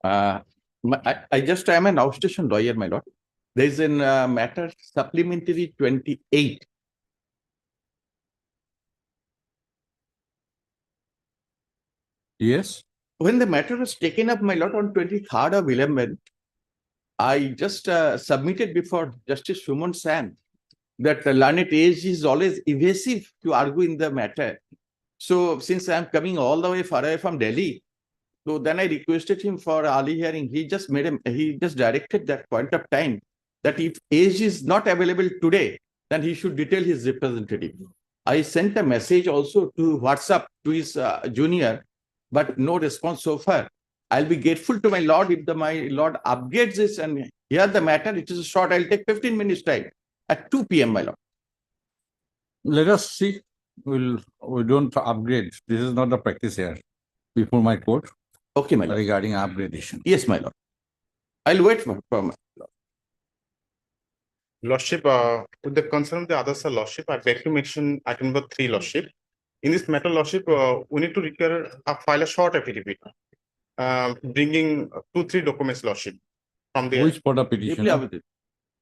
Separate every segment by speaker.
Speaker 1: I just am an outstation lawyer, my lord. There is an matter supplementary 28.
Speaker 2: Yes.
Speaker 1: When the matter was taken up, my lord, on 23rd of 11, I just submitted before Justice Suman San that the learned age is always evasive to argue in the matter. So since I am coming all the way far away from Delhi, so then I requested him for early hearing. He just directed that point of time that if age is not available today, then he should detail his representative. I sent a message also to WhatsApp to his junior, but no response so far. I'll be grateful to my lord if my lord upgrades this and hear the matter. It is short. I'll take 15 minutes time at 2 p.m. my lord.
Speaker 2: Let us see. We don't upgrade. This is not the practice here. Before my court
Speaker 1: Okay, my lord.
Speaker 2: regarding upgradation.
Speaker 1: Yes, my lord. I'll wait for my
Speaker 3: Lordship, with the concern of the others, Lordship, I beg to mention item number 3, Lordship. In this matter, Lordship, we need to require file a short affidavit, bringing 2-3 documents, Lordship, from the.
Speaker 2: Which for the petition?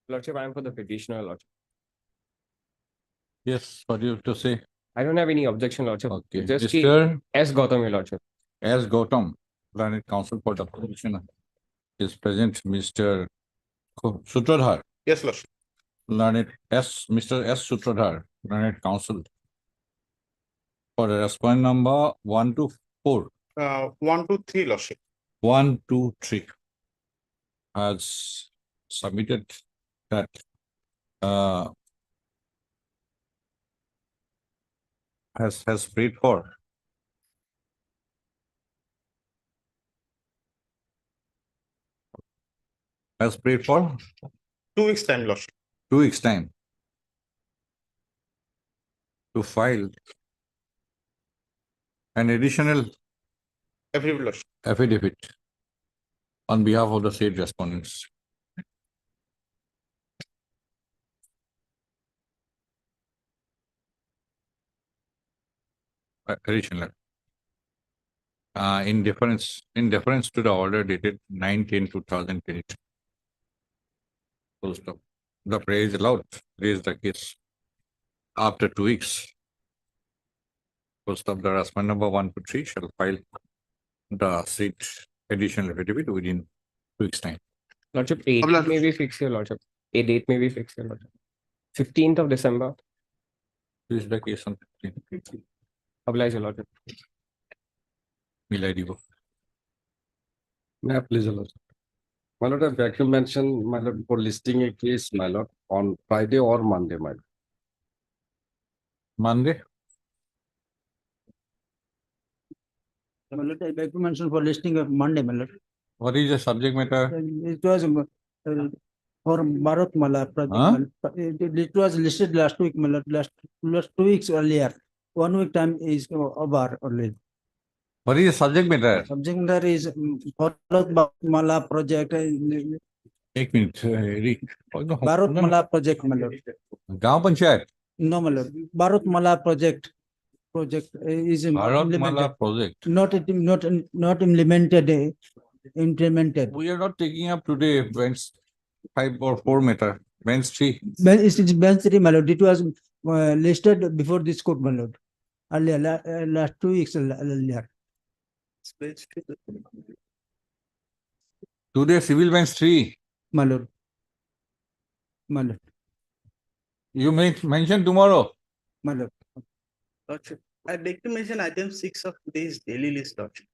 Speaker 4: Lordship, I am for the petitioner, Lordship.
Speaker 2: Yes, what do you have to say?
Speaker 4: I don't have any objection, Lordship.
Speaker 2: Okay.
Speaker 4: Just
Speaker 2: Mr.
Speaker 4: S. Gautam, your Lordship.
Speaker 2: S. Gautam, learned counsel for the petitioner, is present. Mr. Sutradhar,
Speaker 3: Yes, Lordship.
Speaker 2: learned Mr. S. Sutradhar, learned counsel for the respondent number 1 to 4.
Speaker 3: 1 to 3, Lordship.
Speaker 2: 1, 2, 3 has submitted that has prayed for has prayed for
Speaker 3: 2 weeks time, Lordship.
Speaker 2: 2 weeks time to file an additional
Speaker 3: Affidavit, Lordship.
Speaker 2: affidavit on behalf of the said respondents. Additional. In deference to the order dated 9/10/2022. Full stop. The prayer is allowed. Raise the case after 2 weeks. Full stop. The respondent number 1 to 3 shall file the said additional affidavit within 2 weeks time.
Speaker 4: Lordship, 8 may be fixed here, Lordship. A date may be fixed here, Lordship. 15th of December.
Speaker 2: This is the case on 15th.
Speaker 4: Oblige, your Lordship.
Speaker 2: Milady.
Speaker 5: May I please, Lord? My lord, I beg to mention, my lord, for listing a case, my lord, on Friday or Monday, my lord.
Speaker 2: Monday.
Speaker 6: My lord, I beg to mention for listing of Monday, my lord.
Speaker 2: What is the subject matter?
Speaker 6: It was for Bharat Mala project. It was listed last week, my lord, last 2 weeks earlier. 1 week time is over only.
Speaker 2: What is the subject matter?
Speaker 6: Subject matter is Bharat Mala project.
Speaker 2: 1 minute.
Speaker 6: Bharat Mala project, my lord.
Speaker 2: Gaon Panchayat.
Speaker 6: No, my lord. Bharat Mala project is
Speaker 2: Bharat Mala project.
Speaker 6: not implemented. Implemented.
Speaker 2: We are not taking up today bench 5 or 4 matter. Bench 3.
Speaker 6: It is bench 3, my lord. It was listed before this court, my lord. Earlier, last 2 weeks earlier.
Speaker 2: Today civil bench 3.
Speaker 6: My lord. My lord.
Speaker 2: You may mention tomorrow.
Speaker 6: My lord.
Speaker 7: Lordship, I beg to mention item 6 of today's daily list, Lordship.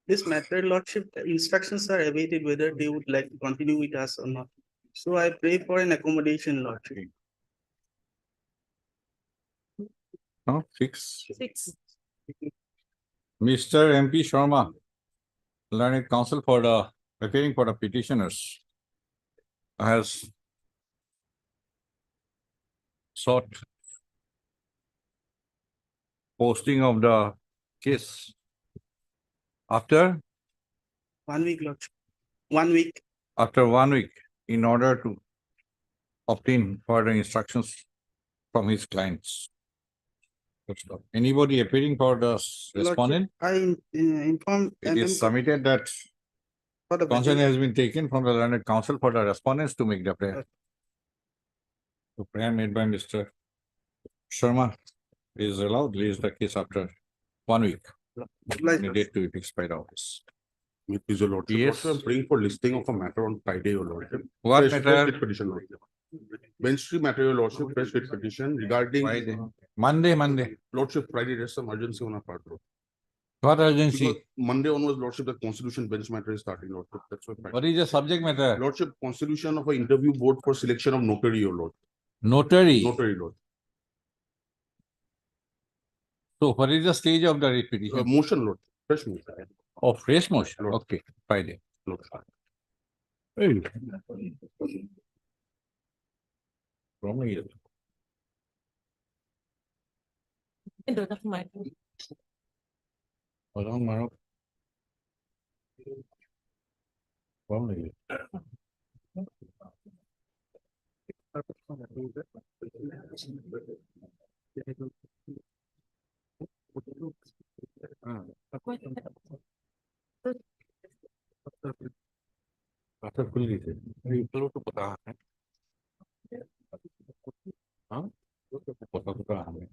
Speaker 7: This matter, Lordship, instructions are awaited whether they would like to continue with us or not. So I pray for an accommodation, Lordship.
Speaker 2: No, 6.
Speaker 7: 6.
Speaker 2: Mr. MP Sharma, learned counsel for the appearing for the petitioners, has sought posting of the case after
Speaker 7: 1 week, Lordship. 1 week.
Speaker 2: after 1 week in order to obtain further instructions from his clients. Anybody appearing for the respondent?
Speaker 7: I inform.
Speaker 2: It is submitted that
Speaker 7: For the
Speaker 2: Consent
Speaker 7: majority-
Speaker 2: has been taken from the learned counsel for the respondents to make the prayer. The prayer made by Mr. Sharma is allowed, leaves the case after 1 week.
Speaker 7: Like-
Speaker 2: Immediate to fixed by the office.
Speaker 8: Is your lordship.
Speaker 2: Yes.
Speaker 8: Also, I'm praying for listing of a matter on Friday, your lordship.
Speaker 2: What
Speaker 8: Fresh
Speaker 2: matter?
Speaker 8: writ petition, lordship. Bench Street matter, your lordship, fresh writ petition regarding.
Speaker 2: Friday. Monday.
Speaker 8: Lordship, Friday, there's some urgency on our part. Lord.
Speaker 2: What urgency?
Speaker 8: Because Monday onwards, lordship, the constitution bench matter is starting, lordship. That's why.
Speaker 2: What is the subject matter?
Speaker 8: Lordship, constitution of an interview board for selection of notary, your lord.
Speaker 2: Notary.
Speaker 8: Notary, lord.
Speaker 2: So what is the stage of the writ petition?
Speaker 8: Motion, lord. Fresh motion.
Speaker 2: Oh, fresh motion.
Speaker 8: Lord.
Speaker 2: Okay, Friday.
Speaker 8: Lord.
Speaker 2: From here. Orang marah. From here. Pasal खुल गई थी ऊपर तो पता है हाँ पता तो कहाँ है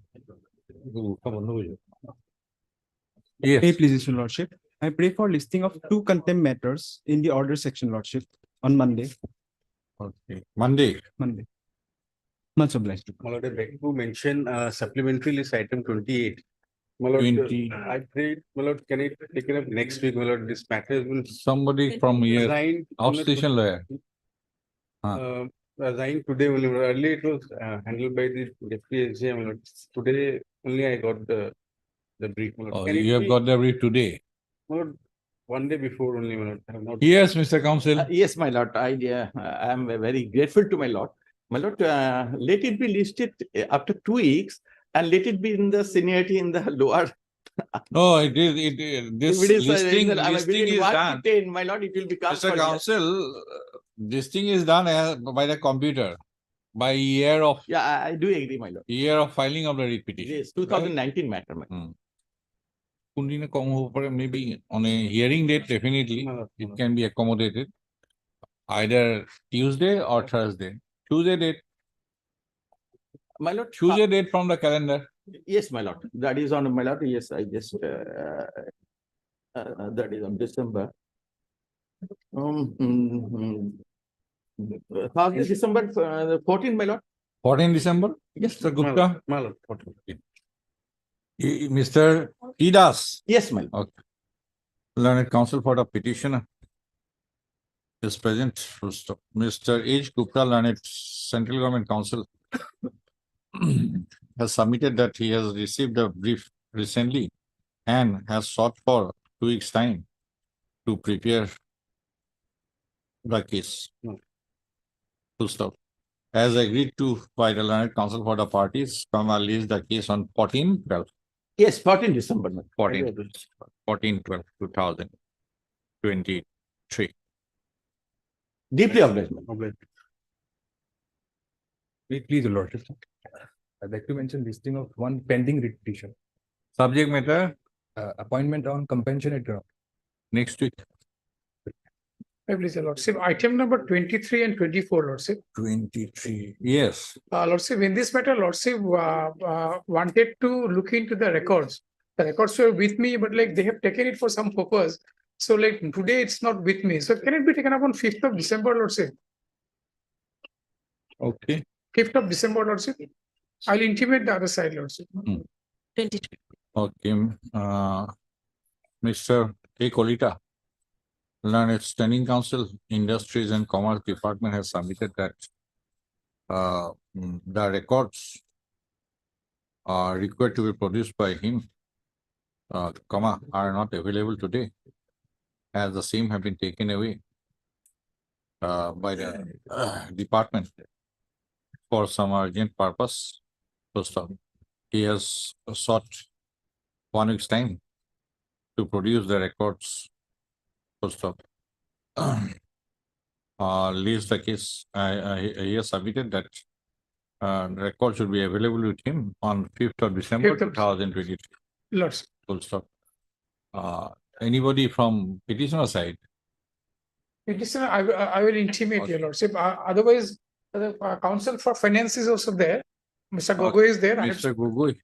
Speaker 2: वो ऊपर बंद हो गया
Speaker 9: Hey,
Speaker 2: yes
Speaker 9: please, Your Lordship. I pray for listing of 2 contempt matters in the order section, Lordship, on Monday.
Speaker 2: okay Monday
Speaker 9: Much obliged.
Speaker 10: My lord, I beg to mention supplementary list item 28. My lord,
Speaker 2: 20.
Speaker 10: I prayed, my lord, can it take it up next week, my lord, this matter has been
Speaker 2: somebody from here
Speaker 10: resigned.
Speaker 2: outstation lawyer
Speaker 10: Resigned today only, my lord. Earlier it was handled by the deputy SJ, my lord. Today only I got the brief, my lord.
Speaker 2: oh,
Speaker 10: Can it
Speaker 2: you have
Speaker 10: be-
Speaker 2: got the brief today
Speaker 10: My lord, one day before only, my lord. I have not.
Speaker 2: yes Mr. Counsel
Speaker 1: Yes, my lord, I am very grateful to my lord. My lord, let it be listed after 2 weeks and let it be in the seniority in the lower.
Speaker 2: no this
Speaker 1: If it is,
Speaker 2: listing
Speaker 1: I mean,
Speaker 2: listing
Speaker 1: within
Speaker 2: is
Speaker 1: 1 to
Speaker 2: done
Speaker 1: 10, my lord, it will become.
Speaker 2: Mr.
Speaker 1: for-
Speaker 2: Counsel this thing is done by the computer by year of
Speaker 1: Yeah, I do agree, my lord.
Speaker 2: filing of the writ petition
Speaker 1: Yes, 2019 matter, my lord.
Speaker 2: কোন দিনে কম হব পাৰে maybe on a hearing date definitely
Speaker 10: My lord,
Speaker 2: it can be accommodated either Tuesday or Thursday Tuesday date
Speaker 1: My lord.
Speaker 2: choose a date from the calendar
Speaker 1: Yes, my lord. That is on my lord. Yes, I just, that is on December. Thursday, December 14, my lord.
Speaker 2: 14 December
Speaker 1: Yes,
Speaker 2: Mr. Gupta
Speaker 10: My lord, what?
Speaker 2: Mr. Idas
Speaker 1: Yes, my lord.
Speaker 2: learned counsel for the petitioner is present. Full stop. Mr. H. Gupta, learned central government counsel, has submitted that he has received a brief recently and has sought for 2 weeks' time to prepare the case. Full stop. As agreed to by the learned counsel for the parties, Kama leaves the case on 14/12.
Speaker 1: Yes, 14 December, my lord.
Speaker 2: 14/12/2023.
Speaker 1: Deeply obliged, my lord.
Speaker 9: Please, Your Lordship. I'd like to mention listing of 1 pending writ petition.
Speaker 2: Subject matter
Speaker 9: Appointment on compassionate ground.
Speaker 2: next week.
Speaker 11: Please, Your Lordship, item number 23 and 24, Lordship.
Speaker 2: 23. Yes.
Speaker 11: Lordship, in this matter, Lordship wanted to look into the records. The records were with me, but like they have taken it for some purpose. So like today it's not with me. So can it be taken up on 5th of December, Lordship?
Speaker 2: Okay.
Speaker 11: 5th of December, Lordship. I'll intimate the other side, Lordship.
Speaker 12: 23.
Speaker 2: Okay. Mr. K. Kolita, learned standing counsel, industries and commerce department has submitted that the records are required to be produced by him, are not available today, as the same have been taken away by the department for some urgent purpose. First of, he has sought 1 week's time to produce the records. First of, leaves the case. He has submitted that the record should be available with him on 5th of December
Speaker 11: 5th of
Speaker 2: 2023.
Speaker 11: Lordship.
Speaker 2: Full stop. Anybody from petitioner side?
Speaker 11: It is, I will intimate your lordship. Otherwise, the council for finance is also there. Mr. Gogoi is there. I have
Speaker 2: Mr. Gugui.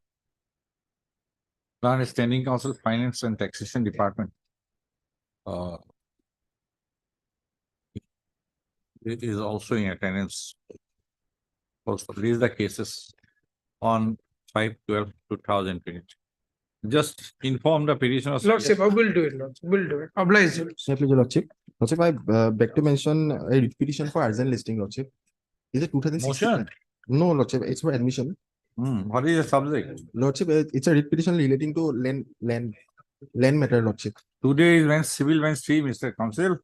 Speaker 2: Learned Standing Council, Finance and Taxation Department. It is also in attendance. Also, raise the cases on 5/12/2020. Just inform the petitioners.
Speaker 11: Lordship, I will do it, lordship, will do it. Oblige you.
Speaker 12: My pleasure, Lordship. Lordship, I beg to mention a writ petition for urgent listing, Lordship. Is it 2016?
Speaker 2: Motion.
Speaker 12: No, Lordship, it's for admission.
Speaker 2: What is the subject?
Speaker 12: Lordship, it's a writ petition relating to land matter, Lordship.
Speaker 2: Today is when civil bench 3, Mr. Council.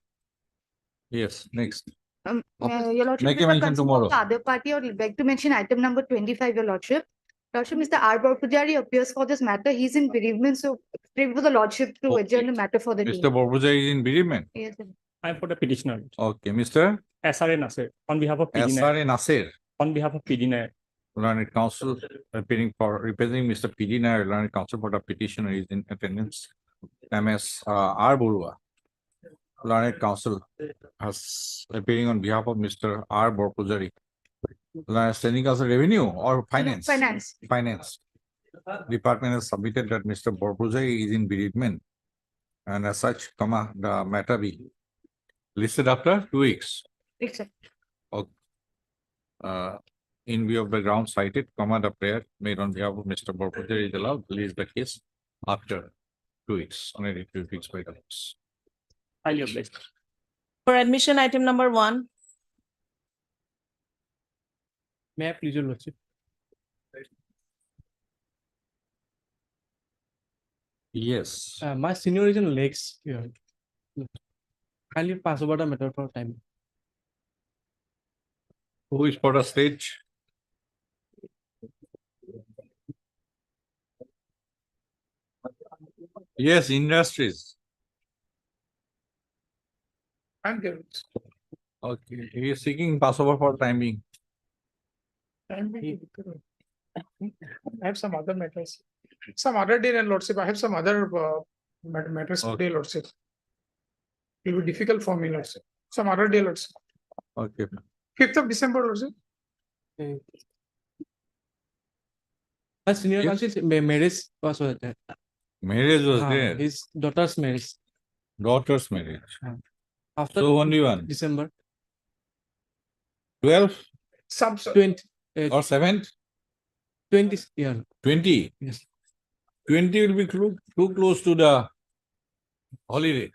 Speaker 2: Yes, next.
Speaker 13: Your lordship,
Speaker 2: Make a
Speaker 13: if
Speaker 2: mention
Speaker 13: concern
Speaker 2: tomorrow.
Speaker 13: of the other party, or beg to mention item number 25, your lordship. Lordship, Mr. R. Pujari appears for this matter. He's in bereavement, so pray for the lordship to
Speaker 2: Okay.
Speaker 13: adjourn the matter for the
Speaker 2: Mr.
Speaker 13: day.
Speaker 2: Borbuja is in bereavement.
Speaker 13: Yes, sir.
Speaker 4: I'm for the petitioner,
Speaker 2: Okay, Mr.
Speaker 4: SRA Nasir, on behalf of PD9,
Speaker 2: SRA Nasir,
Speaker 4: on behalf of PD9.
Speaker 2: Learned Council, appearing for representing Mr. PD Nair, Learned Council for the petitioner is in attendance. MS R. Borua. Learned Council has appearing on behalf of Mr. R. Borpujari. Learned Standing Council Revenue or Finance?
Speaker 13: Finance.
Speaker 2: Finance. Department has submitted that Mr. Borpujari is in bereavement. And as such, the matter be listed after 2 weeks.
Speaker 13: Except.
Speaker 2: In view of the ground cited, the prayer made on behalf of Mr. Borpujari is allowed to release the case after 2 weeks, only 2 weeks by the books.
Speaker 4: Highly obliged.
Speaker 14: For admission, item number 1.
Speaker 4: May I please, your lordship?
Speaker 2: Yes.
Speaker 4: My senior is in Lakes here. Kindly pass over the matter for time.
Speaker 2: Who is for the stage? Yes, industries.
Speaker 11: I'm there.
Speaker 2: Okay, he is seeking passover for time being.
Speaker 11: I have some other matters. Some other day, and lordship, I have some other matters
Speaker 2: Okay.
Speaker 11: today, lordship. It will be difficult for me, lordship. Some other day, lordship.
Speaker 2: Okay.
Speaker 11: 5th of December, lordship.
Speaker 4: My senior
Speaker 2: Yes.
Speaker 4: counsel marriage was there.
Speaker 2: Marriage was there,
Speaker 4: His daughter's marriage.
Speaker 2: daughter's marriage.
Speaker 4: After
Speaker 2: So only one,
Speaker 4: December
Speaker 2: 12th
Speaker 11: Some,
Speaker 4: 20,
Speaker 2: or 7th,
Speaker 4: 20 year.
Speaker 2: 20.
Speaker 4: Yes.
Speaker 2: 20 will be too close to the holiday.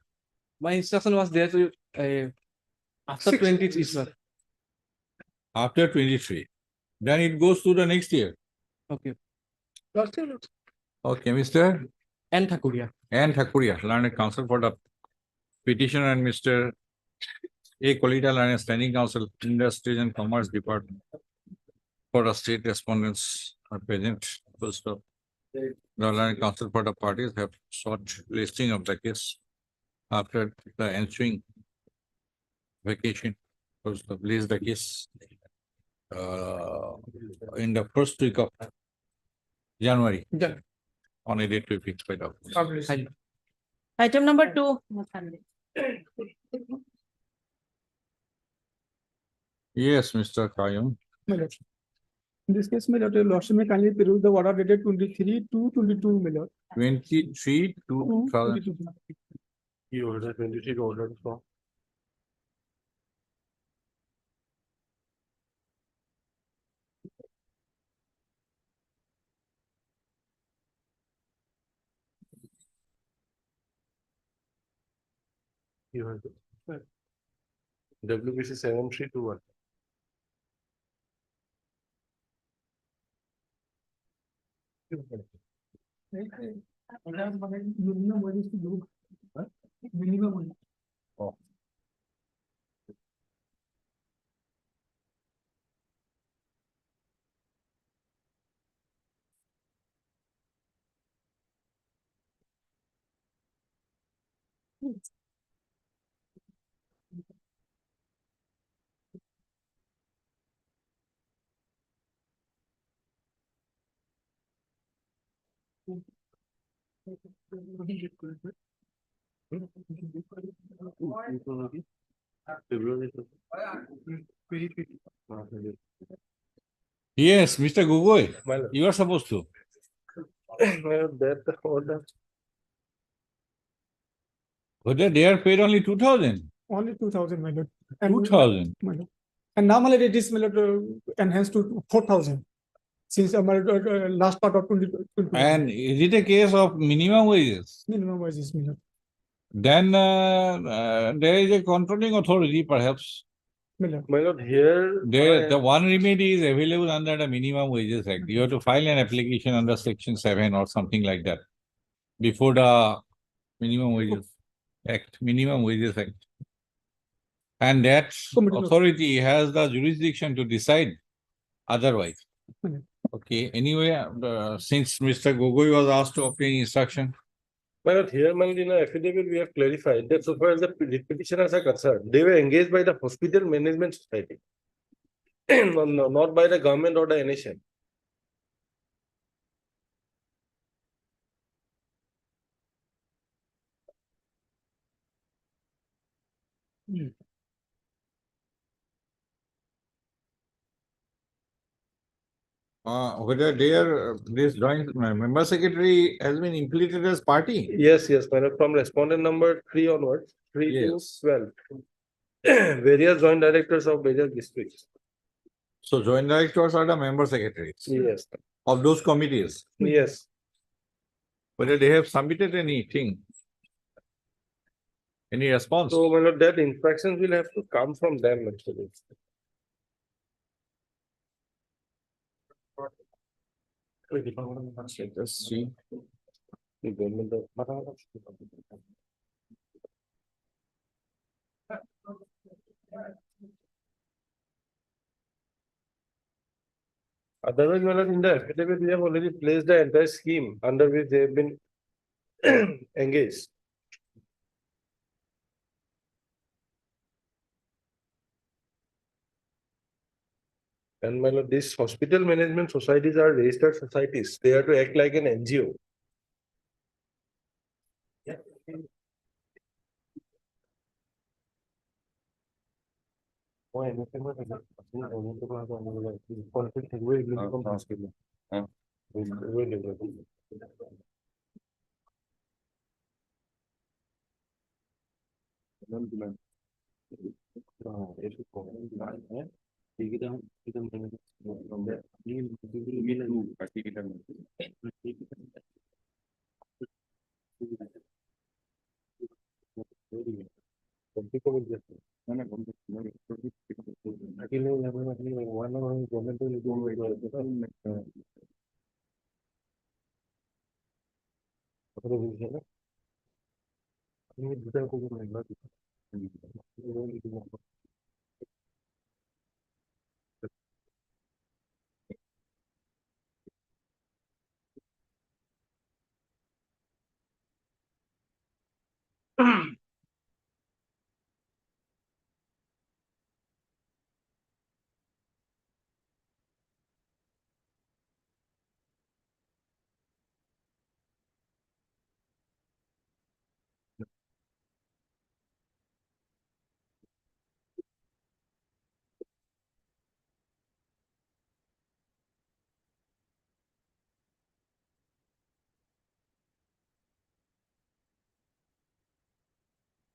Speaker 4: My instruction was there to after
Speaker 11: 6.
Speaker 4: 20 is well.
Speaker 2: After 23. Then it goes to the next year.
Speaker 4: Okay.
Speaker 11: lordship,
Speaker 2: Okay, Mr.
Speaker 4: And Thakuria.
Speaker 2: N. Thakuria, Learned Counsel for the petitioner, and Mr. A. Kolita, Learned Standing Counsel, Industries and Commerce Department. For the state respondents are present. First of the Learned Counsel for the parties have sought listing of the case after the ensuing vacation. First of list the case in the first week of January
Speaker 11: Yeah,
Speaker 2: on a date to be fixed by the.
Speaker 11: obvious.
Speaker 14: Item number 2.
Speaker 2: Yes, Mr. Kayum.
Speaker 6: My lordship. In this case, my lordship may kindly peruse the order dated 23/2/22, my lord.
Speaker 2: 23 to
Speaker 6: 22.
Speaker 8: He ordered 23 ordered for. You heard it. WBC 7321.
Speaker 6: Minimum one is to do. Minimum one.
Speaker 2: Yes, Mr. Gugoi, you are supposed to.
Speaker 10: That order.
Speaker 2: Whether they are paid only 2,000,
Speaker 11: Only 2,000, my lord.
Speaker 2: 2,000.
Speaker 11: My lord. And normally it is, my lord, enhanced to 4,000. Since last part of 2020.
Speaker 2: And is it a case of minimum wages?
Speaker 11: Minimum wages, my lord.
Speaker 2: Then there is a controlling authority perhaps.
Speaker 11: My lord.
Speaker 10: My lord, here.
Speaker 2: The one remedy is available under the Minimum Wages Act. You have to file an application under Section 7 or something like that before the Minimum Wages Act, Minimum Wages Act. And that
Speaker 11: Committee note.
Speaker 2: authority has the jurisdiction to decide otherwise.
Speaker 11: Hmm.
Speaker 2: Okay, anyway, since Mr. Gogoi was asked to obtain instruction,
Speaker 10: My lord, here, my lord, in our affidavit, we have clarified that so far as the petitioners are concerned, they were engaged by the Hospital Management Society. Not by the government or the NHM.
Speaker 2: whether this joint member secretary has been implemented as party.
Speaker 10: Yes, my lord, from respondent number 3 onwards, 3 to
Speaker 2: Yes.
Speaker 10: 12. Various joint directors of various districts.
Speaker 2: So joint directors are the member secretaries
Speaker 10: Yes,
Speaker 2: of those committees.
Speaker 10: yes.
Speaker 2: Whether they have submitted anything, any response?
Speaker 10: So, my lord, that instructions will have to come from them actually.
Speaker 2: Let's see.
Speaker 10: Otherwise, my lord, in the affidavit, we have already placed the entire scheme under which they have been engaged. And my lord, these hospital management societies are registered societies. They are to act like an NGO.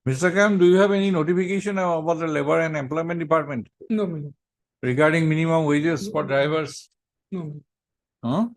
Speaker 2: Mr. Kam, do you have any notification about the Labor and Employment Department
Speaker 11: No, my lord.
Speaker 2: regarding minimum wages for drivers?
Speaker 11: No.
Speaker 2: Huh?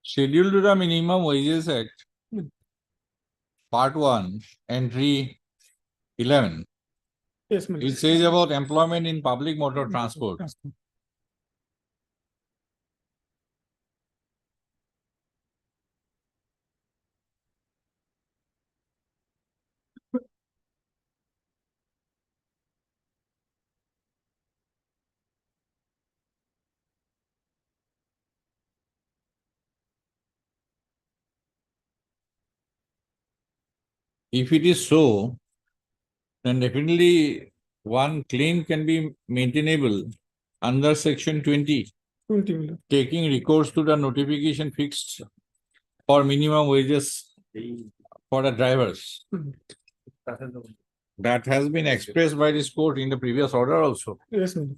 Speaker 2: Scheduled to the Minimum Wages Act, Part 1, Entry 11.
Speaker 11: Yes, my lord.
Speaker 2: It says about employment in public motor transport. If it is so, then definitely one claim can be maintainable under section 20,
Speaker 11: 20, my lord.
Speaker 2: taking recourse to the notification fixed for minimum wages for the drivers. That has been expressed by this court in the previous order also.
Speaker 11: Yes, my lord.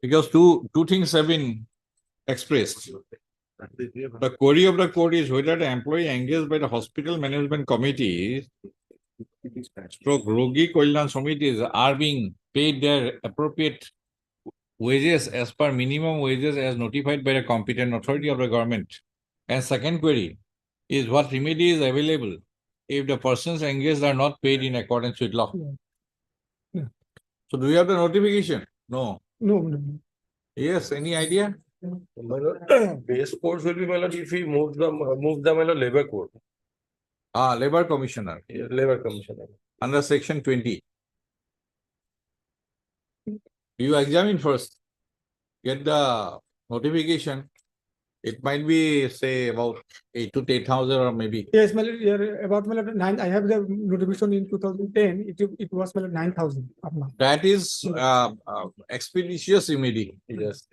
Speaker 2: Because two things have been expressed. The query of the court is whether the employee engaged by the hospital management committee stroke Rogi Kalyan Samitis are being paid their appropriate wages as per minimum wages as notified by the competent authority of the government. And second query is what remedy is available if the persons engaged are not paid in accordance with law.
Speaker 11: Yeah.
Speaker 2: So do you have the notification? No.
Speaker 11: No, my lord.
Speaker 2: Yes, any idea?
Speaker 10: My lord, base course will be, my lord, if we move the my lord, labor court,
Speaker 2: Labor Commissioner
Speaker 10: labor commissioner.
Speaker 2: under section 20. You examine first, get the notification. It might be, say, about 8 to 10,000 or maybe.
Speaker 11: Yes, my lord, yeah, about my lord, 9, I have the notification in 2010, it was my lord 9,000 up now.
Speaker 2: That is expeditious remedy.
Speaker 10: Yes.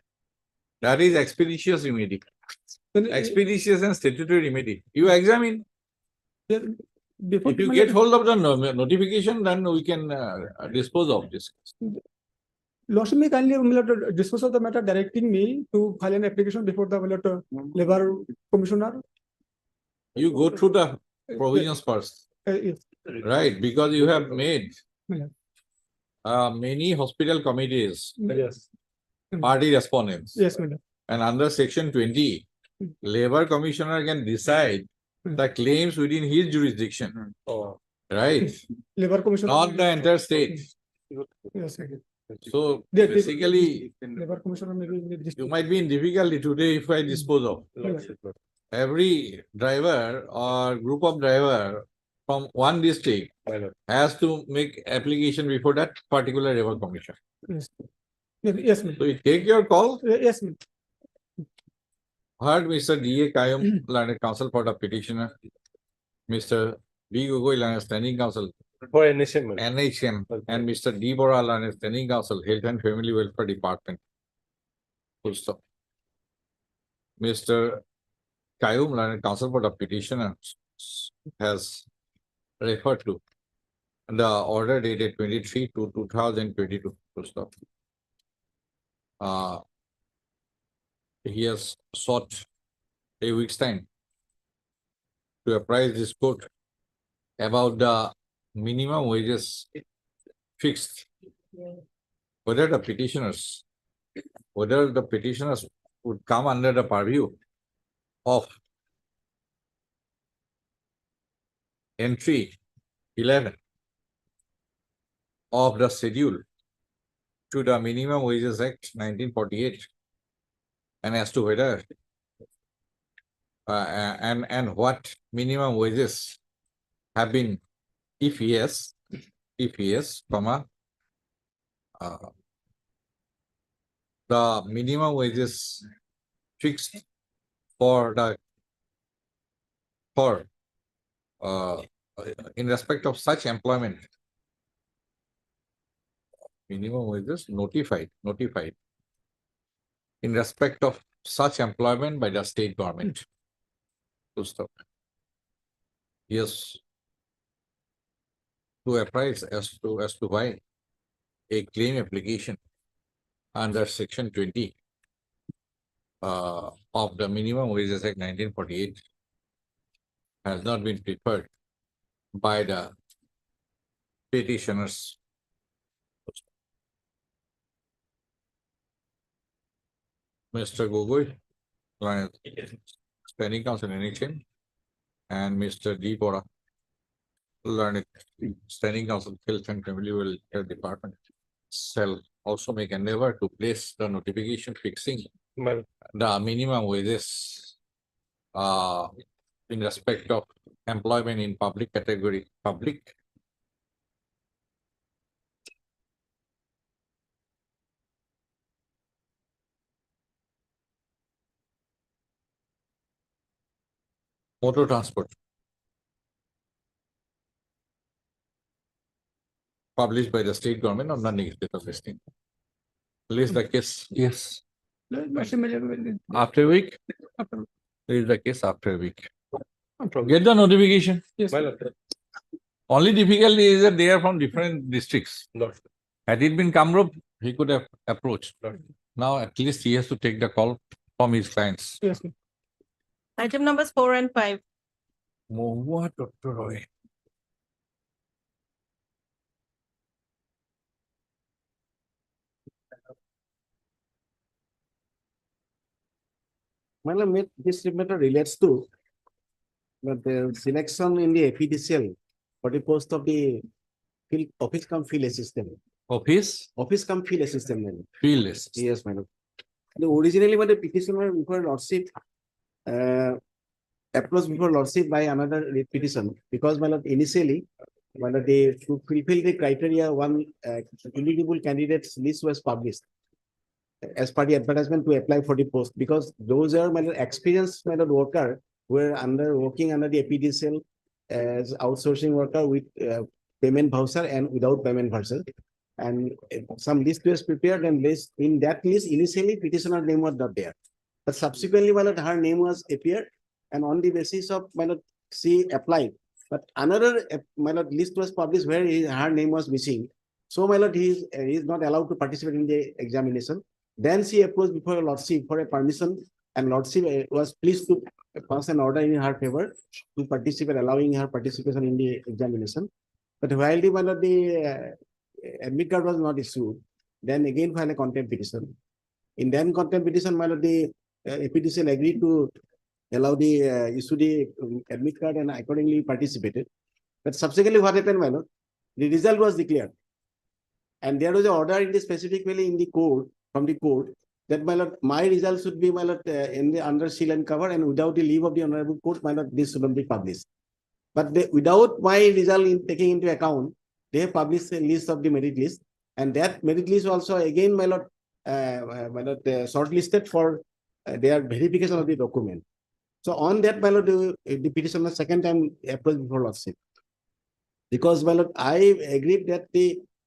Speaker 2: That is expeditious remedy.
Speaker 11: Then,
Speaker 2: Expeditious and statutory remedy. You examine.
Speaker 11: yeah, before
Speaker 2: If you
Speaker 11: my
Speaker 2: get
Speaker 11: lord-
Speaker 2: hold of the notification, then we can dispose of this.
Speaker 11: Lordship may kindly my lord, dispose of the matter directing me to file an application before the my lord, labor commissioner.
Speaker 2: You go through the provisions first,
Speaker 11: Yes,
Speaker 2: right? Because you have made
Speaker 11: my lord.
Speaker 2: many hospital committees,
Speaker 10: Yes.
Speaker 2: party respondents.
Speaker 11: Yes, my lord.
Speaker 2: And under section 20, labor commissioner can decide the claims within his jurisdiction,
Speaker 10: Oh.
Speaker 2: right?
Speaker 11: Labor commissioner.
Speaker 2: Not the entire state.
Speaker 11: Yes, sir.
Speaker 2: So
Speaker 11: Yeah,
Speaker 2: basically,
Speaker 11: labor commissioner maybe in this.
Speaker 2: you might be in difficulty today if I dispose of. Every driver or group of driver from one district
Speaker 10: My lord.
Speaker 2: has to make application before that particular labor commission.
Speaker 11: Yes, yes, ma'am.
Speaker 2: So you take your call.
Speaker 11: Yes, ma'am.
Speaker 2: Heard Mr. D.A. Kayum, learned counsel for the petitioner. Mr. B. Gogoi, learned standing counsel,
Speaker 10: For NHM, my lord.
Speaker 2: NHM, and Mr. D. Bora, learned standing counsel, Health and Family Welfare Department. Full stop. Mr. Kayum, learned counsel for the petitioner, has referred to the order dated 23 to 2022. Full stop. He has sought a week's time to apprise this court about the minimum wages fixed. Whether the petitioners would come under the purview of entry 11 of the schedule to the Minimum Wages Act 1948, and as to whether and what minimum wages have been, if yes, comma, the minimum wages fixed for in respect of such employment, minimum wages notified in respect of such employment by the state government. Full stop. Yes. To apprise as to why a claim application under section 20 of the Minimum Wages Act 1948 has not been preferred by the petitioners. Mr. Gogoi, Standing Counsel NHM, and Mr. D. Bora, Learned Standing Counsel Health and Family Welfare Department, shall also make endeavor to place the notification fixing the minimum wages in respect of employment in public category, public motor transport published by the state government on the next date of listing. List the case, yes. After a week? List the case after a week. Get the notification.
Speaker 10: Yes. My lord.
Speaker 2: Only difficulty is that they are from different districts.
Speaker 10: Lord.
Speaker 2: Had it been Kamrup, he could have approached. Now at least he has to take the call from his clients.
Speaker 10: Yes.
Speaker 14: Item numbers 4 and 5.
Speaker 2: Mohua Dr. Roy.
Speaker 15: This matter relates to the selection in the FEDCL for the post of the field office cum field assistant. Office cum field assistant. Madam.
Speaker 2: Field assistant.
Speaker 15: Yes, madam. Originally, the petitioner before Lordship approached before Lordship by another petition because initially, they to fulfill the criteria, one eligible candidates list was published as per the advertisement to apply for the post because those are experienced worker who are working under the FEDCL as outsourcing worker with payment voucher and without payment voucher. And some list was prepared and list in that list initially petitioner name was not there. But subsequently her name was appeared and on the basis of she applied. But another list was published where her name was missing. So he is not allowed to participate in the examination. Then she approached before Lordship for a permission and Lordship was pleased to pass an order in her favor to participate, allowing her participation in the examination. But while the admit card was not issued, then again filed a contempt petition. In then contempt petition, the FEDCL agreed to allow the issue the admit card and accordingly participated. But subsequently what happened, the result was declared. And there was an order in the specifically in the code, from the code, that my result should be in the under seal and cover and without the leave of the honorable court, this shouldn't be published. But without my result taking into account, they have published a list of the merit list, and that merit list also again shortlisted for their verification of the document. So on that, the petitioner second time approached before Lordship. Because I agreed that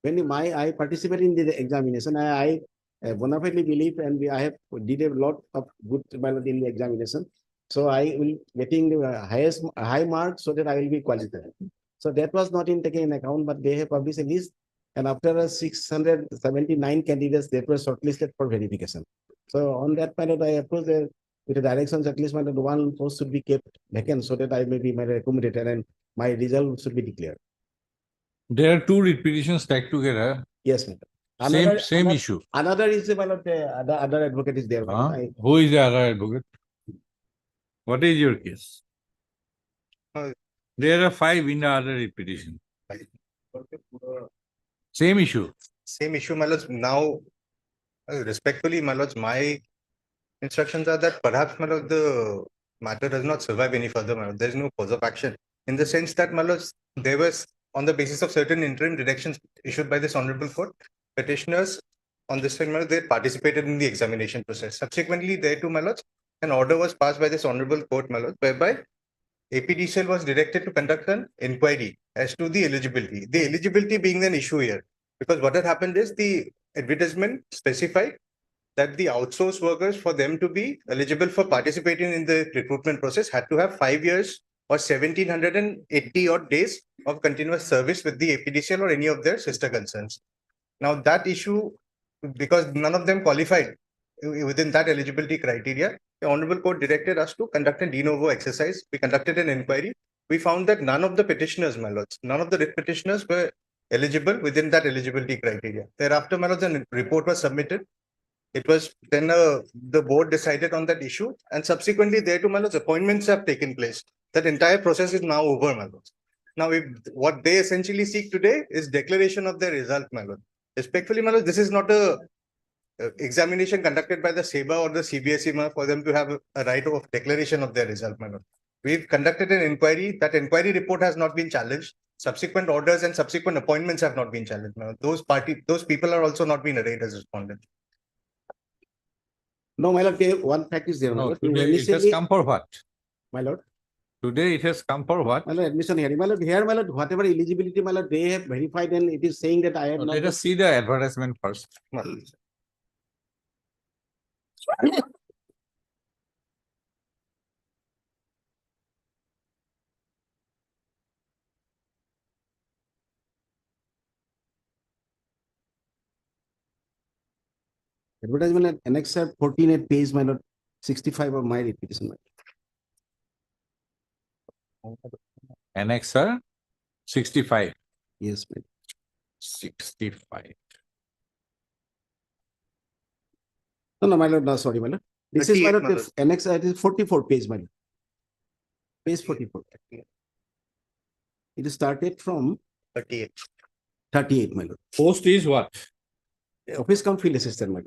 Speaker 15: when I participate in the examination, I bona fide believe and I have did a lot of good in the examination. So I will getting the high marks so that I will be qualified. So that was not taken in account, but they have published a list. And after 679 candidates that were shortlisted for verification. So on that pilot, I approached with the directions at least the one post should be kept vacant so that I may be accommodated and my result should be declared.
Speaker 2: There are two petitions stacked together.
Speaker 15: Yes, madam.
Speaker 2: Same issue.
Speaker 15: Another is the other advocate is there.
Speaker 2: Who is the other advocate? What is your case? There are 5 in the other petition. Same issue.
Speaker 16: Same issue, my lords. Now, respectfully, my lords, my instructions are that perhaps, my lord, the matter does not survive any further, my lord. There is no cause of action in the sense that, my lords, there was on the basis of certain interim directions issued by this honorable court, petitioners on this side, my lord, they participated in the examination process. Subsequently, there too, my lords, an order was passed by this honorable court, my lord, whereby APDCL was directed to conduct an inquiry as to the eligibility. The eligibility being an issue here, because what had happened is the advertisement specified that the outsourced workers, for them to be eligible for participating in the recruitment process, had to have 5 years or 1780 odd days of continuous service with the APDCL or any of their sister concerns. Now that issue because none of them qualified within that eligibility criteria, the Honorable Court directed us to conduct a de novo exercise. We conducted an inquiry. We found that none of the petitioners, my lords, none of the writ petitioners were eligible within that eligibility criteria. Thereafter, my lords, a report was submitted. It was then the board decided on that issue, and subsequently thereto, my lords, appointments have taken place. That entire process is now over, my lords. Now, if what they essentially seek today is declaration of their result, my lord. Respectfully, my lord, this is not a examination conducted by the SEBA or the CBSE for them to have a right of declaration of their result, my lord. We've conducted an inquiry. That inquiry report has not been challenged. Subsequent orders and subsequent appointments have not been challenged. My lord. Those people are also not been arraigned as respondents.
Speaker 15: No, my lord, one fact is there. my
Speaker 2: No,
Speaker 15: lord.
Speaker 2: today it has
Speaker 15: Initially-
Speaker 2: come for what?
Speaker 15: My lord,
Speaker 2: Today it has come for what?
Speaker 15: my lord, admission hearing. My lord, here, my lord, whatever eligibility, my lord, they have verified and it is saying that I have not.
Speaker 2: Let us see the advertisement first.
Speaker 16: My lord.
Speaker 15: Advertisement at annexure 14 page, my lord, 65 of my repetition. my lord.
Speaker 2: Annexer 65.
Speaker 15: Yes, my lord.
Speaker 2: 65.
Speaker 15: No, my lord, no, sorry, my lord. This is my
Speaker 16: 38,
Speaker 15: lord,
Speaker 16: my
Speaker 15: the
Speaker 16: lord.
Speaker 15: annexure, it is 44 page, my lord. Page 44. It is started from
Speaker 16: 38.
Speaker 15: 38, my lord.
Speaker 2: Post is what?
Speaker 15: Office come field assistant, my lord.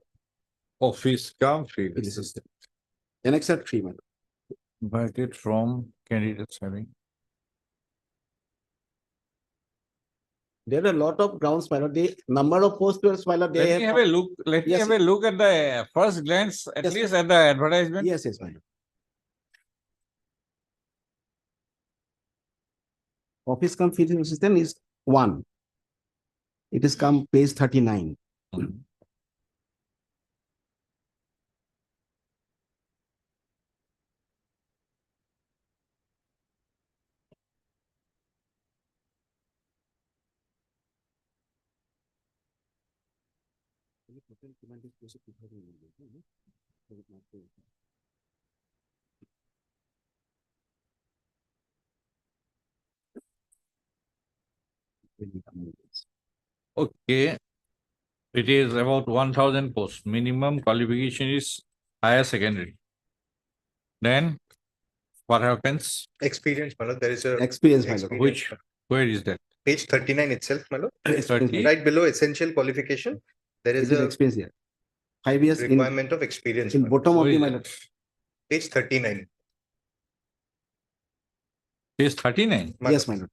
Speaker 2: Office come field.
Speaker 15: Field assistant. Annexure 3, my lord.
Speaker 2: Invited from candidates having.
Speaker 15: There are a lot of grounds, my lord. The number of posters, my lord,
Speaker 2: Let
Speaker 15: they
Speaker 2: me have a look. Let me
Speaker 15: Yes,
Speaker 2: have a look at the first glance, at
Speaker 15: Yes,
Speaker 2: least at the advertisement.
Speaker 15: Yes, yes, my lord. Office come field assistant is 1. It is come page 39.
Speaker 2: Mhm. Okay. It is about 1000 posts. Minimum qualification is higher secondary. Then what happens?
Speaker 16: Experience, my lord. There is a
Speaker 15: Experience, my lord.
Speaker 16: experience.
Speaker 2: Which, where is that?
Speaker 16: Page 39 itself, my lord.
Speaker 2: 30?
Speaker 16: Right below essential qualification, there
Speaker 15: It
Speaker 16: is
Speaker 15: is
Speaker 16: a
Speaker 15: experience here. 5 years in,
Speaker 16: requirement of experience. my lord.
Speaker 15: bottom of
Speaker 2: Where
Speaker 15: the,
Speaker 2: is
Speaker 15: my
Speaker 2: that?
Speaker 15: lord.
Speaker 16: Page 39.
Speaker 2: Page 39.
Speaker 15: Yes, my lord.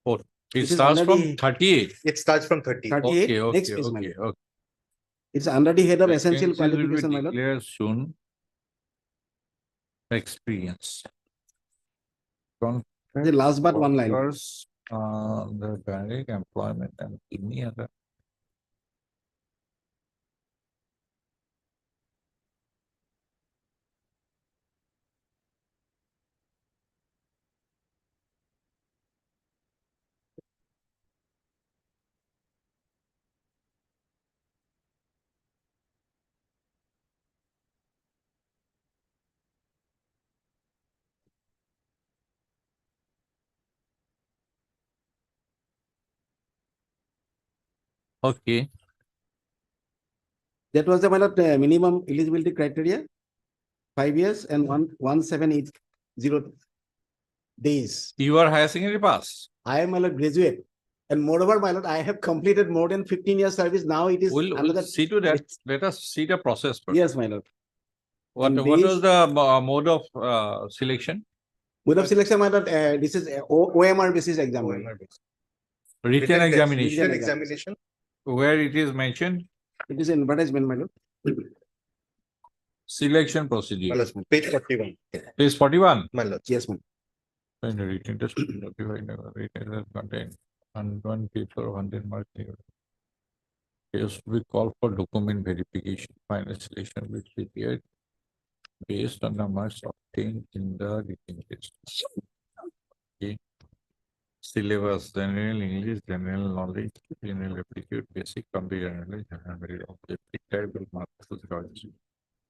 Speaker 2: Oh, it
Speaker 15: It is
Speaker 2: starts from
Speaker 15: already-
Speaker 2: 38.
Speaker 16: It starts from 30.
Speaker 15: 38,
Speaker 2: Okay,
Speaker 15: next
Speaker 2: okay,
Speaker 15: page, my
Speaker 2: okay,
Speaker 15: lord.
Speaker 2: okay.
Speaker 15: It's under the head of essential
Speaker 2: Vacancies will be
Speaker 15: qualification, my lord.
Speaker 2: declared soon. Experience.
Speaker 15: The last but one line.
Speaker 2: Workers, the direct employment and any other. Okay,
Speaker 15: That was the, my lord, minimum eligibility criteria. 5 years and 1780 days.
Speaker 2: you are higher secondary pass.
Speaker 15: I am, my lord, graduate. And moreover, my lord, I have completed more than 15 years service. Now it is
Speaker 2: We'll
Speaker 15: another.
Speaker 2: see to that. Let us see the process first.
Speaker 15: Yes, my lord.
Speaker 2: What
Speaker 15: and
Speaker 2: was
Speaker 15: these-
Speaker 2: the mode of selection?
Speaker 15: Mode of selection, my lord, this is OMR basis exam. my lord.
Speaker 16: OMR based.
Speaker 2: Written
Speaker 16: test,
Speaker 2: examination,
Speaker 16: written examination.
Speaker 2: where it is mentioned,
Speaker 15: It is an advertisement, my lord.
Speaker 2: selection
Speaker 16: My
Speaker 2: procedure.
Speaker 16: lord, page 41.
Speaker 2: Page 41.
Speaker 16: My lord.
Speaker 15: Yes, my lord.
Speaker 2: When the written test is notified, written contain 101 paper, 100 marks. Yes, we call for document verification. Final selection will be prepared based on the marks obtained in the written test. Okay. Syllabus, general English, general knowledge, general aptitude, basic computer knowledge, general objective type, marks,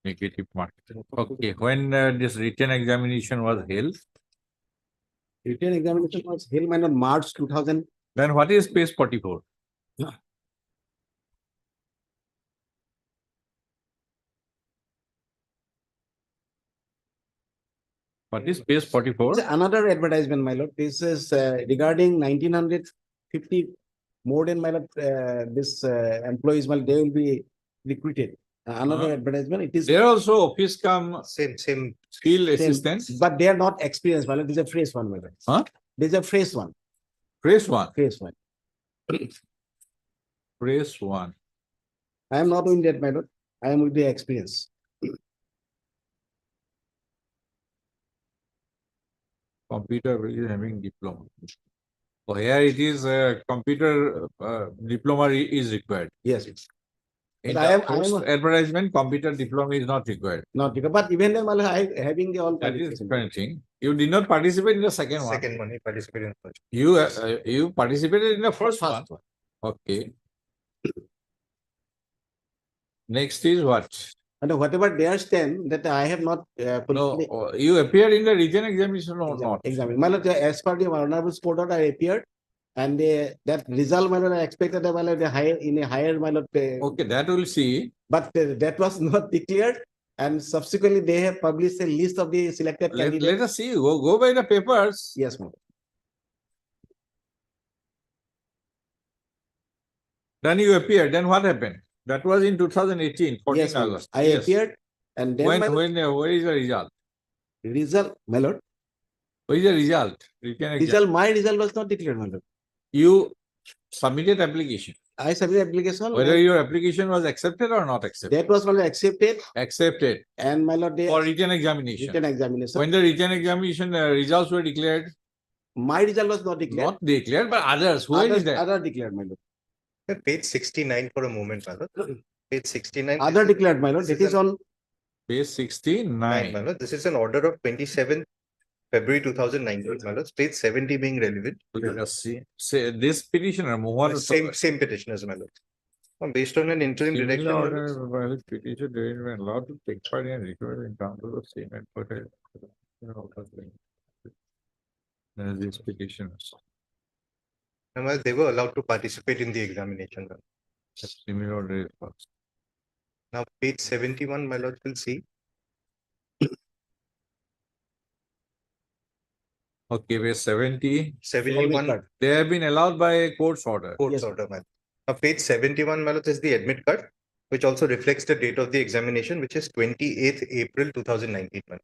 Speaker 2: negative marks. Okay, when this written examination was held,
Speaker 15: Written examination was held by March 2000.
Speaker 2: then what is page 44? What is page 44?
Speaker 15: It's another advertisement, my lord. This is regarding 1950, more than my lord, this employees, well, they will be recruited. Another advertisement, it is.
Speaker 2: There also office come
Speaker 16: Same
Speaker 2: field
Speaker 15: same,
Speaker 2: assistants.
Speaker 15: but they are not experienced, my lord. This is a fresh one, my lord.
Speaker 2: Huh?
Speaker 15: This is a fresh one,
Speaker 2: Phrase one.
Speaker 15: fresh one.
Speaker 2: Phrase one.
Speaker 15: I am not doing that, my lord. I am with the experience.
Speaker 2: Computer is having diploma. So here it is computer diploma is required.
Speaker 15: Yes.
Speaker 2: In
Speaker 15: But
Speaker 2: the
Speaker 15: I am
Speaker 2: post advertisement, computer diploma is not required.
Speaker 15: not because, but even then, my lord, I having the all.
Speaker 2: That is different thing. You did not participate in the second one.
Speaker 16: Second one, he participated in first.
Speaker 2: You participated in the first one. Okay. Next is what?
Speaker 15: And whatever they are stand that I have not.
Speaker 2: No, you appeared in the written examination or not?
Speaker 15: Examine. My lord, as per the honorable court order, I appeared. And that result, my lord, I expected that, my lord, the higher in a higher, my lord.
Speaker 2: Okay, that we'll see.
Speaker 15: But that was not declared. And subsequently, they have published a list of the selected candidates.
Speaker 2: Let us see. Go by the papers.
Speaker 15: Yes, ma'am.
Speaker 2: Then you appeared. Then what happened? That was in 2018, 14
Speaker 15: Yes, ma'am.
Speaker 2: August.
Speaker 15: I
Speaker 2: Yes.
Speaker 15: appeared, and then my lord,
Speaker 2: Where is the result?
Speaker 15: result, my lord.
Speaker 2: What is the result? Written exam.
Speaker 15: Result, my result was not declared, my lord.
Speaker 2: You submitted application.
Speaker 15: I submitted application.
Speaker 2: Whether
Speaker 15: and
Speaker 2: your application was accepted or not accepted.
Speaker 15: that was, my lord, accepted,
Speaker 2: Accepted
Speaker 15: and my lord, they
Speaker 2: for written examination.
Speaker 15: written examination.
Speaker 2: When the written examination results were declared,
Speaker 15: My result was not declared.
Speaker 2: not declared, but others. Who is that?
Speaker 15: Other declared, my lord.
Speaker 16: Page 69 for a moment, my lord. Page 69.
Speaker 15: Other declared, my lord.
Speaker 16: This
Speaker 15: That
Speaker 16: is
Speaker 15: is
Speaker 16: an-
Speaker 15: on.
Speaker 2: Page 69.
Speaker 16: my lord. This is an order of 27 February 2019, my lord. Page 70 being relevant.
Speaker 2: Let us see. Say this petitioner, Mohan.
Speaker 16: Same petitioners, my lord. Based on an interim direction. my lord.
Speaker 2: By which petition they were allowed to take part in record in terms of the same advertisement. These petitioners.
Speaker 16: And, my lord, they were allowed to participate in the examination. my lord.
Speaker 2: Similar results.
Speaker 16: Now, page 71, my lord, will see.
Speaker 2: Okay, page 70.
Speaker 16: 71.
Speaker 2: They have been allowed by a court's order.
Speaker 16: Court's order, my lord. Now, page 71, my lord, is the admit card, which also reflects the date of the examination, which is 28th April 2019, my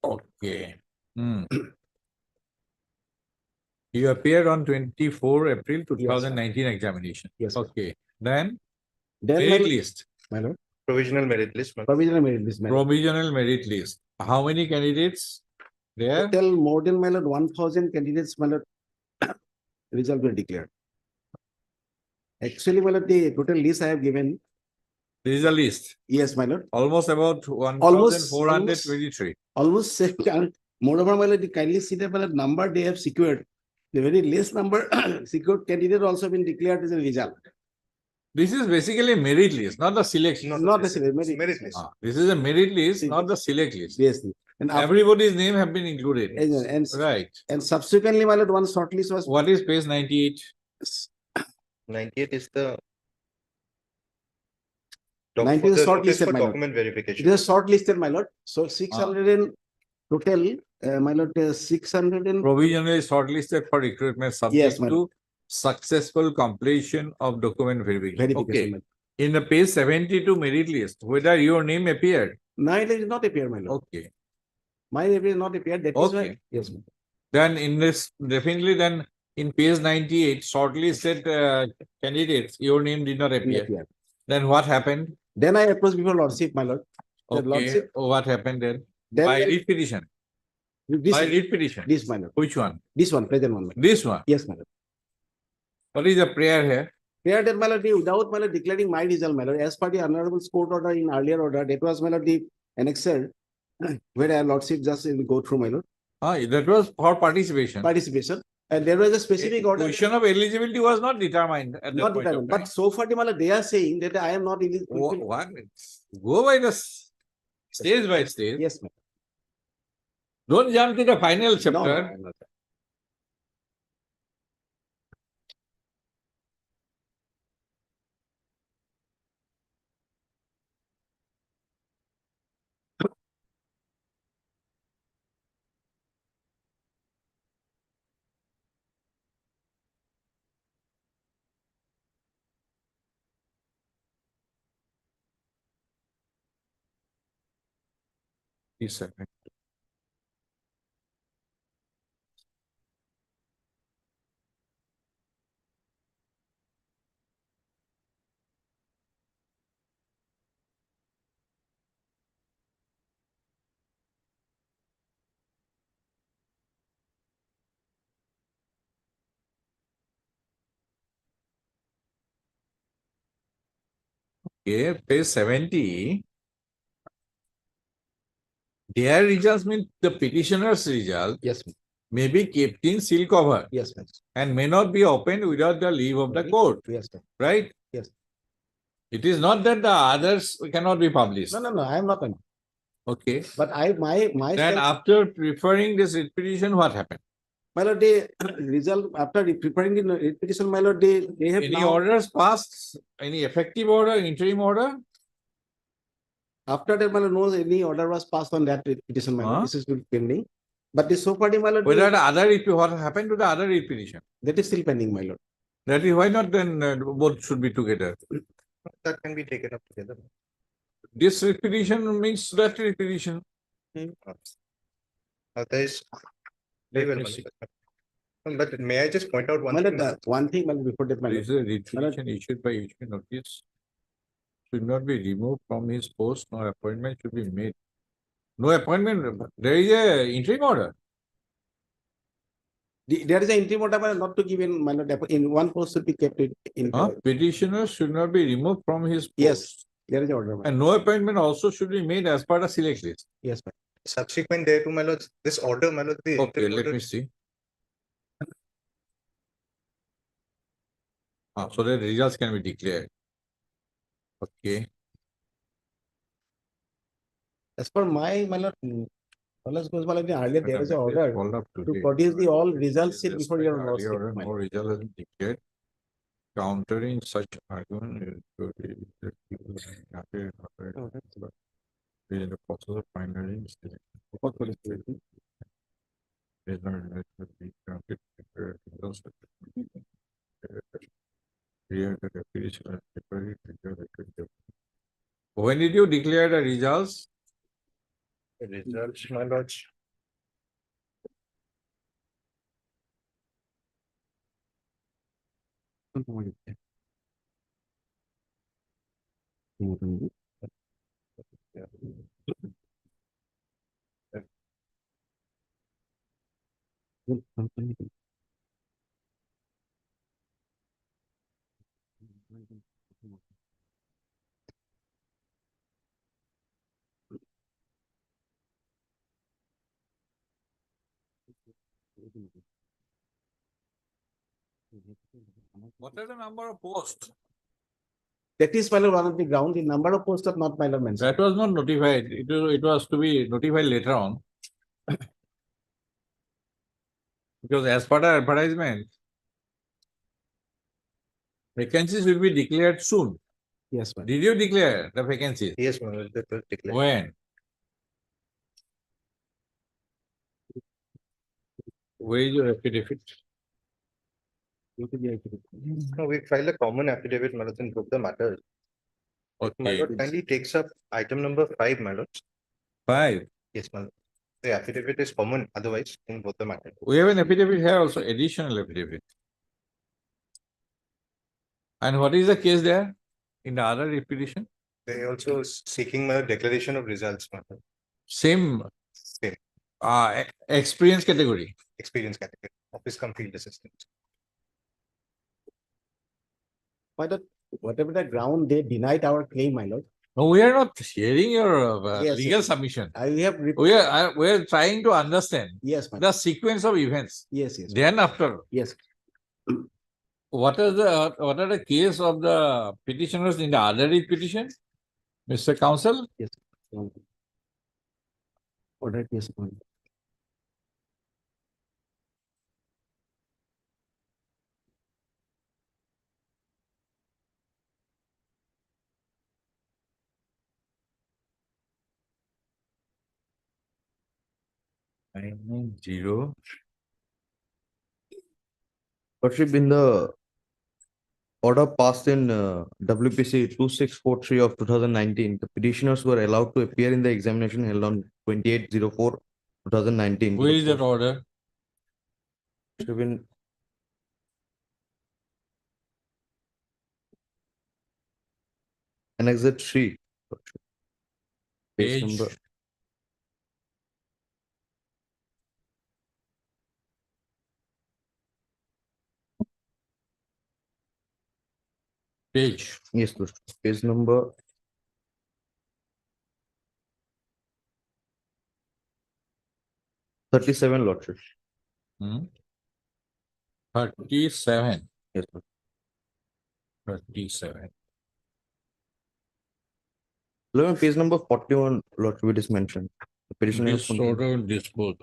Speaker 16: lord.
Speaker 2: Okay. You appeared on 24 April 2019 examination.
Speaker 15: Yes.
Speaker 2: Okay. Then
Speaker 15: Then
Speaker 2: merit
Speaker 15: my-
Speaker 2: list.
Speaker 15: My lord.
Speaker 16: Provisional merit list, my lord.
Speaker 15: Provisional merit list, my lord.
Speaker 2: Provisional merit list. How many candidates there?
Speaker 15: Total more than, my lord, 1,000 candidates, my lord. Result were declared. Actually, my lord, the total list I have given.
Speaker 2: This is a list.
Speaker 15: Yes, my lord.
Speaker 2: Almost about 1,423.
Speaker 15: Almost same. Moreover, my lord, kindly see that, my lord, number they have secured. The very less number secured candidate also been declared as a result.
Speaker 2: This is basically a merit list, not the selection.
Speaker 15: Not the merit.
Speaker 16: Merit list.
Speaker 2: This is a merit list, not the select list.
Speaker 15: Yes. And after-
Speaker 2: Everybody's name have been included.
Speaker 15: and
Speaker 2: Right.
Speaker 15: and subsequently, my lord, one shortlist was.
Speaker 2: What is page 98?
Speaker 16: 98 is the.
Speaker 15: 98 is
Speaker 16: for the notice
Speaker 15: shortlisted,
Speaker 16: for
Speaker 15: my lord.
Speaker 16: document
Speaker 15: It
Speaker 16: verification.
Speaker 15: is shortlisted, my lord. So 600 in total, my lord, 600 in.
Speaker 2: Provisionally shortlisted for recruitment subject
Speaker 15: madam.
Speaker 2: to successful completion of document verification.
Speaker 15: Verification,
Speaker 2: Okay.
Speaker 15: madam.
Speaker 2: In the page 72 merit list, whether your name appeared.
Speaker 15: No, it is not appear, my lord.
Speaker 2: Okay.
Speaker 15: My name is not appeared. That is why.
Speaker 2: Okay.
Speaker 15: Yes, madam.
Speaker 2: Then in this, definitely then in page 98, shortlisted candidates, your name did not appear.
Speaker 15: Appear.
Speaker 2: Then what happened?
Speaker 15: Then I approached before lordship, my lord. The
Speaker 2: Okay.
Speaker 15: lordship.
Speaker 2: What happened then?
Speaker 15: Then
Speaker 2: By
Speaker 15: I-
Speaker 2: writ petition.
Speaker 15: This,
Speaker 2: By writ petition.
Speaker 15: this, my lord.
Speaker 2: Which one?
Speaker 15: This one, present one. my lord.
Speaker 2: This one.
Speaker 15: Yes, my lord.
Speaker 2: What is the prayer here?
Speaker 15: Prayer that, my lord, without, my lord, declaring my result, my lord, as per the honorable court order in earlier order, that was, my lord, the annexer, where our lordship just go through, my lord.
Speaker 2: That was for participation.
Speaker 15: Participation. And there was a specific order.
Speaker 2: Question of eligibility was not determined at that
Speaker 15: Not
Speaker 2: point of
Speaker 15: determined,
Speaker 2: time.
Speaker 15: but so far, my lord, they are saying that I am not eligible.
Speaker 2: What? Go by the stage by stage.
Speaker 15: Yes, ma'am.
Speaker 2: Don't jump to the final
Speaker 15: No,
Speaker 2: chapter.
Speaker 15: no, no.
Speaker 2: Yes, sir. Okay, page 70. Their results mean the petitioner's result
Speaker 15: Yes, ma'am.
Speaker 2: may be kept in seal cover
Speaker 15: Yes, ma'am.
Speaker 2: and may not be opened without the leave of the court,
Speaker 15: Yes, ma'am.
Speaker 2: right?
Speaker 15: Yes.
Speaker 2: It is not that the others cannot be published.
Speaker 15: No, no, no, I am not.
Speaker 2: Okay.
Speaker 15: But my.
Speaker 2: Then
Speaker 15: stand-
Speaker 2: after preferring this writ petition, what happened?
Speaker 15: My lord, they result after preparing the writ petition, my lord, they have
Speaker 2: Any
Speaker 15: now,
Speaker 2: orders passed? Any effective order, interim order?
Speaker 15: after that, my lord, no any order was passed on that writ petition, my
Speaker 2: Huh?
Speaker 15: lord. This is still pending. But this so far, my lord,
Speaker 2: Whether the other what happened to the other writ petition?
Speaker 15: that is still pending, my lord.
Speaker 2: That is why not then both should be together.
Speaker 16: That can be taken up together.
Speaker 2: This writ petition means that writ petition.
Speaker 16: There is. Very well,
Speaker 2: me
Speaker 16: my
Speaker 2: see.
Speaker 16: lord. But may I just point out one
Speaker 15: My
Speaker 16: thing?
Speaker 15: lord, one thing, my lord, before that, my
Speaker 2: There
Speaker 15: lord.
Speaker 2: is a writ petition issued by issue notice. Should not be removed from his post, no appointment should be made. No appointment, there is a interim order.
Speaker 15: There is an interim order, my lord, not to give in, my lord, in one post should be kept in.
Speaker 2: Petitioner should not be removed from his post.
Speaker 15: Yes, there is an order, my lord.
Speaker 2: And no appointment also should be made as per the select list.
Speaker 15: Yes, ma'am.
Speaker 16: Subsequent there to my lord, this order, my lord, the
Speaker 2: Okay,
Speaker 16: interim
Speaker 2: let
Speaker 16: order-
Speaker 2: me see. So the results can be declared. Okay.
Speaker 15: As per my lord, knowledge goes, my lord, earlier there is an
Speaker 2: Madam, it
Speaker 15: order
Speaker 2: called up
Speaker 15: to
Speaker 2: today.
Speaker 15: produce the all results sheet before
Speaker 2: Despite
Speaker 15: your
Speaker 2: the earlier
Speaker 15: lordship.
Speaker 2: order,
Speaker 15: my
Speaker 2: no
Speaker 15: lord.
Speaker 2: result has been declared. Countering such argument is to be that people in the process of finalizing selection. Based on results will be counted, results will be clear that the application has prepared it. When did you declare the results?
Speaker 16: The results, my lord.
Speaker 2: What is the number of posts?
Speaker 15: That is, my lord, one of the ground, the number of posts are not, my lord, mentioned.
Speaker 2: That was not notified. It was to be notified later on. Because as per the advertisement, vacancies will be declared soon.
Speaker 15: Yes, ma'am.
Speaker 2: Did you declare the vacancies?
Speaker 16: Yes, my lord, that was declared.
Speaker 2: When? Where is your affidavit?
Speaker 16: No, we filed a common affidavit, my lord, in both the matters. My
Speaker 2: Okay.
Speaker 16: lord kindly takes up item number 5, my lord.
Speaker 2: 5.
Speaker 16: Yes, my lord. The affidavit is common otherwise in both the matters.
Speaker 2: We have an affidavit here also, additional affidavit. And what is the case there in the other repetition?
Speaker 16: They also seeking my declaration of results, my lord.
Speaker 2: Same
Speaker 16: Same
Speaker 2: experience category.
Speaker 16: experience category, office cum field assistant.
Speaker 15: My lord, whatever the ground they denied our claim, my lord,
Speaker 2: No, we are not hearing your
Speaker 15: Yes,
Speaker 2: legal
Speaker 15: yes.
Speaker 2: submission.
Speaker 15: I have.
Speaker 2: We are trying to understand
Speaker 15: Yes, my
Speaker 2: the sequence of events.
Speaker 15: yes, yes,
Speaker 2: Then after,
Speaker 15: yes.
Speaker 2: what are the case of the petitioners in the other writ petition? Mr. Counsel?
Speaker 15: Yes. All right, yes. Ma'am.
Speaker 2: Zero.
Speaker 12: Lordship, in the order passed in WPC 2643 of 2019, the petitioners were allowed to appear in the examination held on 28/04/2019.
Speaker 2: Where is that order?
Speaker 12: In Annexure 3. Page
Speaker 2: Page.
Speaker 12: number.
Speaker 2: Page.
Speaker 12: Yes, Lordship. Page number 37, Lordship.
Speaker 2: 37.
Speaker 12: Yes, Lord.
Speaker 2: 37.
Speaker 12: Page number 41, Lordship, it is mentioned. The petitioner has
Speaker 2: Disorder disposal.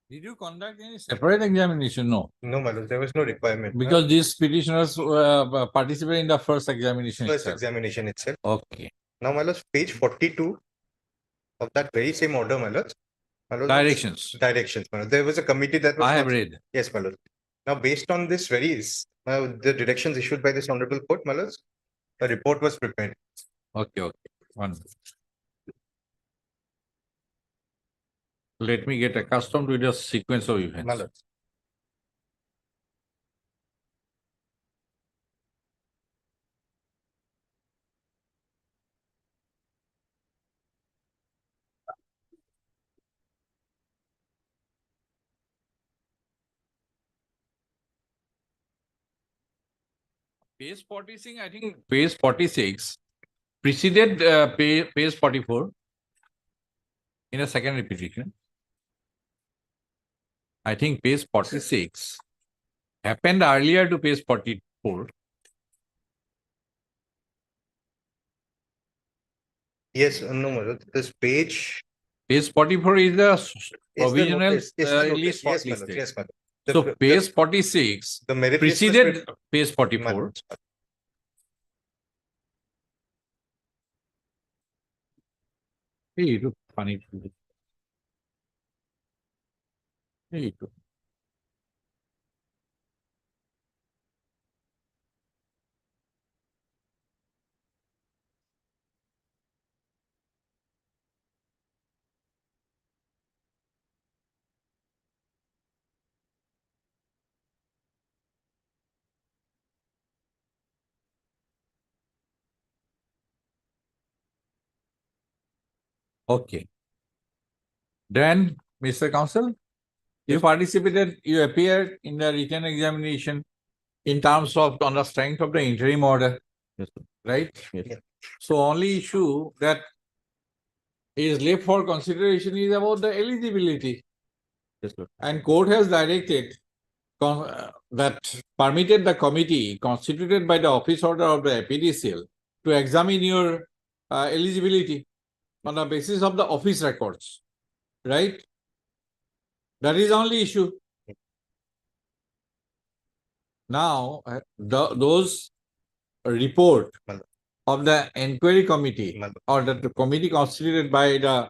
Speaker 2: Did you conduct any separate examination? No.
Speaker 16: No, my lord, there was no requirement.
Speaker 2: Because these petitioners participated in the first examination
Speaker 16: First
Speaker 2: itself.
Speaker 16: examination itself.
Speaker 2: Okay.
Speaker 16: Now, my lord, page 42 of that very same order, my lord. My lord,
Speaker 2: Directions.
Speaker 16: Directions, my lord. There was a committee that was.
Speaker 2: I have
Speaker 16: not-
Speaker 2: read.
Speaker 16: Yes, my lord. Now, based on this the directions issued by this honorable court, my lord, a report was prepared.
Speaker 2: Okay. One. Let me get accustomed to the sequence of events.
Speaker 16: My lord.
Speaker 2: Page 46, I think page 46 preceded page 44 in a second repetition. I think page 46 happened earlier to page 44.
Speaker 16: Yes, no, my lord. This page.
Speaker 2: Page 44 is the
Speaker 16: Is the
Speaker 2: provisional
Speaker 16: notice, is the notice.
Speaker 2: list
Speaker 16: Yes, my lord.
Speaker 2: shortlisted.
Speaker 16: Yes, my lord.
Speaker 2: So
Speaker 16: the-
Speaker 2: page 46
Speaker 16: The merit list was
Speaker 2: preceded
Speaker 16: pre-
Speaker 2: page 44. Hey, look, funny. Hey, look. Okay. Then, Mr. Counsel, you participated, you appeared in the written examination in terms of on the strength of the interim order,
Speaker 12: Yes, sir.
Speaker 2: right?
Speaker 12: Yes.
Speaker 2: So only issue that is left for consideration is about the eligibility.
Speaker 12: Yes, sir.
Speaker 2: And court has directed that permitted the committee constituted by the office order of the APDCL to examine your eligibility on the basis of the office records, right? That is the only issue. Now, those report of the inquiry committee or the committee constituted by the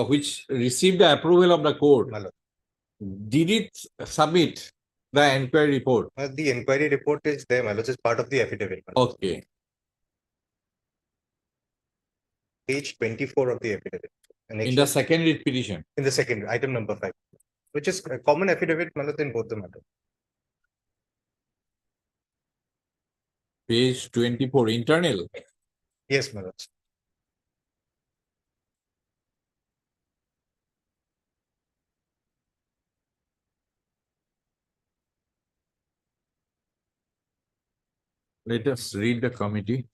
Speaker 2: which received the approval of the court, did it submit the inquiry report?
Speaker 16: The inquiry report is there, my lords, is part of the affidavit. my lords.
Speaker 2: Okay.
Speaker 16: Page 24 of the affidavit.
Speaker 2: In the
Speaker 16: Annexure-
Speaker 2: second writ petition.
Speaker 16: In the second, item number 5, which is a common affidavit, my lords, in both the matters.
Speaker 2: Page 24, internal.
Speaker 16: Yes, my lords.
Speaker 2: Let us read the committee.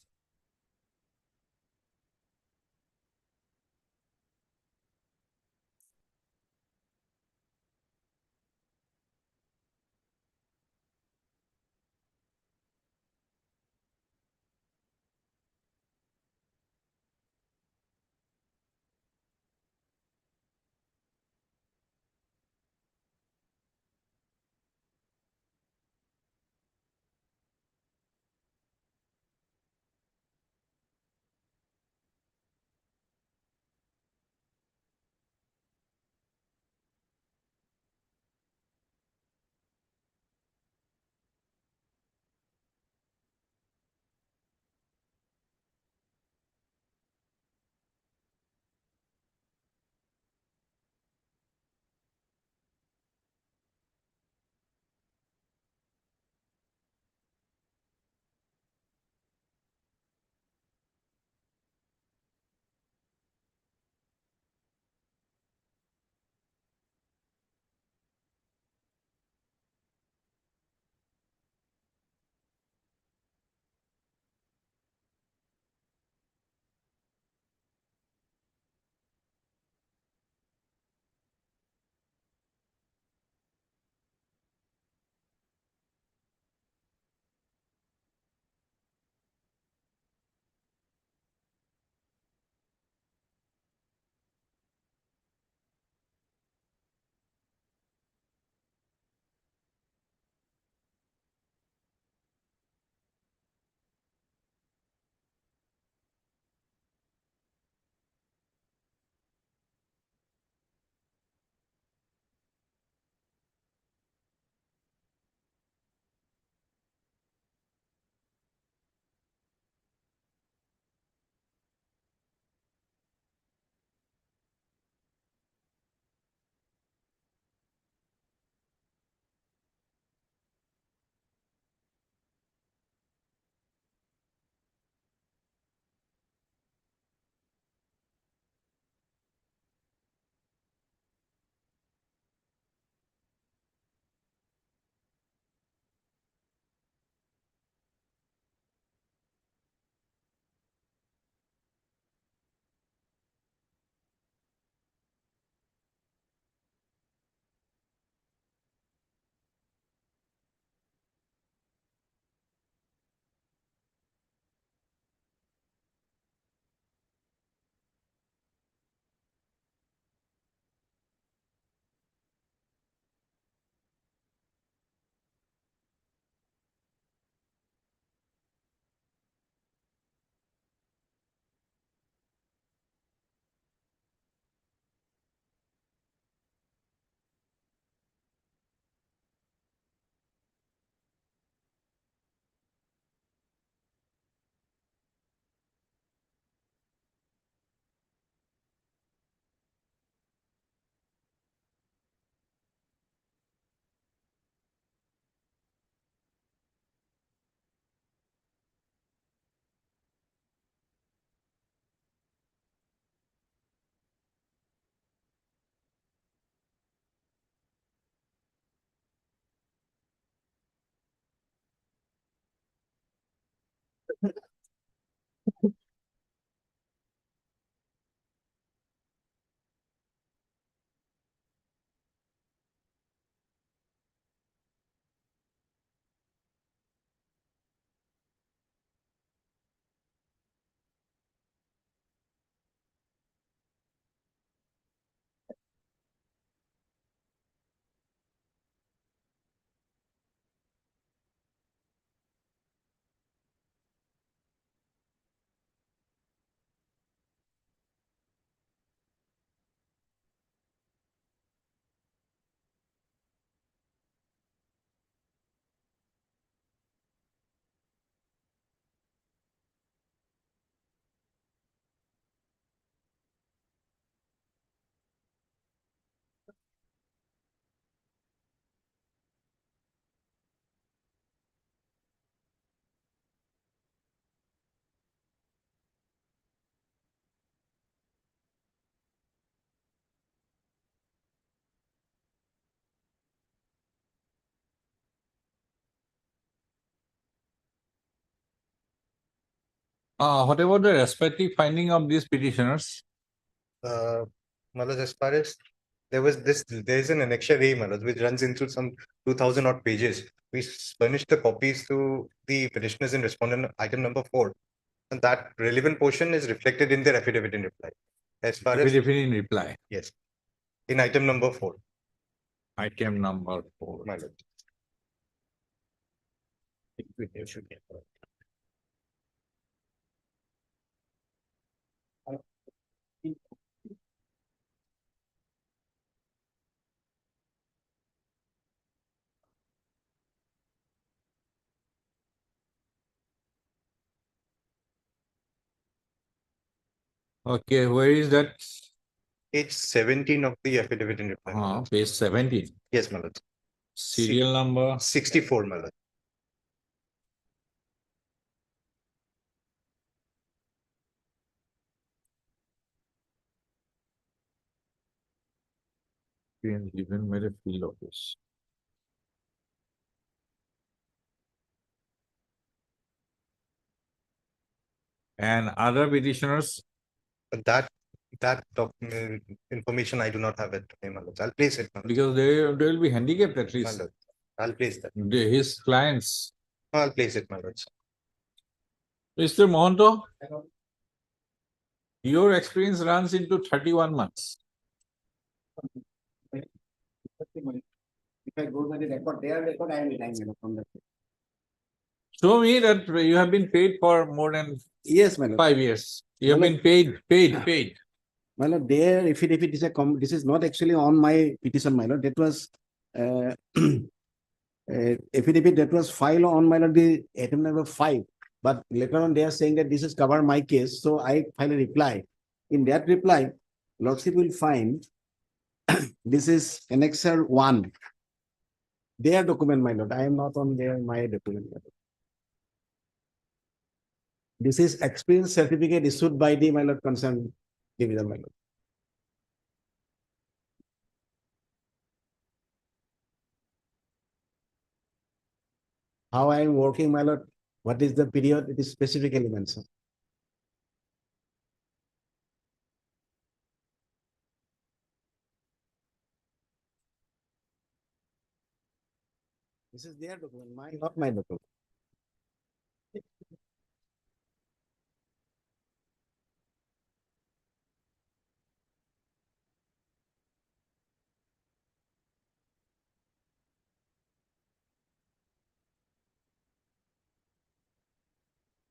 Speaker 2: What about the respective finding of these petitioners?
Speaker 16: Malas, as far as there is an annexure A, Malas, which runs into some 2000 odd pages. We furnished the copies to the petitioners in respondent item number 4. And that relevant portion is reflected in their affidavit in reply. As far as
Speaker 2: Affidavit in reply,
Speaker 16: yes, in item number 4.
Speaker 2: item number 4.
Speaker 16: My lord. There should be.
Speaker 2: Okay, where is that?
Speaker 16: Page 17 of the affidavit in reply. my lord.
Speaker 2: Page 17.
Speaker 16: Yes, my lord.
Speaker 2: Serial number
Speaker 16: 64, my lord.
Speaker 2: being given by the field office. And other petitioners,
Speaker 16: That document information I do not have it, my lord. I'll place it, my lord.
Speaker 2: because they will be handicapped at
Speaker 16: My
Speaker 2: least.
Speaker 16: lord. I'll place that.
Speaker 2: His clients.
Speaker 16: I'll place it, my lord.
Speaker 2: Mr. Mohanto, your experience runs into 31 months.
Speaker 15: If I go by the record, their record, I am relying from that.
Speaker 2: Show me that you have been paid for more than
Speaker 15: Yes, my lord.
Speaker 2: 5 years. You have
Speaker 15: My
Speaker 2: been paid.
Speaker 15: My lord, their affidavit is this is not actually on my petition, my lord. That was affidavit that was filed on my lord, the item number 5. But later on, they are saying that this is cover my case. So I file a reply. In that reply, Lordship will find this is annexure 1. Their document, my lord. I am not on my document, my lord. This is experience certificate issued by the my lord concerned division, my lord. How I am working, my lord, what is the period, it is specifically mentioned. This is their document, not my document.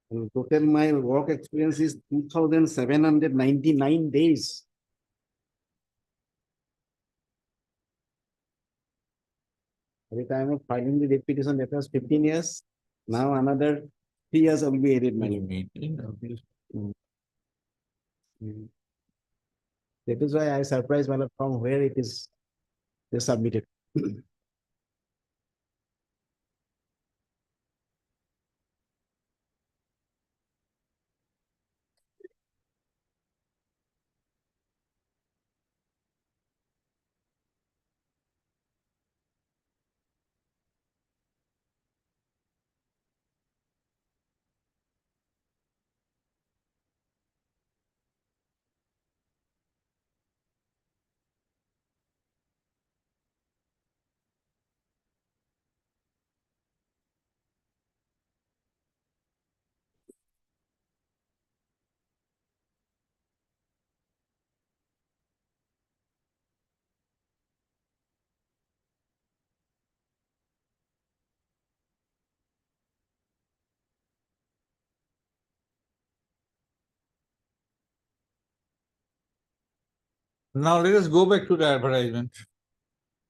Speaker 15: And total my work experience is 2,799 days. At the time of filing the petition, that was 15 years. Now another 3 years will be added, my lord. That is why I surprised, my lord, from where it is submitted.
Speaker 2: Now let us go back to the advertisement.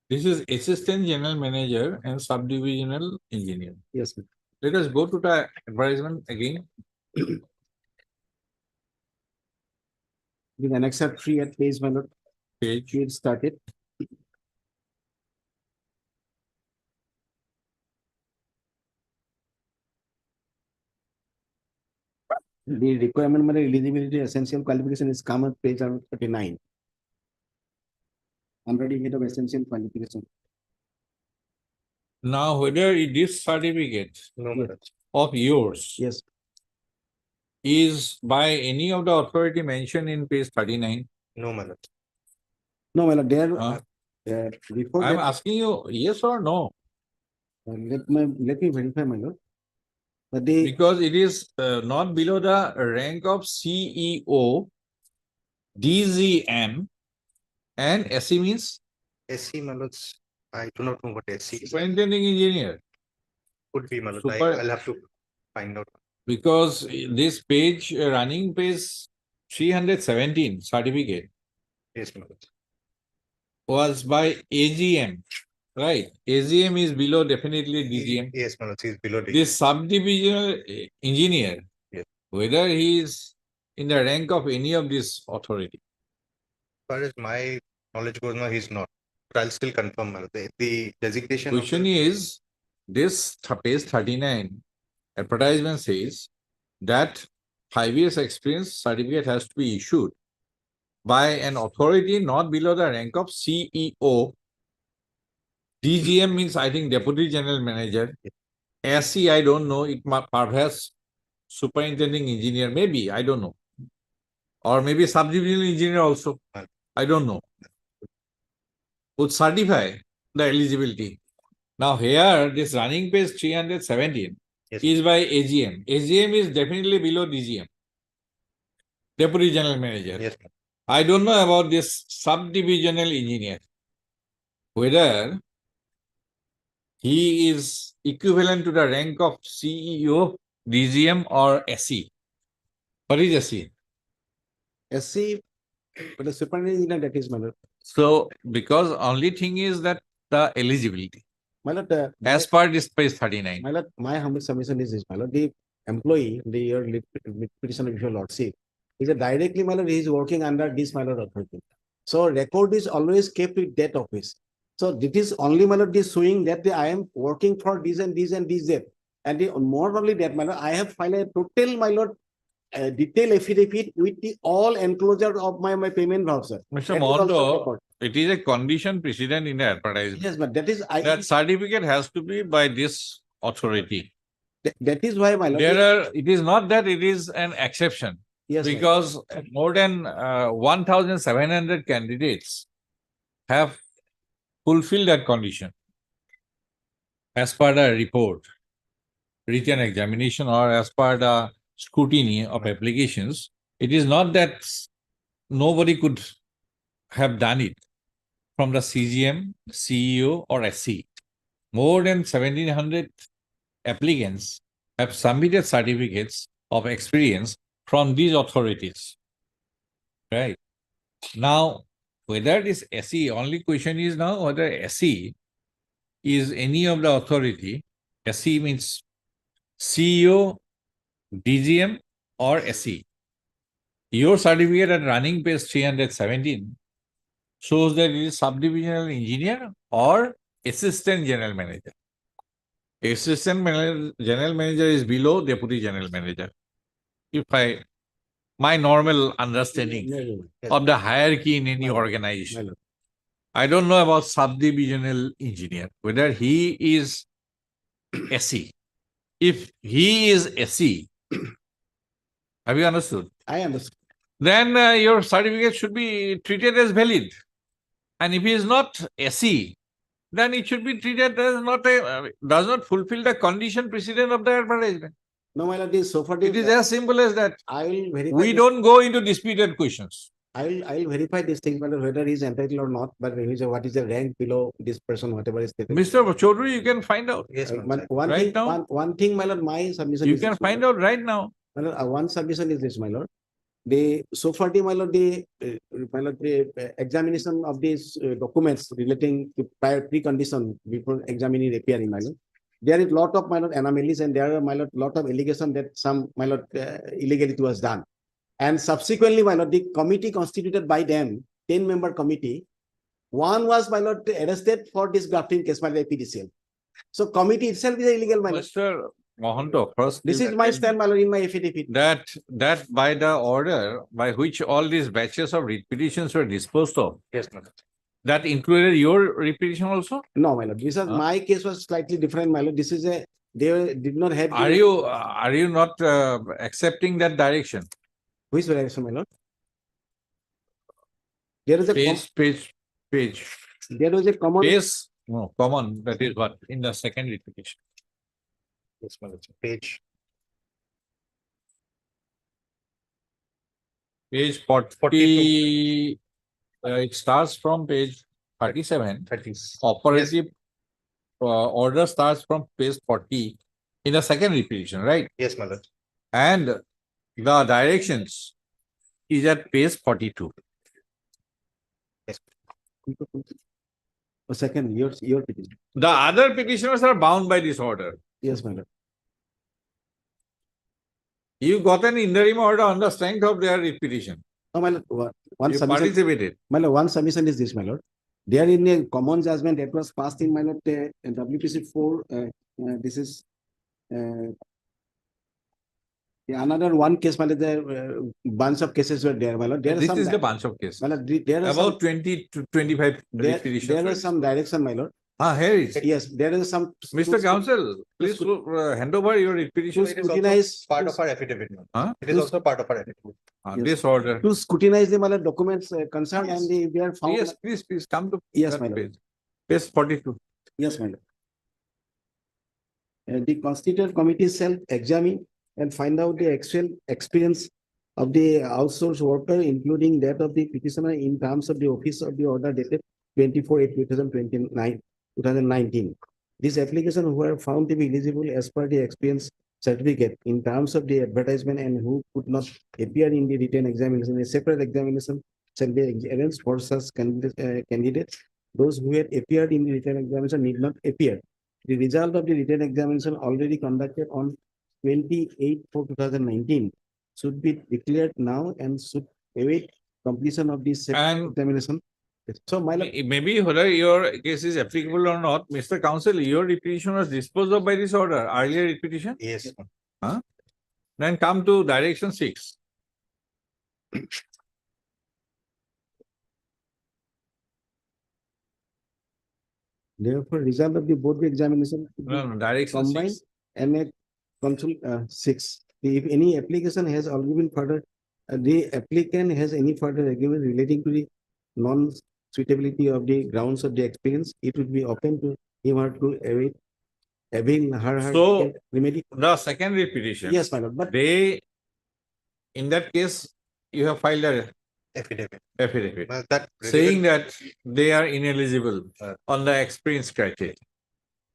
Speaker 2: This is Assistant General Manager and Subdivisional Engineer.
Speaker 15: Yes, sir.
Speaker 2: Let us go to the advertisement again.
Speaker 15: With annexure 3 at page, my lord.
Speaker 2: Page.
Speaker 15: It started. The requirement, my lord, eligibility essential qualification is common page on 39. Already head of essential qualification.
Speaker 2: Now, whether this certificate
Speaker 16: No, my lord.
Speaker 2: of yours
Speaker 15: Yes.
Speaker 2: is by any of the authority mentioned in page 39.
Speaker 16: No, my lord.
Speaker 15: No, my lord, there,
Speaker 2: Huh?
Speaker 15: before
Speaker 2: I'm
Speaker 15: that,
Speaker 2: asking you yes or no,
Speaker 15: let me verify, my lord. But the,
Speaker 2: because it is not below the rank of CEO, DGM, and SE means
Speaker 16: SC, my lords, I do not know what SC is.
Speaker 2: superintending engineer.
Speaker 16: Could be, my lord.
Speaker 2: Super-
Speaker 16: I'll have to find out.
Speaker 2: Because this page, running page 317 certificate
Speaker 16: Yes, my lord.
Speaker 2: was by AGM, right? AGM is below definitely DGM.
Speaker 16: Yes, my lord, he is below DGM.
Speaker 2: This subdivisional engineer,
Speaker 16: Yes.
Speaker 2: whether he is in the rank of any of this authority.
Speaker 16: As far as my knowledge goes, no, he's not. But I'll still confirm, my lord. The designation. of
Speaker 2: Question
Speaker 16: the-
Speaker 2: is, this page 39 advertisement says that 5 years experience certificate has to be issued by an authority not below the rank of CEO. DGM means, I think, Deputy General Manager. SC, I don't know, it might perhaps superintending engineer, maybe, I don't know. Or maybe subdivisional engineer also, I don't know. Would certify the eligibility. Now here, this running page 317
Speaker 16: Yes.
Speaker 2: is by AGM. AGM is definitely below DGM. Deputy General Manager.
Speaker 16: Yes,
Speaker 2: I don't know about this subdivisional engineer. Whether he is equivalent to the rank of CEO, DGM or SE. What is SE?
Speaker 15: SC, but the superintendent engineer, that is, my lord.
Speaker 2: So, because only thing is that the eligibility.
Speaker 15: My lord,
Speaker 2: As per this page 39.
Speaker 15: my lord, my humble submission is this, my lord, the employee, the your petition of your lordship, is a directly, my lord, he is working under this, my lord, authority. So record is always kept with that office. So this is only, my lord, this showing that I am working for this and this and this, that. And the, more only that, my lord, I have filed a total, my lord, detailed affidavit with the all enclosure of my payment voucher.
Speaker 2: Mr.
Speaker 15: That is also
Speaker 2: Mohanto,
Speaker 15: record.
Speaker 2: it is a condition precedent in the advertisement.
Speaker 15: Yes, but that is,
Speaker 2: That certificate has to be by this authority.
Speaker 15: that is why, my lord.
Speaker 2: It is not that it is an exception.
Speaker 15: Yes, my lord.
Speaker 2: Because more than 1,700 candidates have fulfilled that condition as per the report, written examination, or as per the scrutiny of applications. It is not that nobody could have done it from the CGM, CEO or SC. More than 1,700 applicants have submitted certificates of experience from these authorities. Right. Now, whether it is SE, only question is now whether SE is any of the authority. SE means CEO, DGM or SE. Your certificate at running page 317 shows that it is subdivisional engineer or assistant general manager. General manager is below deputy general manager. My normal understanding of the hierarchy in any organization. I don't know about subdivisional engineer, whether he is SE. If he is SE, have you understood?
Speaker 15: I understand.
Speaker 2: Then your certificate should be treated as valid. And if he is not SE, then it should be treated as does not fulfill the condition precedent of the advertisement.
Speaker 15: No, my lord, so far
Speaker 2: It is as simple as that.
Speaker 15: I will verify.
Speaker 2: We don't go into disputed questions.
Speaker 15: I'll verify this thing, whether he is entitled or not, but what is the rank below this person, whatever is stated.
Speaker 2: Mr. Chaudhary, you can find out.
Speaker 16: Yes,
Speaker 15: One
Speaker 2: Right
Speaker 15: thing,
Speaker 2: now?
Speaker 15: one thing, my lord, my submission
Speaker 2: You
Speaker 15: is
Speaker 2: can
Speaker 15: this, my
Speaker 2: find
Speaker 15: lord.
Speaker 2: out right now.
Speaker 15: My lord, one submission is this, my lord. so far my lord, the examination of these documents relating to prior precondition before examining appearing, my lord. There is lot of my lord anomalies, and there are my lord lot of allegations that some my lord illegality was done. And subsequently, my lord, the committee constituted by them, 10-member committee, one was my lord arrested for this grafting case by the PDCL. So committee itself is illegal, my lord.
Speaker 2: Mr. Mohanto, first.
Speaker 15: This
Speaker 2: you
Speaker 15: is my
Speaker 2: said
Speaker 15: stand, my lord, in my affidavit.
Speaker 2: That by the order by which all these batches of writ petitions were disposed of,
Speaker 16: Yes, my lord.
Speaker 2: that included your writ petition also?
Speaker 15: No, my lord. This was my case was slightly different, my lord. This is they did not have.
Speaker 2: Are you not accepting that direction?
Speaker 15: Which direction, my lord? There is a
Speaker 2: Page.
Speaker 15: there was a common.
Speaker 2: No, common, that is what, in the second writ petition.
Speaker 16: Yes, my lord. Page
Speaker 2: Page 40, it starts from page 37.
Speaker 16: 30.
Speaker 2: Operative order starts from page 40 in the second writ petition, right?
Speaker 16: Yes, my lord.
Speaker 2: And the directions is at page 42.
Speaker 15: A second, your petition.
Speaker 2: The other petitioners are bound by this order.
Speaker 15: Yes, my lord.
Speaker 2: You got an interim order on the strength of their writ petition.
Speaker 15: No, my lord. One
Speaker 2: You
Speaker 15: submission.
Speaker 2: participated.
Speaker 15: My lord, one submission is this, my lord. There in a common judgment that was passed in my lord WPC 4. This is another one case, my lord. There bunch of cases were there, my lord. There
Speaker 2: This
Speaker 15: are some
Speaker 2: is the bunch of cases.
Speaker 15: my lord, there are
Speaker 2: About
Speaker 15: some,
Speaker 2: 20 to 25 writ petitions.
Speaker 15: there is some direction, my lord.
Speaker 2: Here is.
Speaker 15: Yes, there is some.
Speaker 2: Mr. Counsel, please hand over your writ petition.
Speaker 15: To scrutinize
Speaker 16: Part of our affidavit. my lord.
Speaker 2: Huh?
Speaker 16: It is also part of our affidavit.
Speaker 2: This order.
Speaker 15: To scrutinize the my lord, documents concerned, and they are found.
Speaker 2: Yes, please come to
Speaker 15: Yes,
Speaker 2: that
Speaker 15: my lord.
Speaker 2: page. Page 42.
Speaker 15: Yes, my lord. The constituted committee shall examine and find out the actual experience of the outsourced worker, including that of the petitioner in terms of the office of the order dated 24/8/2019. This application were found to be eligible as per the experience certificate in terms of the advertisement and who could not appear in the written examination. A separate examination shall be arranged for such candidates. Those who had appeared in the written examination need not appear. The result of the written examination already conducted on 28/4/2019 should be declared now and should await completion of the
Speaker 2: And-
Speaker 15: examination. So my lord,
Speaker 2: Maybe whether your case is applicable or not, Mr. Counsel, your writ petition was disposed of by this order, earlier writ petition?
Speaker 16: Yes.
Speaker 2: Huh? Then come to direction 6.
Speaker 15: therefore, result of the both the examination should be
Speaker 2: No, direction
Speaker 15: combined
Speaker 2: 6.
Speaker 15: and a consul 6. If any application has already been further, the applicant has any further argument relating to the non-suitability of the grounds of the experience, it would be open to him or to avail her
Speaker 2: So,
Speaker 15: remedy.
Speaker 2: the second writ petition.
Speaker 15: Yes, my lord, but
Speaker 2: They, in that case, you have filed a
Speaker 16: Affidavit.
Speaker 2: affidavit
Speaker 16: Well, that
Speaker 2: saying that they are ineligible on the experience criteria.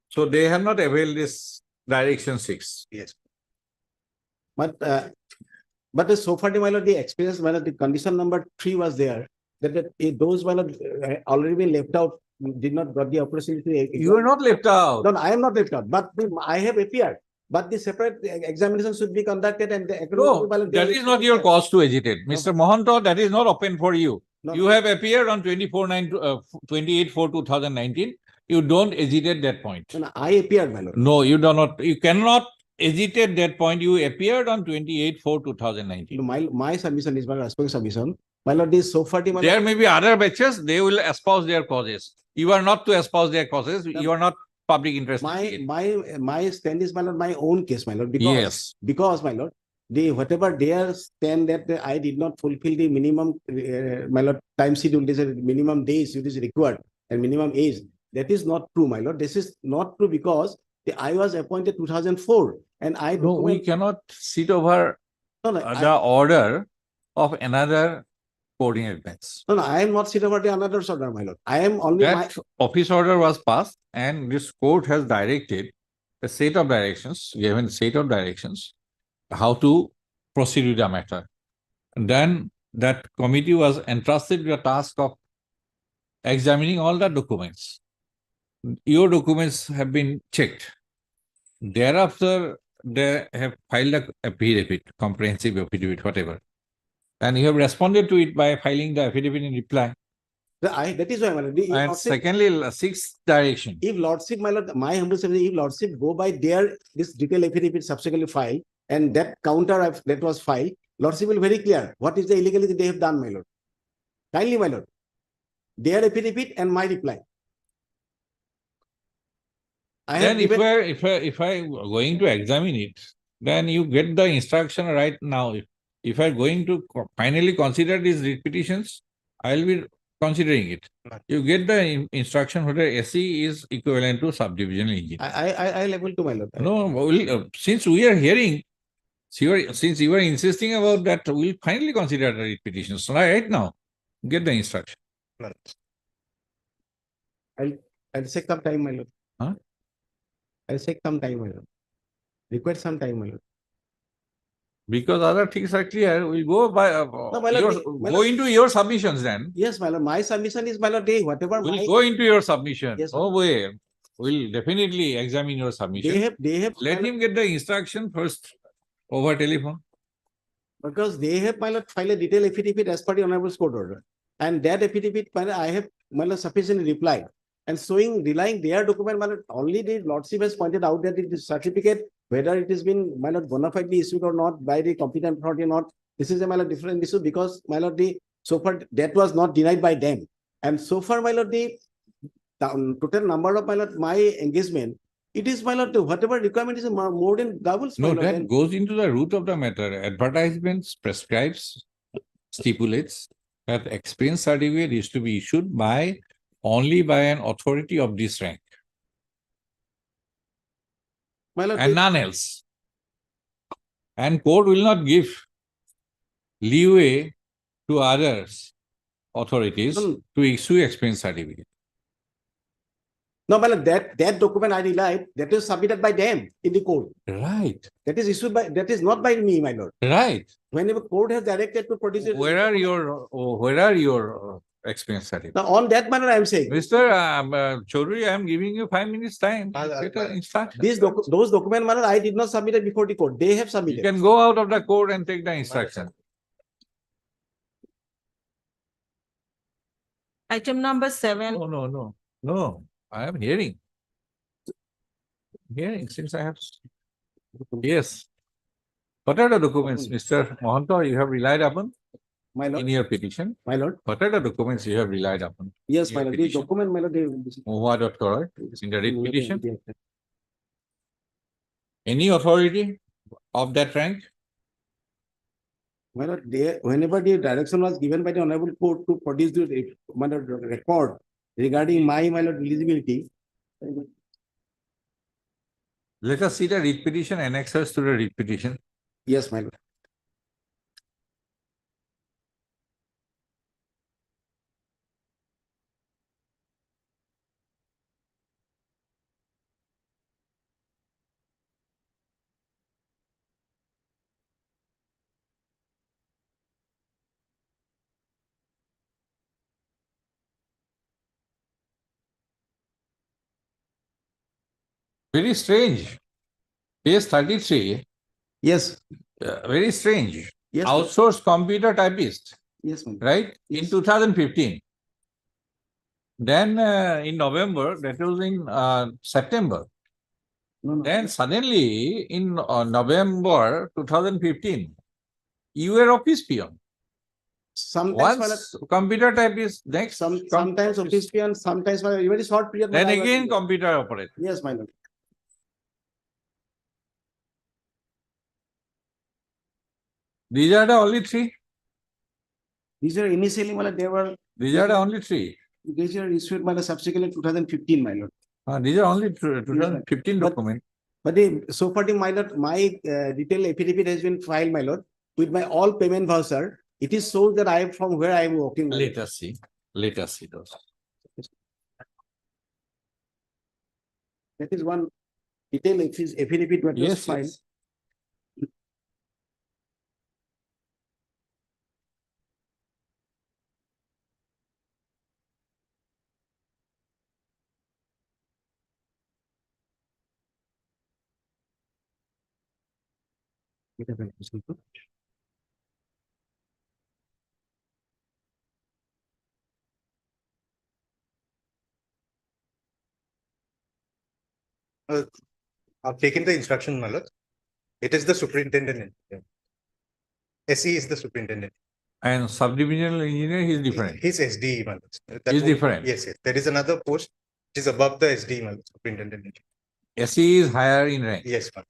Speaker 2: So they have not availed this direction 6.
Speaker 16: Yes.
Speaker 15: but so far, my lord, the experience, my lord, the condition number 3 was there, that those, my lord, already been left out, did not got the opportunity.
Speaker 2: You are not left out.
Speaker 15: No, I am not left out, but I have appeared. But the separate examination should be conducted and the.
Speaker 2: No, that is not your cause to agitate. Mr. Mohanto, that is not open for you.
Speaker 15: No.
Speaker 2: You have appeared on 28/4/2019. You don't agitate that point.
Speaker 15: No, I appeared, my lord.
Speaker 2: No, you do not. You cannot agitate that point. You appeared on 28/4/2019.
Speaker 15: My submission is my respective submission. My lord, this so far, my lord,
Speaker 2: There may be other batches. They will espouse their causes. You are not to espouse their causes. You are not public interest.
Speaker 15: my stand is, my lord, my own case, my lord,
Speaker 2: Yes.
Speaker 15: because, my lord, whatever their stand that I did not fulfill the minimum, my lord, time schedule, this is minimum days it is required and minimum age. That is not true, my lord. This is not true because I was appointed 2004 and I
Speaker 2: No, we cannot sit over the order of another coordinate bench.
Speaker 15: No, I am not sit over the another order, my lord. I am only
Speaker 2: That office order was passed and this court has directed a set of directions, given set of directions, how to proceed with the matter. then that committee was entrusted with the task of examining all the documents. Your documents have been checked. Thereafter, they have filed a affidavit, comprehensive affidavit, whatever. And you have responded to it by filing the affidavit in reply.
Speaker 15: That is why, my lord. If
Speaker 2: And
Speaker 15: lordship-
Speaker 2: secondly, sixth direction.
Speaker 15: If lordship, my lord, my humble submission, if lordship go by their, this detailed affidavit subsequently filed, and that that was filed, lordship will very clear, what is the illegality they have done, my lord. Kindly, my lord. Their affidavit and my reply. I have
Speaker 2: Then if
Speaker 15: given,
Speaker 2: I going to examine it, then you get the instruction right now. If I going to finally consider these petitions, I will be considering it. You get the instruction whether SE is equivalent to subdivisional engineer.
Speaker 15: I'll able to, my lord.
Speaker 2: No, since we are hearing, since you are insisting about that, we'll finally consider the petitions right now. Get the instruction.
Speaker 15: I'll take some time, my lord.
Speaker 2: Huh?
Speaker 15: I'll take some time, my lord. Require some time, my lord.
Speaker 2: Because other things are clear, we'll go by
Speaker 15: my lord, my
Speaker 2: go
Speaker 15: lord.
Speaker 2: into your submissions then.
Speaker 15: Yes, my lord. My submission is, my lord, whatever.
Speaker 2: We'll
Speaker 15: my-
Speaker 2: go into your submission.
Speaker 15: Yes,
Speaker 2: No way. We'll definitely examine your submission.
Speaker 15: They have.
Speaker 2: Let him get the instruction first over telephone.
Speaker 15: Because they have, my lord, filed a detailed affidavit as per the honorable court order. And that affidavit, my lord, I have, my lord, sufficiently replied. And showing, relying their document, my lord, only the lordship has pointed out that it is certificate, whether it has been, my lord, bona fidely issued or not by the competent authority or not. This is a, my lord, different issue because, my lord, so far that was not denied by them. And so far, my lord, the total number of, my lord, my engagement, it is, my lord, whatever requirement is more than doubles. my
Speaker 2: No,
Speaker 15: lord,
Speaker 2: that
Speaker 15: and-
Speaker 2: goes into the root of the matter. Advertisements prescribes, stipulates that experience certificate is to be issued by only by an authority of this rank
Speaker 15: My lord,
Speaker 2: and none else. And court will not give leeway to others authorities
Speaker 15: No.
Speaker 2: to issue experience certificate.
Speaker 15: No, my lord, that document I relied, that is submitted by them in the court.
Speaker 2: Right,
Speaker 15: That is issued by, that is not by me, my lord.
Speaker 2: right.
Speaker 15: Whenever court has directed to produce it.
Speaker 2: Where are your experience certificate?
Speaker 15: Now, on that matter, I am saying,
Speaker 2: Mr. Chaudhary, I am giving you 5 minutes time. Get an instruction.
Speaker 15: those documents, my lord, I did not submit it before the court. They have
Speaker 2: You
Speaker 15: submitted.
Speaker 2: can go out of the court and take the instruction.
Speaker 14: Item number 7.
Speaker 2: No. I am hearing. Hearing since I have. Yes. What are the documents, Mr. Mohanto, you have relied upon
Speaker 15: My
Speaker 2: in
Speaker 15: lord,
Speaker 2: your petition?
Speaker 15: my lord.
Speaker 2: What are the documents you have relied upon?
Speaker 15: Yes,
Speaker 2: in
Speaker 15: my
Speaker 2: your
Speaker 15: lord, the
Speaker 2: petition?
Speaker 15: document, my lord, they.
Speaker 2: Mohua.org, in the writ petition? Any authority of that rank?
Speaker 15: My lord, they, whenever the direction was given by the honorable court to produce the, my lord, record regarding my lord, eligibility.
Speaker 2: Let us see the writ petition annexes to the writ petition.
Speaker 15: Yes, my lord.
Speaker 2: Very strange. Page 33,
Speaker 15: Yes,
Speaker 2: very strange.
Speaker 15: yes,
Speaker 2: Outsourced computer typist,
Speaker 15: yes, my lord.
Speaker 2: right? In 2015. Then in November, that was in September.
Speaker 15: No.
Speaker 2: Then suddenly in November 2015, you were office peon.
Speaker 15: Sometimes, my lord,
Speaker 2: Once computer typist, next
Speaker 15: sometimes office peon, sometimes, my lord, very short period. my
Speaker 2: then
Speaker 15: lord, I was-
Speaker 2: again computer operator.
Speaker 15: Yes, my lord.
Speaker 2: These are the only three.
Speaker 15: These are initially, my lord, they were,
Speaker 2: These are the only three.
Speaker 15: these are issued, my lord, subsequently 2015, my lord.
Speaker 2: These are only 2015
Speaker 15: But-
Speaker 2: document.
Speaker 15: But so far, my lord, my detailed affidavit has been filed, my lord, with my all payment voucher. It is shows that I am from where I am working. my lord.
Speaker 2: Let us see. Let us see those.
Speaker 15: That is one detailed affidavit what was
Speaker 2: Yes,
Speaker 15: filed.
Speaker 2: yes.
Speaker 16: I've taken the instruction, my lord. It is the superintendent. SE is the superintendent.
Speaker 2: And sub-divisional engineer, he is different.
Speaker 16: He's SDE, my lord. That
Speaker 2: He's
Speaker 16: would-
Speaker 2: different.
Speaker 16: Yes, yes. There is another post which is above the SDE, my lord, superintendent.
Speaker 2: SE is higher in rank.
Speaker 16: Yes, my lord.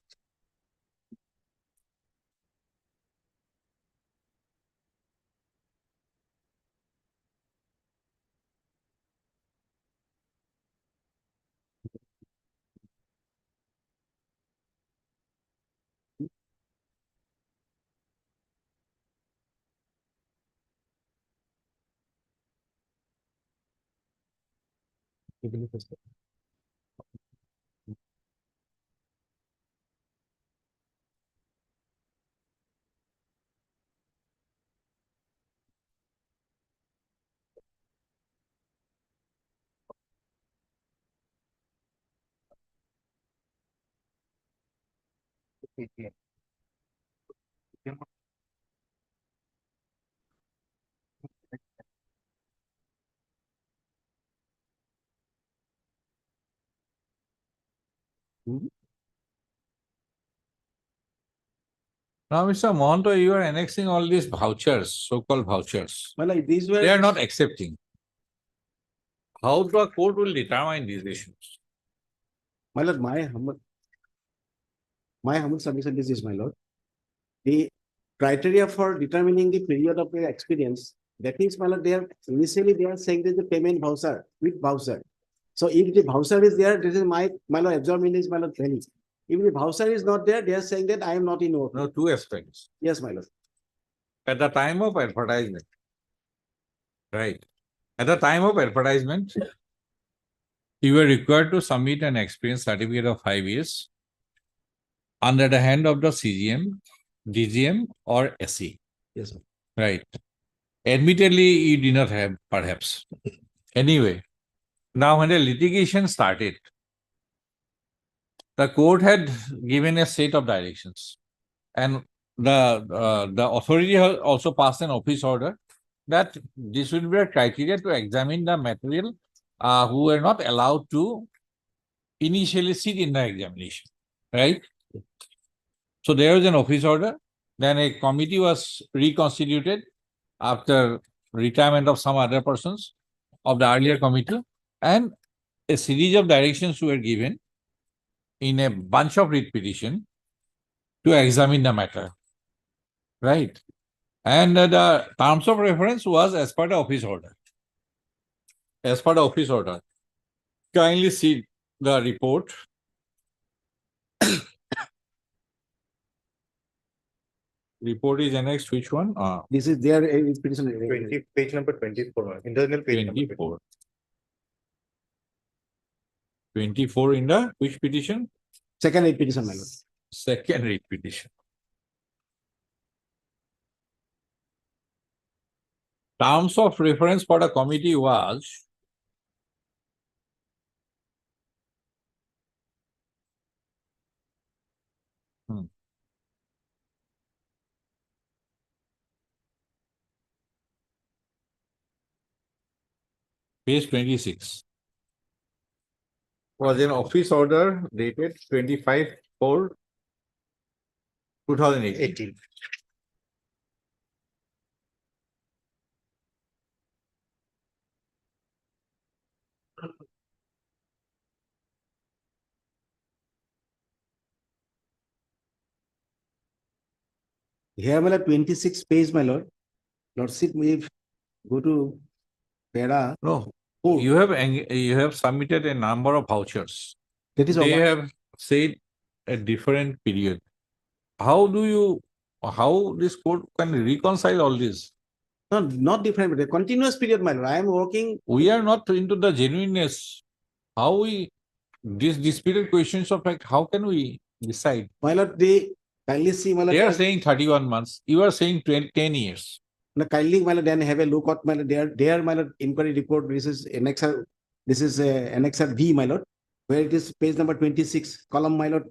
Speaker 2: Now, Mr. Mohanto, you are annexing all these vouchers, so-called vouchers.
Speaker 15: Well, like these were.
Speaker 2: They are not accepting. How the court will determine these issues?
Speaker 15: My lord, my humble submission is this, my lord. The criteria for determining the period of the experience, that is, my lord, they are initially they are saying that the payment voucher with voucher. So if the voucher is there, this is my lord, absorbment is my lord penny. If the voucher is not there, they are saying that I am not in work.
Speaker 2: No, two aspects.
Speaker 15: Yes, my lord.
Speaker 2: At the time of advertisement, right? At the time of advertisement, you were required to submit an experience certificate of 5 years under the hand of the CGM, DGM, or SE.
Speaker 15: Yes, sir.
Speaker 2: Right. Admittedly, you did not have, perhaps. Anyway, now when the litigation started, the court had given a set of directions, and the authority has also passed an office order that this will be a criteria to examine the material who were not allowed to initially sit in the examination, right? So there was an office order. Then a committee was reconstituted after retirement of some other persons of the earlier committee, and a series of directions were given in a bunch of writ petition to examine the matter, right? And the terms of reference was as per the office order. As per the office order. Kindly see the report. Report is annexed, which one?
Speaker 15: This is their petition.
Speaker 16: 20, page number 24, internal page number
Speaker 2: 24. 24 in the which petition?
Speaker 15: Second writ petition, my lord.
Speaker 2: Second writ petition. Terms of reference for the committee was page 26. Was an office order dated 25/4/2018.
Speaker 15: Here, my lord, 26 page, my lord. Lordship, we go to para.
Speaker 2: No, you have submitted a number of vouchers.
Speaker 15: That is
Speaker 2: they
Speaker 15: over.
Speaker 2: have said a different period. How this court can reconcile all this?
Speaker 15: No, not different, but a continuous period, my lord. I am working.
Speaker 2: We are not into the genuineness. How we these disputed questions of fact, how can we decide?
Speaker 15: My lord, they kindly see, my lord.
Speaker 2: They are saying 31 months. You are saying 10 years.
Speaker 15: No, kindly, my lord, then have a look at my lord. There, my lord, inquiry report. This is annexer. This is annexer V, my lord, where it is page number 26, column, my lord,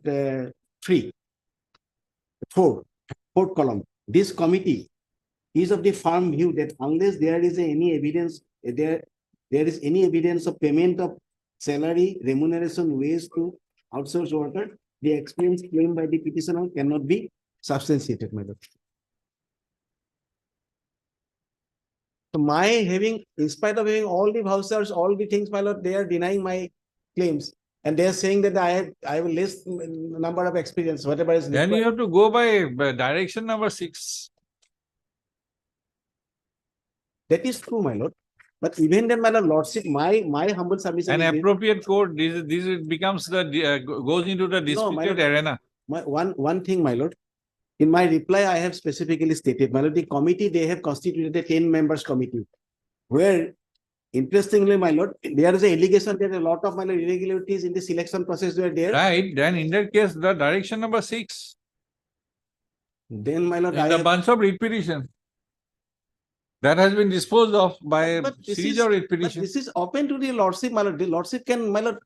Speaker 15: 4. fourth column, this committee is of the firm view that unless there is any evidence, there is any evidence of payment of salary, remuneration, wage to outsourced worker, the expense claimed by the petitioner cannot be substantiated, my lord. So my having, in spite of having all the vouchers, all the things, my lord, they are denying my claims. And they are saying that I have a less number of experience, whatever is.
Speaker 2: Then you have to go by direction number 6.
Speaker 15: That is true, my lord. But even then, my lordship, my humble submission.
Speaker 2: An
Speaker 15: is this.
Speaker 2: appropriate code, this becomes the, goes into the disputed arena.
Speaker 15: One thing, my lord. In my reply, I have specifically stated, my lord, the committee, they have constituted a 10 members committee. Where, interestingly, my lord, there is an allegation that a lot of, my lord, irregularities in the selection process were there.
Speaker 2: Right, then in that case, the direction number 6.
Speaker 15: Then, my lord,
Speaker 2: In
Speaker 15: I
Speaker 2: the
Speaker 15: have.
Speaker 2: bunch of writ petition. That has been disposed of by a
Speaker 15: But this
Speaker 2: series
Speaker 15: is-
Speaker 2: of writ
Speaker 15: but
Speaker 2: petitions.
Speaker 15: this is open to the lordship, my lord. The lordship can, my lord,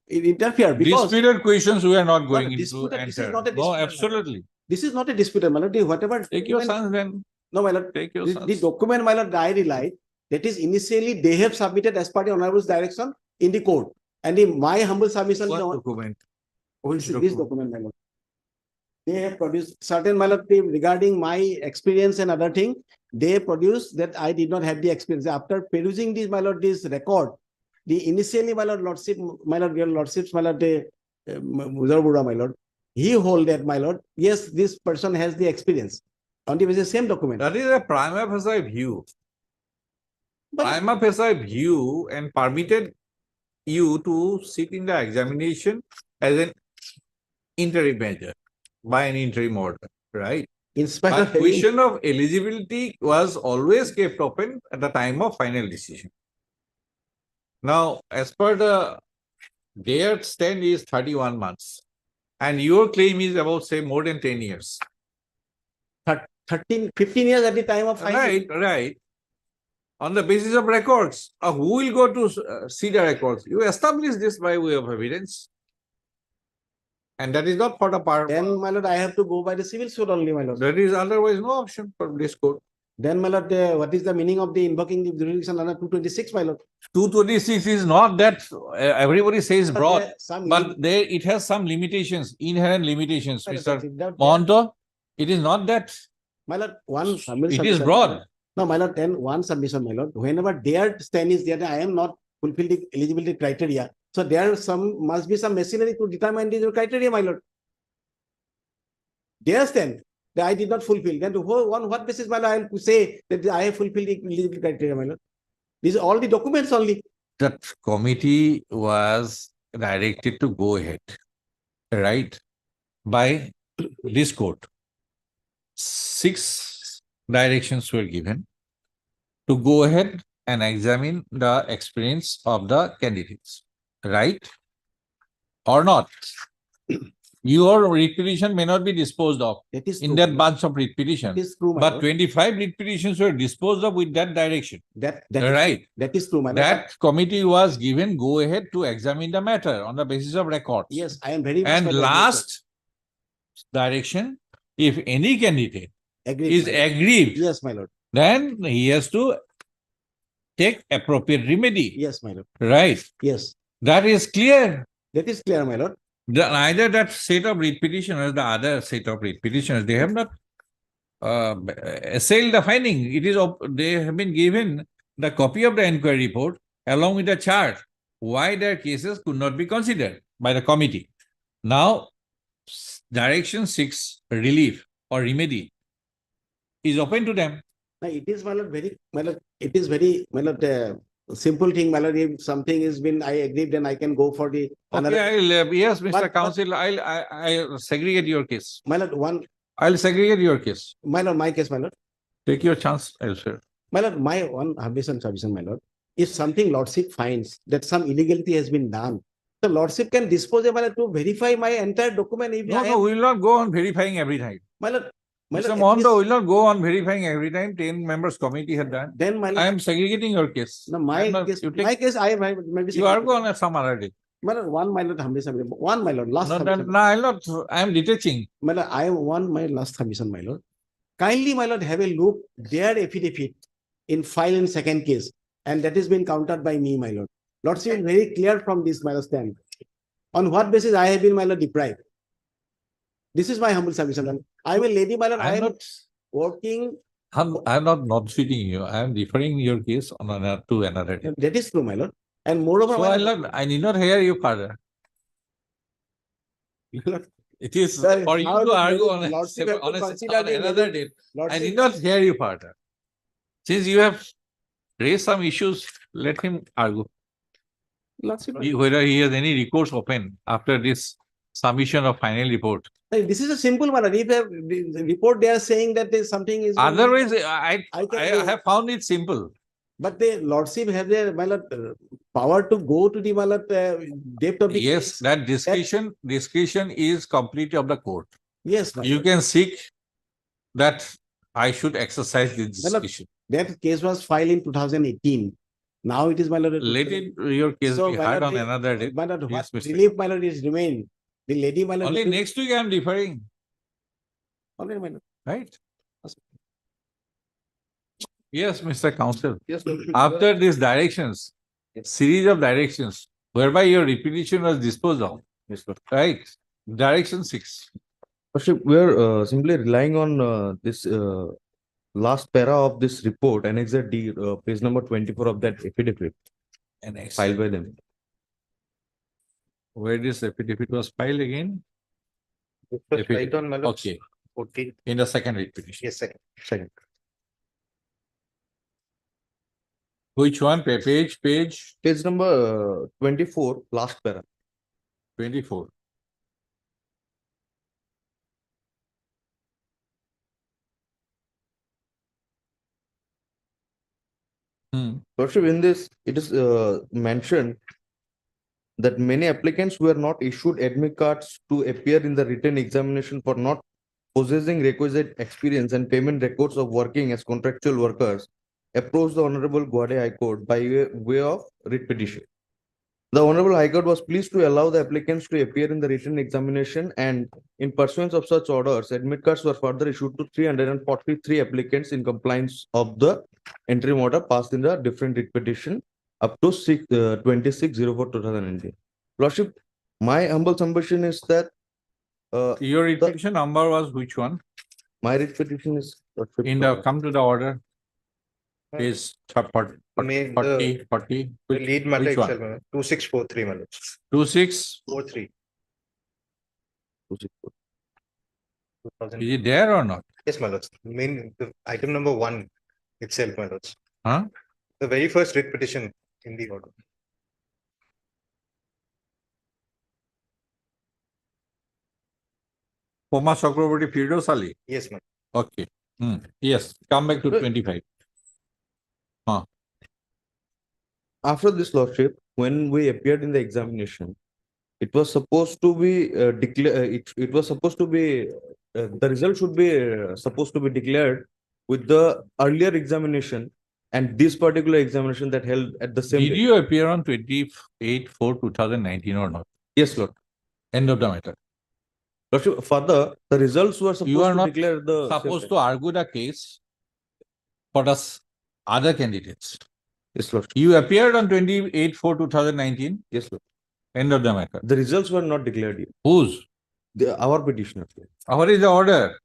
Speaker 15: interfere because.
Speaker 2: Disputed questions we are not
Speaker 15: No,
Speaker 2: going into
Speaker 15: disputed, this is
Speaker 2: enter.
Speaker 15: not a
Speaker 2: No,
Speaker 15: disputed matter.
Speaker 2: absolutely.
Speaker 15: This is not a disputed, my lord. Whatever.
Speaker 2: Take your
Speaker 15: even-
Speaker 2: sons then.
Speaker 15: No, my lord.
Speaker 2: Take your
Speaker 15: The
Speaker 2: sons.
Speaker 15: document, my lord, I relied, that is initially they have submitted as per the honorable's direction in the court. And in my humble submission,
Speaker 2: What
Speaker 15: no,
Speaker 2: document?
Speaker 15: this document, my lord. They have produced certain, my lord, regarding my experience and other thing, they produced that I did not have the experience. After perusing this, my lord, this record, the initially, my lord, lordship, my lord, your lordships, my lord, Muzar my lord, he hold that, my lord, yes, this person has the experience. On the basis, same document.
Speaker 2: That is a prima facie view.
Speaker 15: But-
Speaker 2: Prima facie view and permitted you to sit in the examination as an interim measure by an interim order, right?
Speaker 15: In spite
Speaker 2: But
Speaker 15: of having-
Speaker 2: question of eligibility was always kept open at the time of final decision. Now, as per the, their stand is 31 months. And your claim is about, say, more than 10 years.
Speaker 15: 15 years at the time of filing.
Speaker 2: Right, right. On the basis of records, who will go to see the records? You establish this by way of evidence. And that is not for the part.
Speaker 15: Then, my lord, I have to go by the civil suit only, my lord.
Speaker 2: There is otherwise no option for this court.
Speaker 15: Then, my lord, what is the meaning of the invoking the jurisdiction under 226, my lord?
Speaker 2: 226 is not that everybody says
Speaker 15: But
Speaker 2: broad,
Speaker 15: there are some
Speaker 2: but there it has some limitations, inherent limitations,
Speaker 15: My lord,
Speaker 2: Mr.
Speaker 15: without-
Speaker 2: Mohanto. It is not that.
Speaker 15: My lord, one.
Speaker 2: It is broad.
Speaker 15: No, my lord, then one submission, my lord. Whenever their stand is there, I am not fulfilled the eligibility criteria. So there are must be some machinery to determine the criteria, my lord. Their stand that I did not fulfill. Then on what basis, my lord, I will say that I have fulfilled the eligibility criteria, my lord. These are all the documents only.
Speaker 2: That committee was directed to go ahead, right, by this court. 6 directions were given to go ahead and examine the experience of the candidates, right? Or not? Your writ petition may not be disposed of
Speaker 15: That is
Speaker 2: in
Speaker 15: true,
Speaker 2: that
Speaker 15: my lord.
Speaker 2: bunch of writ
Speaker 15: That
Speaker 2: petitions,
Speaker 15: is true, my
Speaker 2: but
Speaker 15: lord.
Speaker 2: 25 writ petitions were disposed of with that direction.
Speaker 15: That is
Speaker 2: Right.
Speaker 15: true. That is true, my lord.
Speaker 2: That committee was given go ahead to examine the matter on the basis of records.
Speaker 15: Yes, I am very much.
Speaker 2: And
Speaker 15: my lord,
Speaker 2: last direction, if any candidate
Speaker 15: agreed,
Speaker 2: is
Speaker 15: my lord.
Speaker 2: aggrieved,
Speaker 15: Yes, my lord.
Speaker 2: then he has to take appropriate remedy.
Speaker 15: Yes, my lord.
Speaker 2: Right.
Speaker 15: Yes,
Speaker 2: That is clear.
Speaker 15: that is clear, my lord.
Speaker 2: Neither that set of writ petitioners, the other set of writ petitioners, they have not assailed the finding. It is they have been given the copy of the inquiry report along with the chart why their cases could not be considered by the committee. Now, direction 6, relief or remedy, is open to them.
Speaker 15: Now, it is, my lord, very, my lord, it is very, my lord, simple thing, my lord. If something has been, I agreed, then I can go for the another.
Speaker 2: Okay, yes, Mr.
Speaker 15: But-
Speaker 2: Counsel, I'll segregate your case.
Speaker 15: My lord,
Speaker 2: I'll segregate your case.
Speaker 15: my lord, my case, my lord.
Speaker 2: Take your chance elsewhere.
Speaker 15: My lord, my one submission, my lord. If something lordship finds that some illegality has been done, the lordship can dispose of, my lord, to verify my entire document. If
Speaker 2: No,
Speaker 15: I
Speaker 2: no, we will not go on verifying every time.
Speaker 15: my lord, my
Speaker 2: Mr.
Speaker 15: lord,
Speaker 2: Mohanto will not go on verifying every time 10 members committee had done.
Speaker 15: then my lord,
Speaker 2: I am segregating your case.
Speaker 15: no,
Speaker 2: I'm
Speaker 15: my
Speaker 2: not-
Speaker 15: case,
Speaker 2: you take-
Speaker 15: my case, I have maybe.
Speaker 2: You are going on some other day.
Speaker 15: My lord, one, my lord, one, my lord, last
Speaker 2: No,
Speaker 15: submission.
Speaker 2: no, I'll not, I am detaching.
Speaker 15: My lord, I want my last submission, my lord. kindly, my lord, have a look their affidavit in file in second case, and that has been countered by me, my lord. Lordship is very clear from this, my lord, stand. On what basis I have been, my lord, deprived? This is my humble submission. And I will, lady, my lord, I
Speaker 2: I'm
Speaker 15: am
Speaker 2: not,
Speaker 15: working.
Speaker 2: I'm not feeding you. I'm referring your case on another to another day.
Speaker 15: That is true, my lord. And moreover,
Speaker 2: So
Speaker 15: my lord,
Speaker 2: I need not hear you further. It is
Speaker 15: Sir,
Speaker 2: for you
Speaker 15: how
Speaker 2: to
Speaker 15: the
Speaker 2: argue
Speaker 15: very lordship have to consider
Speaker 2: on
Speaker 15: the
Speaker 2: another
Speaker 15: very-
Speaker 2: date. I
Speaker 15: lordship-
Speaker 2: did not hear you further. Since you have raised some issues, let him argue.
Speaker 15: Lordship,
Speaker 2: Whether he has any recourse open after this submission of final report.
Speaker 15: This is a simple matter. If the report they are saying that there is something is.
Speaker 2: Otherwise,
Speaker 15: I
Speaker 2: I
Speaker 15: can-
Speaker 2: have found it simple.
Speaker 15: But the lordship have their, my lord, power to go to the, my lord, depth of the.
Speaker 2: Yes,
Speaker 15: case.
Speaker 2: that discretion is completely of the court.
Speaker 15: Yes, my
Speaker 2: You
Speaker 15: lord.
Speaker 2: can seek that I should exercise this
Speaker 15: My lord,
Speaker 2: discretion.
Speaker 15: that case was filed in 2018. Now it is, my lord.
Speaker 2: Let it, your case
Speaker 15: So,
Speaker 2: be
Speaker 15: my
Speaker 2: heard
Speaker 15: lord,
Speaker 2: on another day.
Speaker 15: My lord,
Speaker 2: Yes,
Speaker 15: what
Speaker 2: Mr.
Speaker 15: relief, my lord, is remain. The lady, my lord.
Speaker 2: Only
Speaker 15: will-
Speaker 2: next week I am deferring,
Speaker 15: Only, my lord.
Speaker 2: right? Yes, Mr. Counsel.
Speaker 8: Yes, sir.
Speaker 2: After these directions, series of directions, whereby your repetition was disposed of, right? Direction 6.
Speaker 12: Worship, we are simply relying on this last para of this report, Annex D, page number 24 of that affidavit
Speaker 2: Annex.
Speaker 12: filed by them.
Speaker 2: Where this affidavit was filed again?
Speaker 16: It was
Speaker 2: Affidavit.
Speaker 16: right on, my lord.
Speaker 2: Okay,
Speaker 16: 14.
Speaker 2: in the second repetition.
Speaker 16: Yes, second.
Speaker 12: Second.
Speaker 2: Which one? Page
Speaker 12: Page number 24, last para.
Speaker 2: 24.
Speaker 12: Worship, in this, it is mentioned that many applicants were not issued admit cards to appear in the written examination for not possessing requisite experience and payment records of working as contractual workers approached the Honorable Guwahati High Court by way of writ petition. The Honorable High Court was pleased to allow the applicants to appear in the written examination, and in pursuance of such orders, admit cards were further issued to 343 applicants in compliance of the interim order passed in the different writ petition up to 26/04/2019. Lordship, my humble submission is that
Speaker 2: Your writ petition number was which one?
Speaker 12: my writ petition is
Speaker 2: In the, come to the order. Page 40,
Speaker 16: May
Speaker 2: 40, 40.
Speaker 16: The
Speaker 2: Which,
Speaker 16: lead matter
Speaker 2: which one?
Speaker 16: itself, my lord. 2643, my lord.
Speaker 2: 26.
Speaker 16: 2000.
Speaker 2: Is it there or not?
Speaker 16: Yes, my lord. The item number 1 itself, my lord.
Speaker 2: Huh?
Speaker 16: The very first writ petition in the order.
Speaker 2: Poma Chakraborty Firdaus Ali.
Speaker 16: Yes, ma'am.
Speaker 2: Okay. Yes, come back to 25.
Speaker 12: after this, Lordship, when we appeared in the examination, it was supposed to be declared. It was supposed to be the result should be supposed to be declared with the earlier examination and this particular examination that held at the same.
Speaker 2: Did
Speaker 12: day.
Speaker 2: you appear on 28/4/2019 or not?
Speaker 12: Yes, Lord.
Speaker 2: End of the matter.
Speaker 12: Lordship, further, the results were supposed
Speaker 2: You are
Speaker 12: to
Speaker 2: not
Speaker 12: declare the same
Speaker 2: supposed
Speaker 12: day.
Speaker 2: to argue the case for the other candidates.
Speaker 12: Yes, Lord.
Speaker 2: You appeared on 28/4/2019.
Speaker 12: Yes, Lord.
Speaker 2: End of the matter.
Speaker 12: The results were not declared yet.
Speaker 2: Whose?
Speaker 12: Our petitioner.
Speaker 2: What is the order?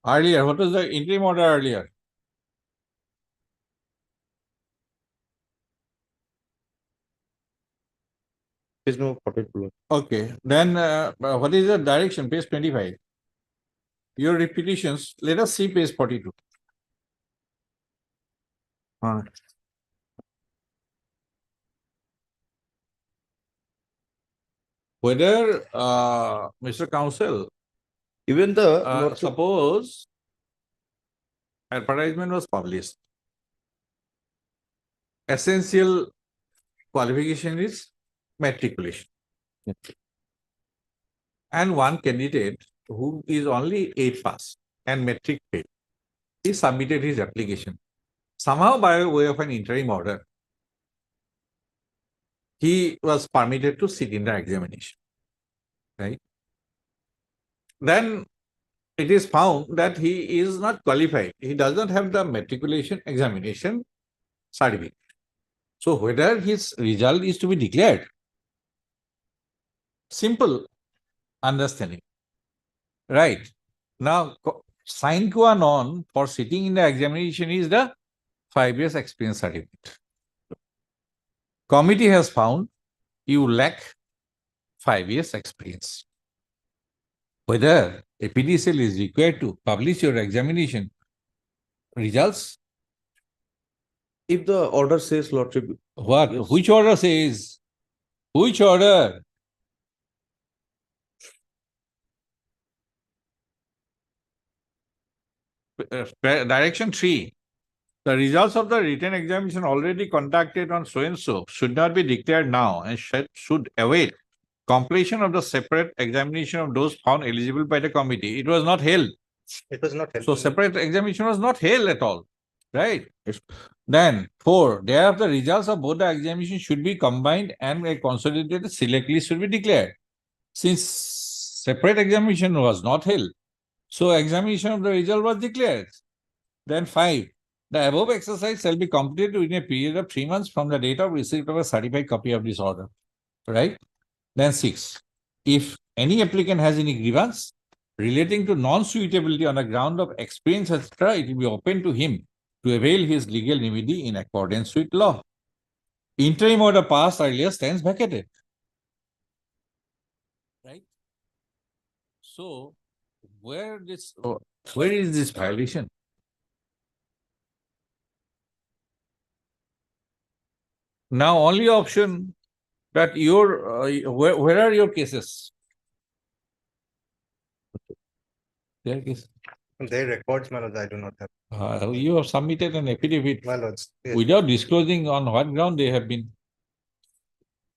Speaker 2: Earlier, what was the interim order earlier?
Speaker 12: Page number 42.
Speaker 2: Okay, then what is the direction? Page 25. Your repetitions, let us see page 42. Whether, Mr. Counsel,
Speaker 12: even the
Speaker 2: suppose advertisement was published. Essential qualification is matriculation. And one candidate who is only 8 pass and metric fail, he submitted his application. Somehow by way of an interim order, he was permitted to sit in the examination. right? Then it is found that he is not qualified. He does not have the matriculation examination certificate. So whether his result is to be declared, simple understanding, right? Now, sine qua non for sitting in the examination is the 5 years experience certificate. Committee has found you lack 5 years experience. Whether APDCL is required to publish your examination results.
Speaker 12: If the order says, Lordship.
Speaker 2: What?
Speaker 12: Yes.
Speaker 2: Which order says? Which order? Direction 3. The results of the written examination already conducted on so and so should not be declared now and should await completion of the separate examination of those found eligible by the committee. It was not held.
Speaker 16: It was not held.
Speaker 2: So separate examination was not held at all, right? Then 4, thereafter results of both the examinations should be combined and a consolidated select list should be declared. Since separate examination was not held, so examination of the result was declared. Then 5, the above exercise shall be completed within a period of 3 months from the date of receipt of a certified copy of this order, right? Then 6, if any applicant has any grievance relating to non-suitability on the ground of experience, etc., it will be open to him to avail his legal remedy in accordance with law. Interim order passed earlier stands vacated. Right? So, where is this violation? Now, only option that where are your cases? Their case.
Speaker 16: Their records, my lords, I do not have.
Speaker 2: You have submitted an affidavit
Speaker 16: My lords, yes.
Speaker 2: without disclosing on what ground they have been.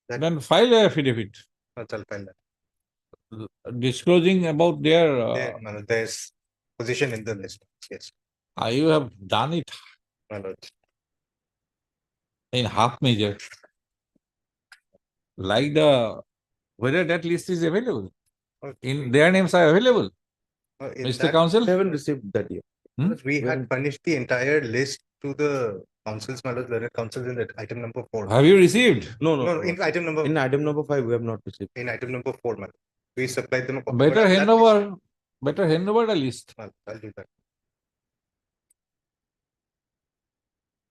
Speaker 2: Then file an affidavit
Speaker 16: I'll file that.
Speaker 2: disclosing about their.
Speaker 16: My lord, there's position in the list. Yes,
Speaker 2: You have done it
Speaker 16: my lords.
Speaker 2: in half measure. Like whether that list is available. In their names are available.
Speaker 16: In
Speaker 2: Mr.
Speaker 16: that-
Speaker 2: Counsel?
Speaker 12: I haven't received that yet.
Speaker 16: We had furnished the entire list to the councils, my lords, learned councils in that item number 4.
Speaker 2: Have you received?
Speaker 12: No,
Speaker 16: No, in item number.
Speaker 12: In item number 5, we have not received.
Speaker 16: In item number 4, man. We supplied them a copy.
Speaker 2: Better
Speaker 16: But
Speaker 2: hand
Speaker 16: that list-
Speaker 2: over. Better hand over the list.
Speaker 16: I'll do that.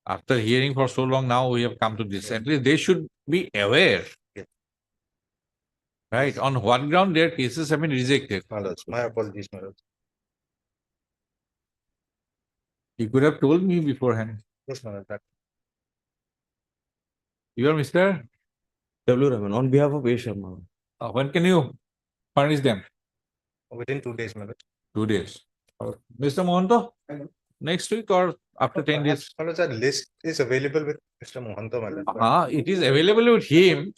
Speaker 2: After hearing for so long, now we have come to this. At least they should be aware.
Speaker 16: Yes.
Speaker 2: Right? On what ground their cases have been rejected.
Speaker 16: My lords, my apologies, my lords.
Speaker 2: You could have told me beforehand.
Speaker 16: Yes, my lord. That-
Speaker 2: You are Mr.
Speaker 12: W. Rahman, on behalf of A. Sharma.
Speaker 2: When can you furnish them?
Speaker 16: Within 2 days, my lord.
Speaker 2: 2 days. Mr. Mohanto? Next week or after 10 days?
Speaker 16: My lords, that list is available with Mr. Mohanto, my lord.
Speaker 2: It is available with him.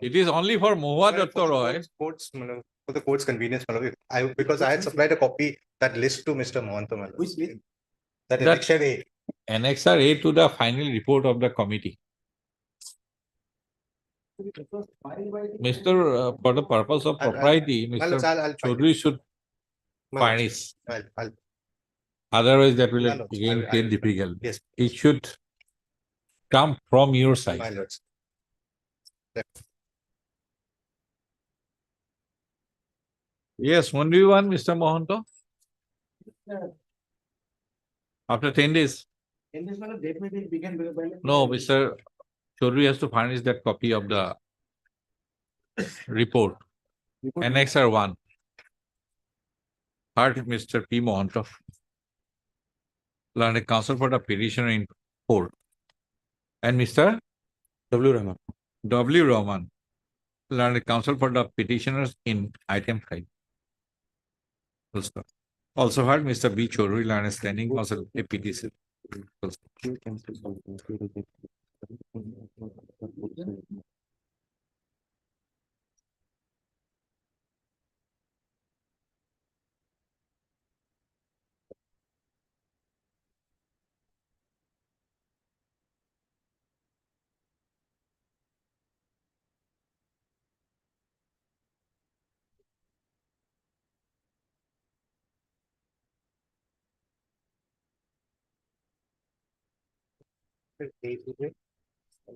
Speaker 2: It is only for Mohua Datta Roy.
Speaker 16: Courts, my lord, for the court's convenience, my lord. Because I had supplied a copy, that list to Mr. Mohanto, my lord.
Speaker 15: Which list?
Speaker 16: That
Speaker 2: That-
Speaker 16: election A.
Speaker 2: Annexure A to the final report of the committee. Mr. For the purpose of propriety,
Speaker 16: My lords,
Speaker 2: Mr.
Speaker 16: I'll
Speaker 2: Chaudhary should
Speaker 16: My lords,
Speaker 2: furnish.
Speaker 16: I'll.
Speaker 2: Otherwise, that will
Speaker 16: My lords,
Speaker 2: again
Speaker 16: I
Speaker 2: get
Speaker 16: will-
Speaker 2: difficult.
Speaker 16: Yes,
Speaker 2: It should come from your
Speaker 16: my
Speaker 2: side.
Speaker 16: lords.
Speaker 2: Yes, when do you want, Mr. Mohanto? After 10 days?
Speaker 15: In this manner, date may be began by.
Speaker 2: No, Mr. Chaudhary has to furnish that copy of the report. Annexure 1. Heard Mr. P. Mohanto. Learned counsel for the petitioner in court. And Mr.
Speaker 12: W. Rahman.
Speaker 2: W. Rahman. Learned counsel for the petitioners in item 5. Full stop. Also heard Mr. B. Chaudhary, learned standing counsel APTC. Full stop.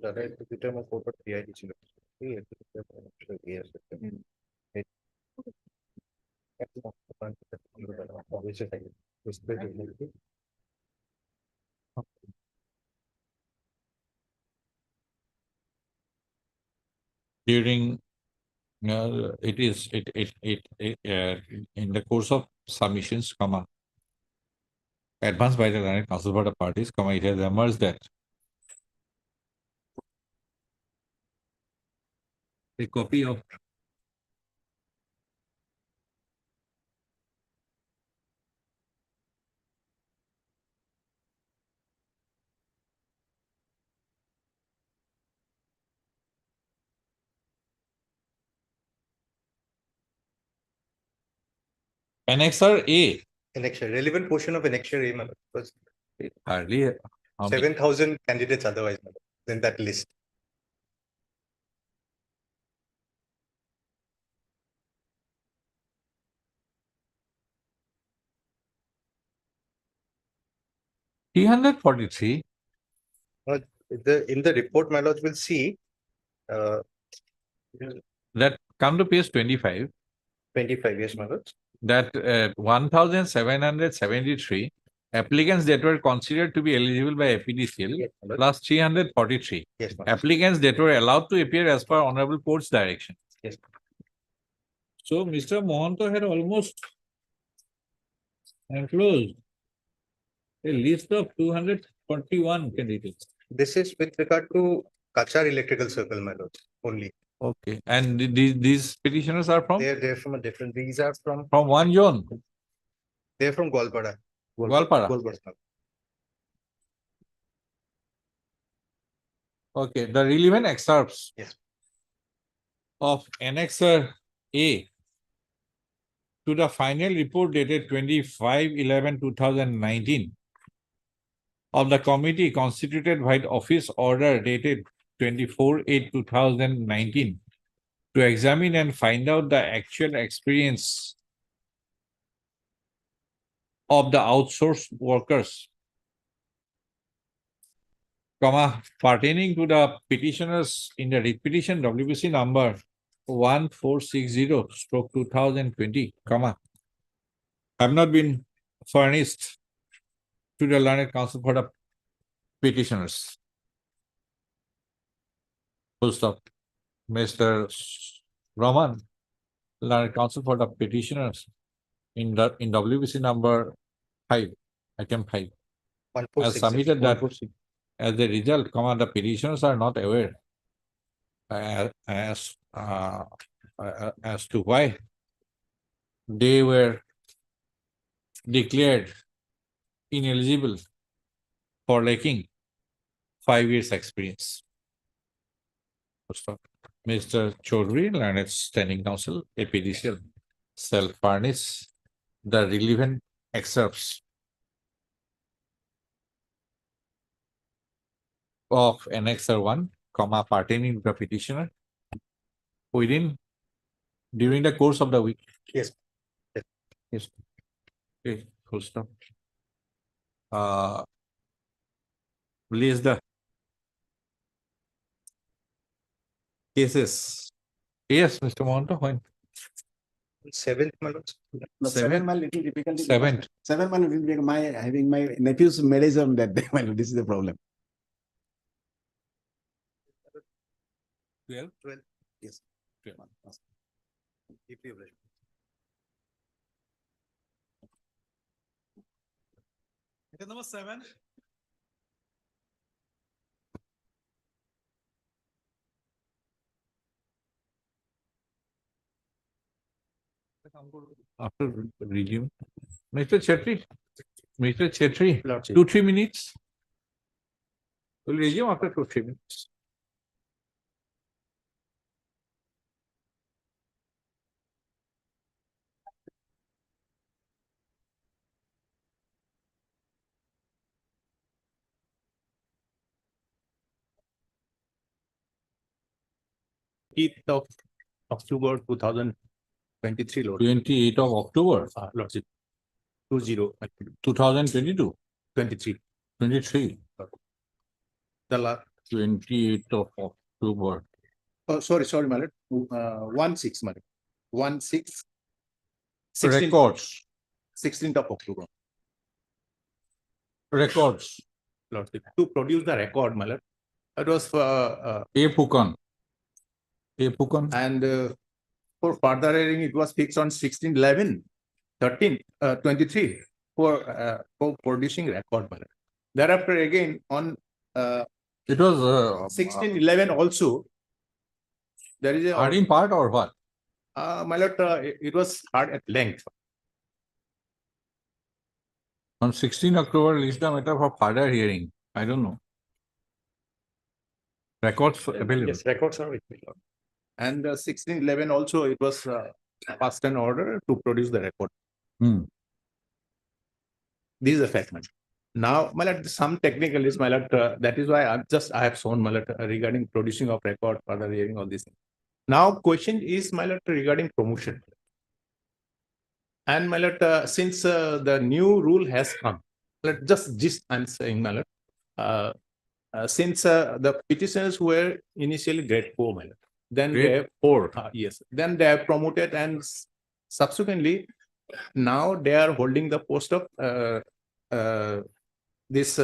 Speaker 16: দাদা একটু দুটো আমার photo PID ছিল এই একটু এই আছে অবশ্যই থাকে বুঝতে পেরেছি
Speaker 2: During in the course of submissions, comma, advanced by the learned counsel for the parties, comma, it has emerged that a copy of Annexure A.
Speaker 16: Annexure, relevant portion of annexure A, madam, was
Speaker 2: Hardly
Speaker 16: 7,000 candidates otherwise, madam, in that list.
Speaker 2: Three 343.
Speaker 16: In the report, my lords will see
Speaker 2: That come to page 25.
Speaker 16: 25, yes, my lords.
Speaker 2: That 1,773 applicants that were considered to be eligible by APDCL
Speaker 16: Yes, my lord.
Speaker 2: plus 343
Speaker 16: Yes, my lord.
Speaker 2: applicants that were allowed to appear as per Honorable Court's direction.
Speaker 16: Yes.
Speaker 2: So Mr. Mohanto had almost enclosed a list of 241 candidates.
Speaker 16: This is with regard to Kachar Electrical Circle, my lords, only.
Speaker 2: Okay, and these petitioners are from
Speaker 16: They're from a different, these are from
Speaker 2: one zone,
Speaker 16: they're from Gwalpara.
Speaker 2: Gwalpara.
Speaker 16: Gwalpara.
Speaker 2: Okay, the relevant excerpts
Speaker 16: Yes.
Speaker 2: of Annexure A to the final report dated 25/11/2019 of the committee constituted by the office order dated 24/8/2019 to examine and find out the actual experience of the outsourced workers, comma, pertaining to the petitioners in the writ petition WBC number 1460/2020, comma, have not been furnished to the learned counsel for the petitioners. Full stop. Mr. Rahman, learned counsel for the petitioners in WBC number 5, item 5, has submitted that as a result, comma, the petitioners are not aware as to why they were declared ineligible for lacking 5 years experience. Mr. Chaudhary, learned standing counsel, APDCL, shall furnish the relevant excerpts of Annexure 1, comma, pertaining to the petitioner during the course of the week.
Speaker 16: Yes.
Speaker 2: Yes. Okay, full stop. Release the cases. Yes, Mr. Mohanto, when?
Speaker 16: 7th, my lords.
Speaker 15: No, seven my little difficulty.
Speaker 2: 7th.
Speaker 15: 7 my little difficulty. My having my nephew's marriage on that day. My lord, this is the problem.
Speaker 2: 12?
Speaker 16: 12.
Speaker 15: Yes.
Speaker 2: 12.
Speaker 16: Deeply obliged.
Speaker 2: Item number 7. After resume, Mr. Chetri, 2-3 minutes. We'll resume after 2-3 minutes.
Speaker 1: Of October 2023, Lord.
Speaker 2: 28th of October,
Speaker 1: Lordship. 20,
Speaker 2: 2022,
Speaker 1: 23.
Speaker 2: 23.
Speaker 1: The last,
Speaker 2: 28th of October.
Speaker 1: oh, sorry, my lord. 1/6, my lord. 1/6. 16th
Speaker 2: Records,
Speaker 1: 16th of October.
Speaker 2: records.
Speaker 1: Lordship, to produce the record, my lord. It was for,
Speaker 2: A. Pukan.
Speaker 1: and for further hearing, it was fixed on 16/11, 13, 23 for producing record, my lord. Thereafter, again, on
Speaker 2: It was
Speaker 1: 16/11 also, there is a,
Speaker 2: heard in part or what?
Speaker 1: my lord, it was heard at length.
Speaker 2: On 16 October, list the matter for further hearing. I don't know. Records available.
Speaker 1: Yes, records are with me, Lord. And 16/11 also, it was passed an order to produce the record.
Speaker 2: Hmm.
Speaker 1: This is a fact, my lord. Now, my lord, some technicalities, my lord, that is why I have shown, my lord, regarding producing of record, further hearing, all these things. Now, question is, my lord, regarding promotion. And my lord, since the new rule has come, just I'm saying, my lord, since the petitioners were initially grade 4, my lord, then they
Speaker 2: Grade
Speaker 1: have
Speaker 2: 4.
Speaker 1: yes, then they have promoted, and subsequently now they are holding the post of this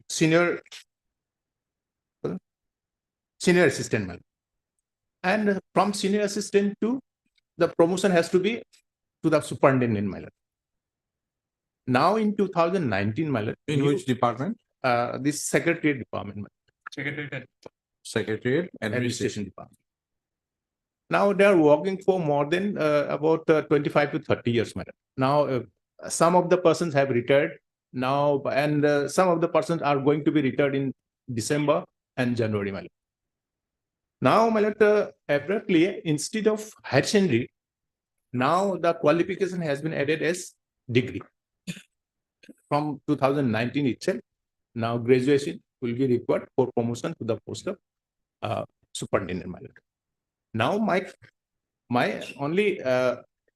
Speaker 1: senior assistant, my lord. And from senior assistant to the promotion has to be to the superintendent, my lord. Now in 2019, my lord,
Speaker 2: In which department?
Speaker 1: this secretariat department, my
Speaker 2: Secretariat.
Speaker 1: lord, administration department. Now they are working for more than about 25 to 30 years, my lord. Now some of the persons have retired now, and some of the persons are going to be retired in December and January, my lord. Now, my lord, abruptly, instead of higher secondary, now the qualification has been added as degree. From 2019 itself, now graduation will be required for promotion to the post of superintendent, my lord. Now, my only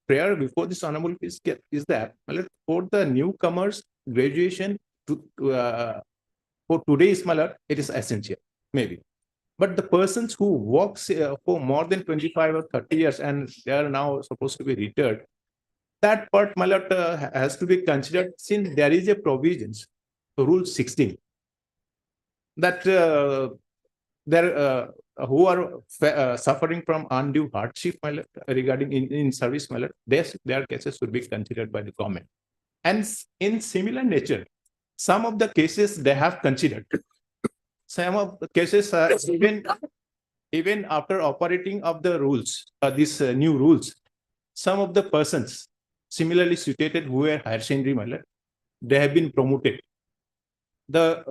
Speaker 1: prayer before this honorable is that, my lord, for the newcomers, graduation for today's, my lord, it is essential, maybe. But the persons who works for more than 25 or 30 years and they are now supposed to be retired, that part, my lord, has to be considered, since there is a provisions, Rule 16, that there who are suffering from undue hardship, my lord, regarding in service, my lord, their cases should be considered by the government. And in similar nature, some of the cases they have considered. Some of the cases, even after operating of the rules, these new rules, some of the persons similarly situated who were higher secondary, my lord, they have been promoted. The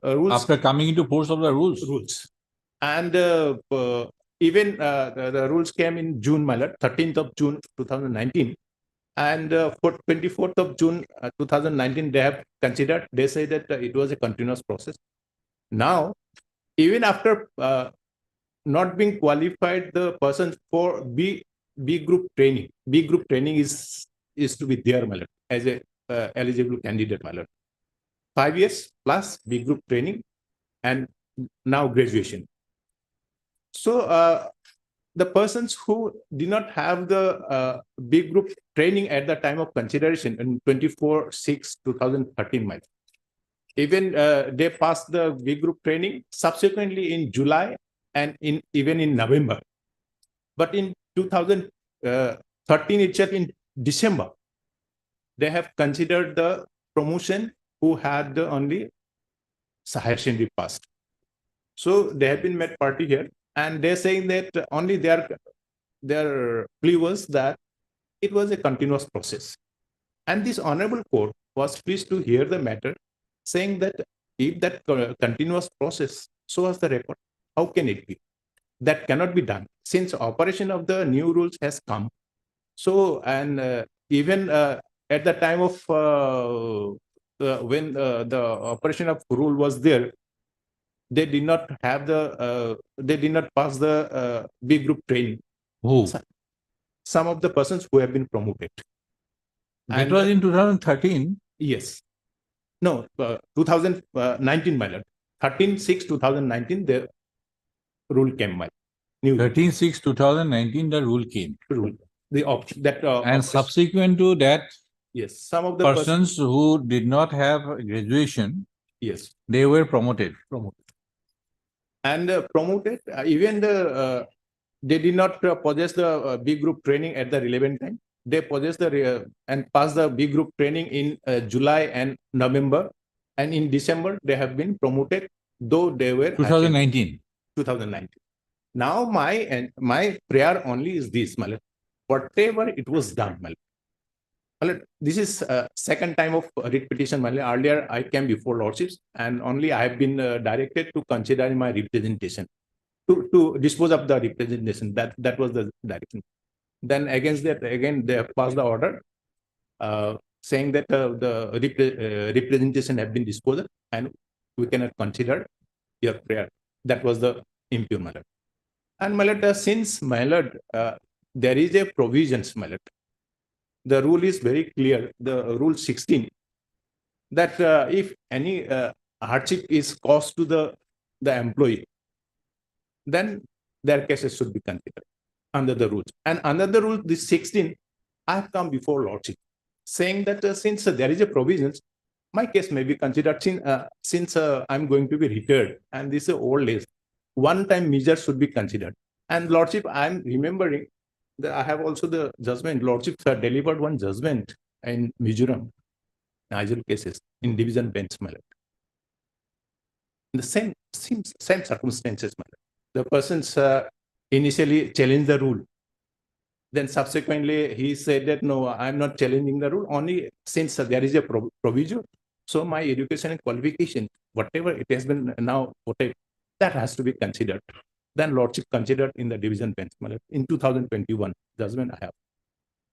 Speaker 1: rules
Speaker 2: After coming into force of the rules.
Speaker 1: And even the rules came in June, my lord, 13th of June 2019. And for 24th of June 2019, they have considered, they say that it was a continuous process. Now, even after not being qualified, the person for B group training is to be there, my lord, as a eligible candidate, my lord. 5 years plus B group training and now graduation. So the persons who did not have the B group training at the time of consideration in 24/6/2013, my lord, even they passed the B group training subsequently in July and even in November. But in 2013 itself, in December, they have considered the promotion who had the only higher secondary passed. So they have been made party here, and they're saying that only their plea was that it was a continuous process. And this honorable court was pleased to hear the matter, saying that if that continuous process shows the record, how can it be? That cannot be done since operation of the new rules has come. So, and even at the time of when the operation of rule was there, they did not have the, they did not pass the B group training.
Speaker 2: Who?
Speaker 1: Some of the persons who have been promoted.
Speaker 2: That was in 2013.
Speaker 1: Yes. No, 2019, my lord. 13/6/2019, the rule came, my new
Speaker 2: 13/6/2019, the rule came.
Speaker 1: rule. The option that
Speaker 2: And subsequent to that,
Speaker 1: yes, some of the
Speaker 2: persons who did not have graduation,
Speaker 1: yes,
Speaker 2: they were promoted.
Speaker 1: and promoted even they did not possess the B group training at the relevant time. They possess the and pass the B group training in July and November, and in December they have been promoted, though they were
Speaker 2: 2019.
Speaker 1: 2019. Now my prayer only is this, Malad. Whatever it was done, Malad. This is second time of writ petition, Malad. Earlier I came before lordships, and only I have been directed to consider my representation, to dispose of the representation. That was the direction. Then against that, again they have passed the order saying that the representation have been disposed of, and we cannot consider your prayer. That was the impure, my lord. And my lord, since my lord, there is a provisions, my lord. The rule is very clear. The rule 16 that if any hardship is caused to the employee, then their cases should be considered under the rules. And under the rule, this 16, I have come before lordship saying that since there is a provisions, my case may be considered since I'm going to be retired and this is old age. One-time measure should be considered. And lordship, I'm remembering that I have also the judgment. Lordship delivered one judgment in Mizoram, Nigel cases in division bench, my lord. The same circumstances, my lord. The persons initially challenged the rule. Then subsequently he said that no, I'm not challenging the rule, only since there is a provision. So my education and qualification, whatever it has been now, whatever, that has to be considered. Then lordship considered in the division bench, my lord, in 2021 judgment I have.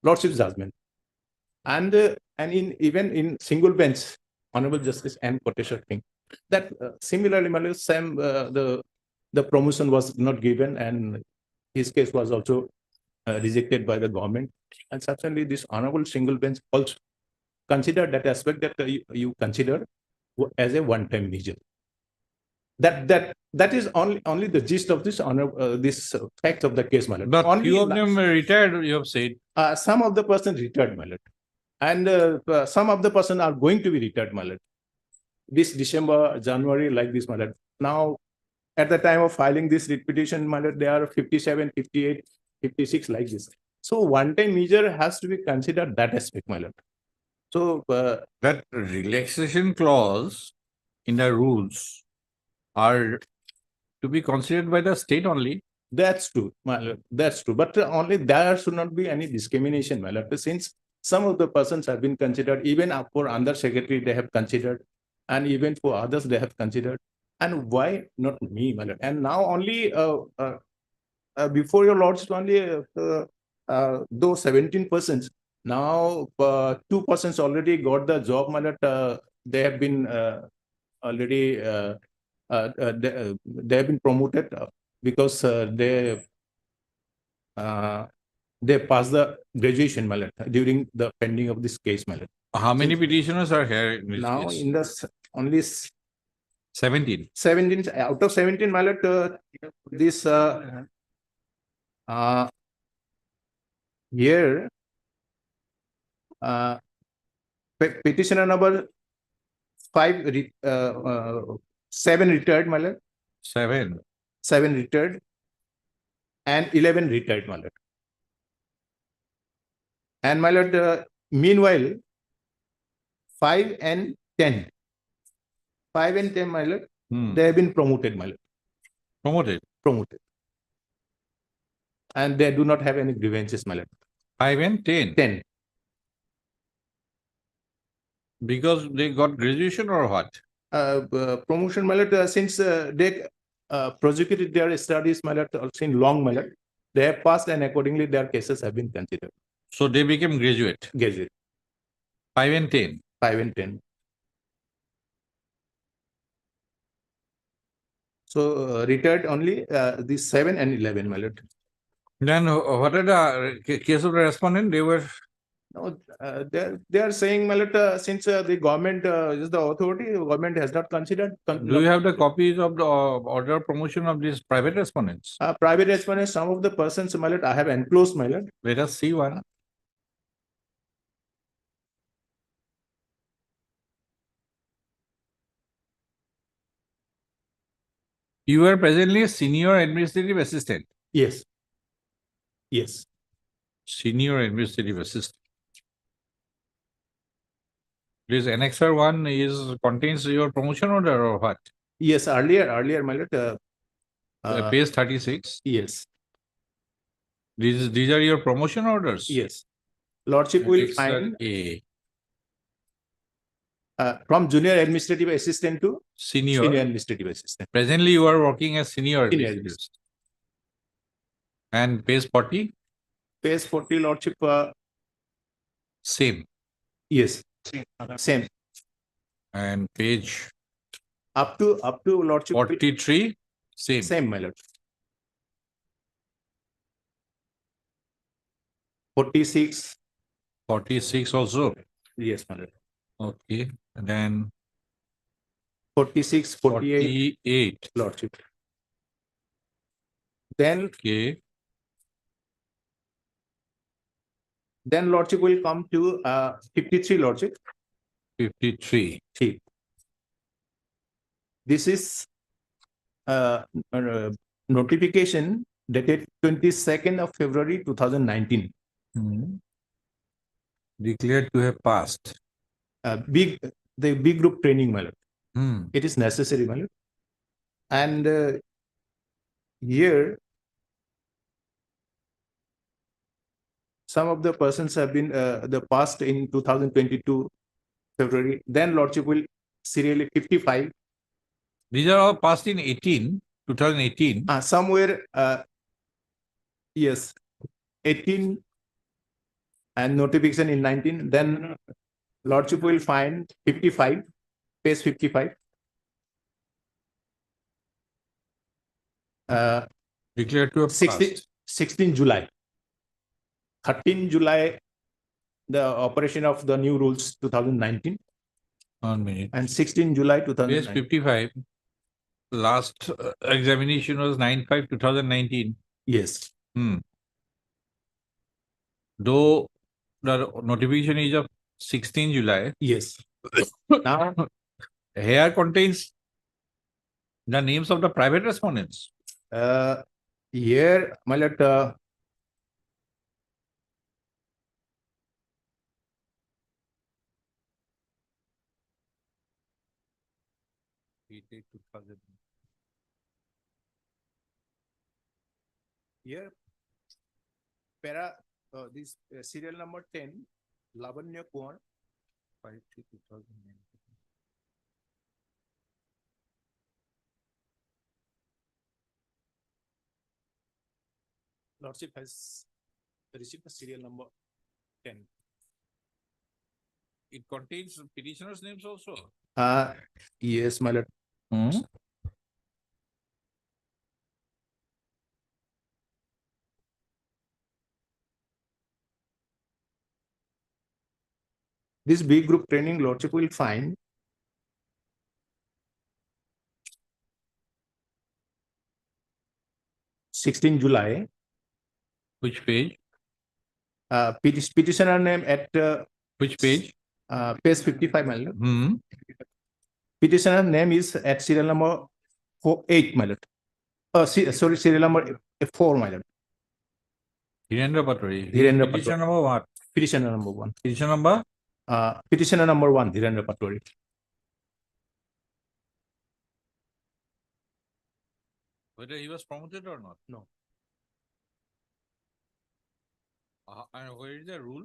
Speaker 1: Lordship's judgment. And even in single bench, Honorable Justice N. Koteshwar King, that similarly, my lord, same the promotion was not given, and his case was also rejected by the government. And certainly this honorable single bench also considered that aspect that you consider as a one-time measure. That is only the gist of this this fact of the case, my lord.
Speaker 2: But
Speaker 1: only
Speaker 2: few of them retired, you have said.
Speaker 1: Some of the person retired, my lord. And some of the person are going to be retired, my lord. This December, January, like this, my lord. Now, at the time of filing this writ petition, my lord, they are 57, 58, 56, like this. So one-time measure has to be considered that aspect, my lord. So
Speaker 2: that relaxation clause in the rules are to be considered by the state only.
Speaker 1: That's true, my lord. That's true. But only there should not be any discrimination, my lord. Since some of the persons have been considered, even for under secretary, they have considered, and even for others, they have considered. And why not me, my lord? And now only before your lordship, only though 17 persons, now 2 persons already got the job, my lord. They have been already they have been promoted because they passed the graduation, my lord, during the pending of this case, my lord.
Speaker 2: How many petitioners are here in this
Speaker 1: now
Speaker 2: case?
Speaker 1: In the only
Speaker 2: 17.
Speaker 1: 17 out of 17, my lord. This here petitioner number 7 retired, my lord.
Speaker 2: 7
Speaker 1: retired and 11 retired, my lord. And my lord, meanwhile, 5 and 10, my lord, they have been promoted, my lord. Promoted. And they do not have any grievances, my lord.
Speaker 2: 5 and 10.
Speaker 1: 10.
Speaker 2: Because they got graduation or what?
Speaker 1: Promotion, my lord, since they prosecuted their studies, my lord, also in long, my lord, they have passed, and accordingly their cases have been considered.
Speaker 2: So they became graduate.
Speaker 1: Graduate.
Speaker 2: 5 and 10.
Speaker 1: 5 and 10. So retired only these 7 and 11, my lord.
Speaker 2: Then what are the case of the respondent? They were
Speaker 1: No, they are saying, my lord, since the government is the authority, the government has not considered.
Speaker 2: Do you have the copies of the order of promotion of these private respondents?
Speaker 1: Private respondents, some of the persons, my lord, I have enclosed, my lord.
Speaker 2: Let us see one. You are presently a senior administrative assistant.
Speaker 1: Yes. Yes.
Speaker 2: Senior administrative assistant. This annexer one contains your promotion order or what?
Speaker 1: Yes, earlier, my lord.
Speaker 2: Page 36.
Speaker 1: Yes.
Speaker 2: These are your promotion orders.
Speaker 1: Yes. Lordship will
Speaker 2: Annexer
Speaker 1: find
Speaker 2: A.
Speaker 1: From junior administrative assistant to
Speaker 2: Senior.
Speaker 1: senior administrative assistant.
Speaker 2: Presently, you are working as senior
Speaker 1: Senior
Speaker 2: administrative assistant. And page 40?
Speaker 1: Page 40, Lordship.
Speaker 2: Same.
Speaker 1: Yes. Same.
Speaker 2: And page
Speaker 1: Up to Lordship.
Speaker 2: 43? Same.
Speaker 1: Same, my lord. 46.
Speaker 2: 46 also.
Speaker 1: Yes, my lord.
Speaker 2: Okay. And then
Speaker 1: 46, 48.
Speaker 2: 48.
Speaker 1: Lordship. Then
Speaker 2: Okay.
Speaker 1: Lordship will come to 53, Lordship.
Speaker 2: 53.
Speaker 1: This is notification dated 22nd of February 2019.
Speaker 2: Declared to have passed.
Speaker 1: The big group training, my lord.
Speaker 2: Hmm.
Speaker 1: It is necessary, my lord. And here some of the persons have been the passed in 2022 February. Then Lordship will serially 55.
Speaker 2: These are all passed in 2018.
Speaker 1: Somewhere, yes, 18 and notification in 19. Then Lordship will find 55, page 55.
Speaker 2: Declared to have
Speaker 1: 16 July. 13 July, the operation of the new rules 2019.
Speaker 2: 1 minute.
Speaker 1: And 16 July
Speaker 2: Page
Speaker 1: 2019.
Speaker 2: 55. Last examination was 9/5/2019.
Speaker 1: Yes.
Speaker 2: Though the notification is of 16 July.
Speaker 1: Yes. Now,
Speaker 2: here contains the names of the private respondents.
Speaker 1: Here, my lord, here, this serial number 10, Lavanya Kumar. 5/3/2019. Lordship has received the serial number 10.
Speaker 2: It contains petitioners' names also.
Speaker 1: Yes, my lord. This big group training, Lordship will find 16 July.
Speaker 2: Which page?
Speaker 1: Petitioner name at
Speaker 2: which page?
Speaker 1: Page 55, my lord. Petitioner name is at serial number 8, my lord. Sorry, serial number 4, my lord.
Speaker 2: Dhirendra Patwari.
Speaker 1: Dhirendra
Speaker 2: Petition
Speaker 1: Patwari.
Speaker 2: number what?
Speaker 1: Petitioner number 1.
Speaker 2: Petition number?
Speaker 1: Petitioner number 1, Dhirendra Patwari.
Speaker 2: Whether he was promoted or not?
Speaker 1: No.
Speaker 2: And where is the rule?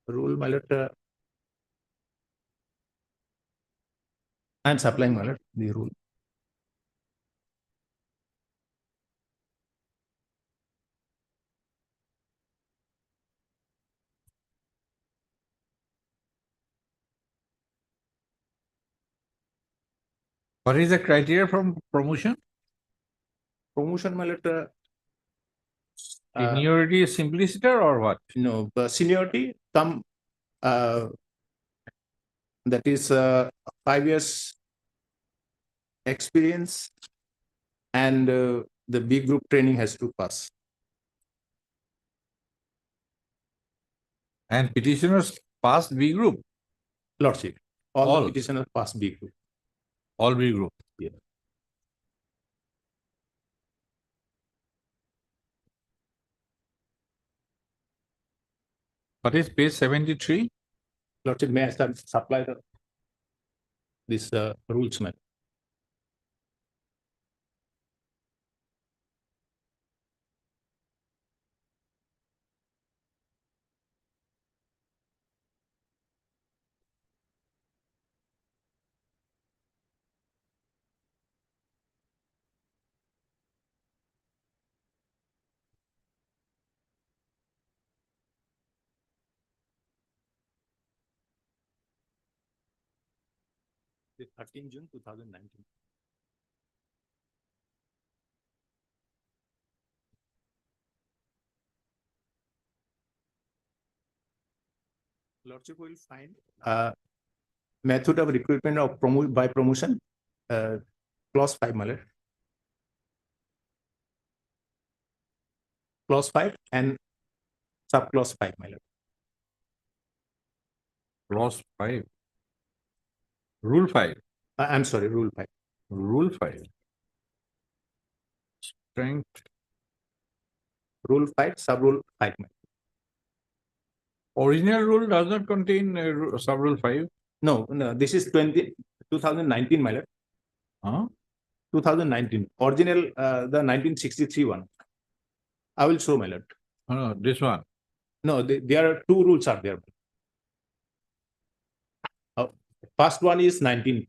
Speaker 1: Rule, my lord. I am supplying, my lord, the rule.
Speaker 2: What is the criteria from promotion?
Speaker 1: Promotion, my lord.
Speaker 2: Seniority is simpliciter or what?
Speaker 17: No, seniority come, that is 5 years experience and the B group training has to pass.
Speaker 2: And petitioners passed B group,
Speaker 17: Lordship, all
Speaker 2: All.
Speaker 17: the petitioners pass B group.
Speaker 2: all B group.
Speaker 17: Yeah.
Speaker 2: What is page 73?
Speaker 17: Lordship, may I supply this rules, man? The 13 June 2019. Lordship will find method of recruitment of by promotion, clause 5, my lord. Clause 5 and subclause 5, my lord.
Speaker 2: Clause 5. Rule 5.
Speaker 17: I'm sorry, rule 5.
Speaker 2: Rule 5. Strength.
Speaker 17: Rule 5, sub rule 5. my lord.
Speaker 2: Original rule does not contain sub rule 5.
Speaker 17: No, this is 2019, my lord.
Speaker 2: Huh?
Speaker 17: 2019. Original, the 1963 one. I will show, my lord.
Speaker 2: No, this one.
Speaker 17: No, there are two rules are there. First one is 2019.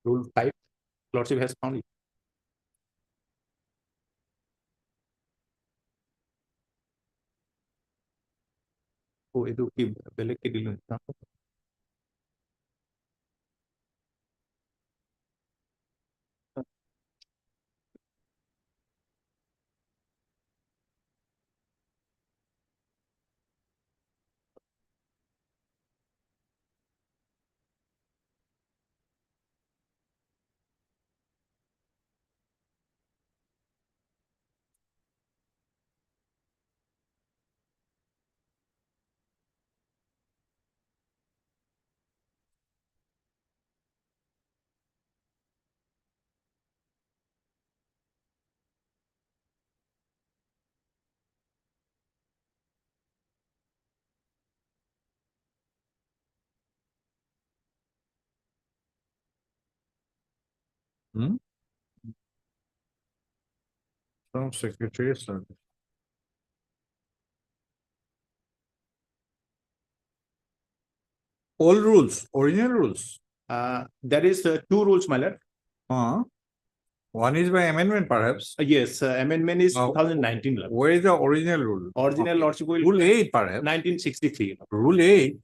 Speaker 17: Rule 5, Lordship has found it. Oh, ಇದು ಬೆಲೆ ಕೆಡಿಲ್ಲ ಅಂತ.
Speaker 2: Hmm? From Secretary of Service. All rules, original rules.
Speaker 17: There is two rules, my lord.
Speaker 2: One is by amendment, perhaps.
Speaker 17: Yes, amendment is
Speaker 2: Uh,
Speaker 17: 2019. Lord.
Speaker 2: Where is the original rule?
Speaker 17: Original Lordship will
Speaker 2: Rule 8, perhaps.
Speaker 17: 1963.
Speaker 2: Rule 8.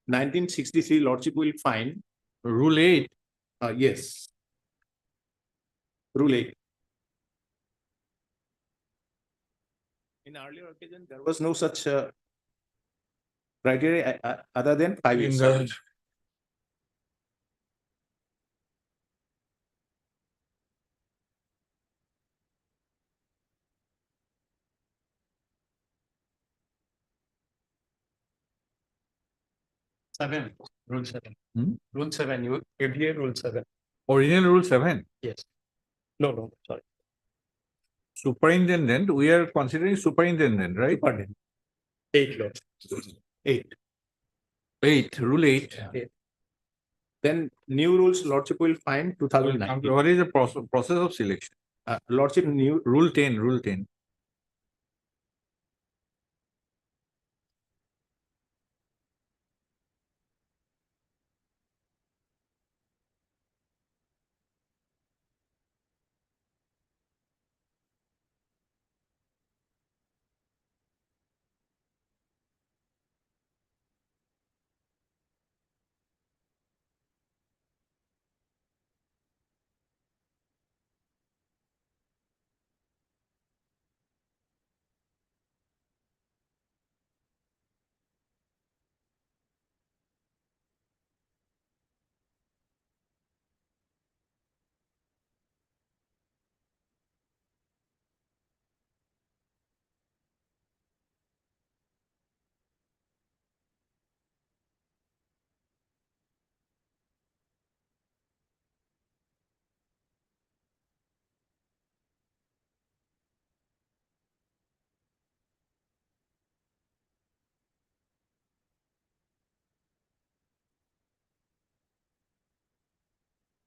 Speaker 17: 1963 Lordship will find.
Speaker 2: Rule 8.
Speaker 17: Yes. Rule 8. In earlier occasion, there was no such criteria other than 5 years.
Speaker 10: Rule 7.
Speaker 2: Hmm?
Speaker 10: Rule 7, you ADA rule 7.
Speaker 2: Original rule 7.
Speaker 10: Yes. No, sorry.
Speaker 2: Superintendent, we are considering superintendent, right?
Speaker 17: Superintendent.
Speaker 10: 8 laws.
Speaker 17: 8.
Speaker 2: 8, rule 8.
Speaker 17: Then new rules Lordship will find 2019.
Speaker 2: What is the process of selection?
Speaker 17: Lordship new
Speaker 2: Rule 10, rule 10.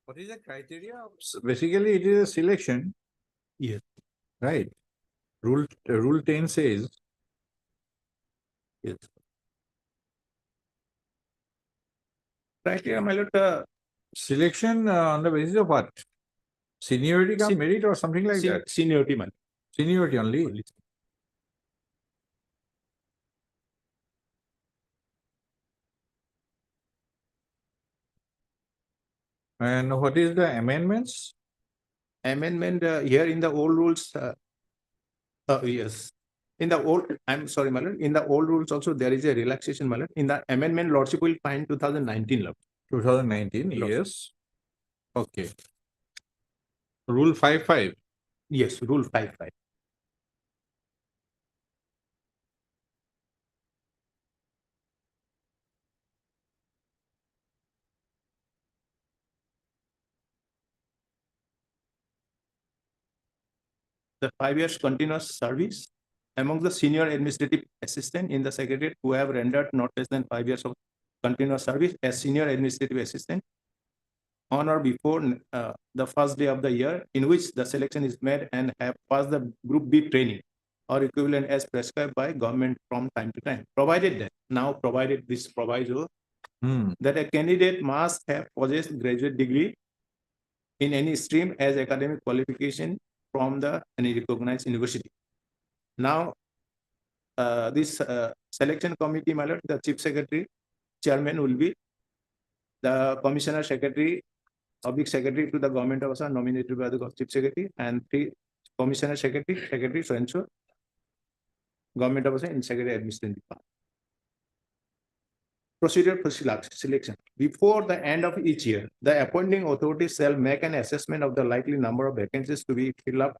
Speaker 2: What is the criteria? Basically, it is a selection.
Speaker 17: Yes.
Speaker 2: Right. Rule 10 says.
Speaker 17: Yes. Criteria, my lord,
Speaker 2: Selection on the basis of what? Seniority come merit or something like that?
Speaker 17: seniority, man.
Speaker 2: Seniority only. And what is the amendments?
Speaker 17: Amendment here in the old rules. Yes. In the old, I'm sorry, my lord, in the old rules also there is a relaxation, my lord. In the amendment, lordship will find 2019, lord.
Speaker 2: 2019,
Speaker 17: Lord.
Speaker 2: yes. Okay. Rule 5.5.
Speaker 17: Yes, rule 5.5. The 5 years continuous service among the senior administrative assistant in the secretariat who have rendered not less than 5 years of continuous service as senior administrative assistant on or before the first day of the year in which the selection is made and have passed the group B training or equivalent as prescribed by government from time to time, provided that provided this proviso that a candidate must have possessed graduate degree in any stream as academic qualification from any recognized university. Now, this selection committee, my lord, the chief secretary, chairman will be the commissioner secretary, public secretary to the government officer nominated by the chief secretary, and 3 commissioner secretary, so and so, government officer in secretary administrative department. Procedure for selection. Before the end of each year, the appointing authority shall make an assessment of the likely number of vacancies to be filled up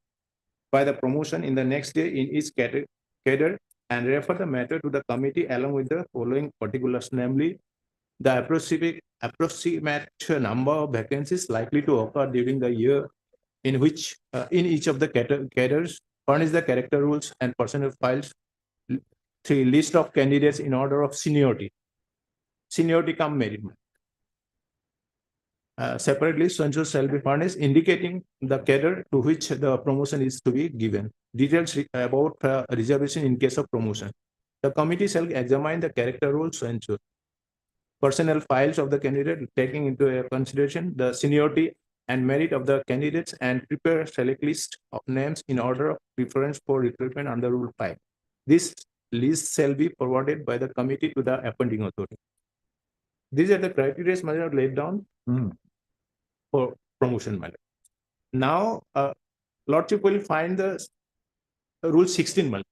Speaker 17: by the promotion in the next day in each cadre and refer the matter to the committee along with the following particulars, namely the approximate number of vacancies likely to occur during the year in which in each of the cadres, furnish the character rules and personnel files, 3 list of candidates in order of seniority. Seniority come merit. Separately, so shall be furnished indicating the cadre to which the promotion is to be given. Details about reservation in case of promotion. The committee shall examine the character rules and personnel files of the candidate, taking into consideration the seniority and merit of the candidates, and prepare a select list of names in order of preference for recruitment under Rule 5. This list shall be forwarded by the committee to the appointing authority. These are the criteria laid down for promotion matter. Now, lordship will find the rule 16 matter.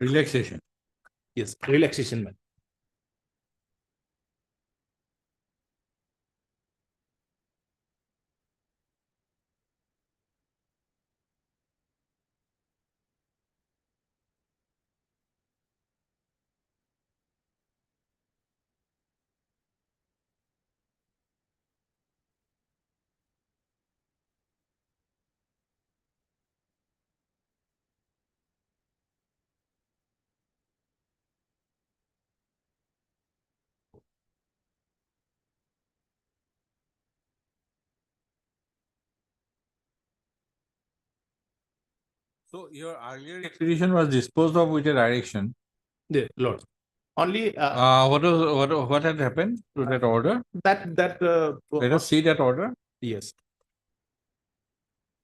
Speaker 2: Relaxation.
Speaker 17: Yes, relaxation matter.
Speaker 2: So your earlier expedition was disposed of with a direction.
Speaker 17: The Lord. Only
Speaker 2: what had happened to that order?
Speaker 17: Let
Speaker 2: us see that order.
Speaker 17: Yes.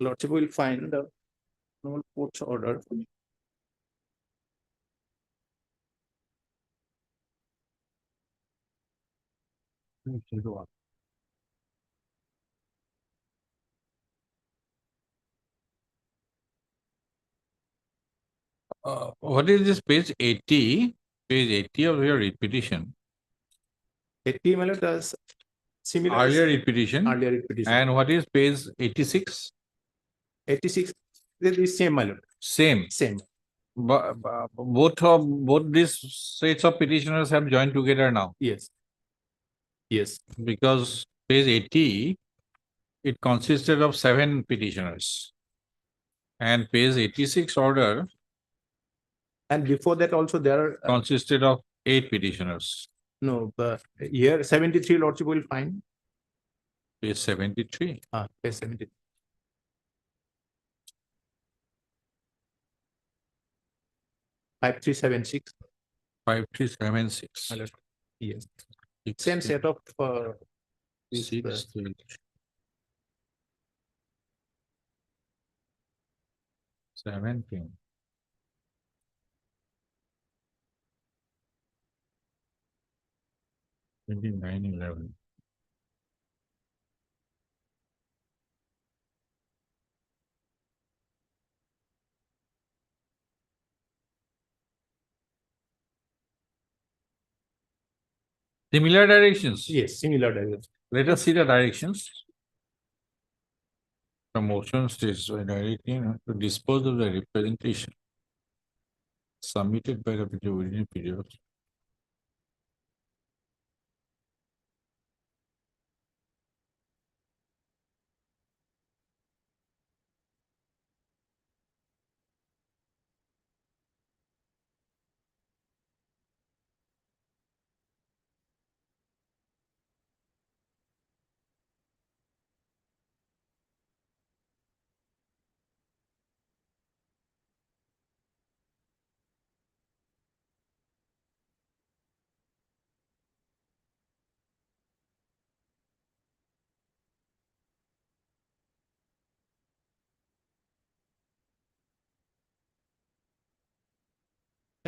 Speaker 17: Lordship will find the court's order.
Speaker 2: What is this page 80? Page 80 of your repetition.
Speaker 17: 80 does similar.
Speaker 2: Earlier repetition.
Speaker 17: Earlier repetition.
Speaker 2: And what is page 86?
Speaker 17: 86 is same, my lord.
Speaker 2: Same.
Speaker 17: Same.
Speaker 2: But both these sets of petitioners have joined together now.
Speaker 17: Yes. Yes.
Speaker 2: Because page 80, it consisted of 7 petitioners. And page 86 order.
Speaker 17: And before that also there are
Speaker 2: consisted of 8 petitioners.
Speaker 17: No, but here 73 lordship will find.
Speaker 2: Page 73.
Speaker 17: Page 70. Five three seven six.
Speaker 2: 5376.
Speaker 17: Yes. Same set of this,
Speaker 2: 17. Twenty-nine 11. Similar directions.
Speaker 17: yes, similar direction.
Speaker 2: Let us see the directions. The motion states by directing to dispose of the representation submitted by the original period.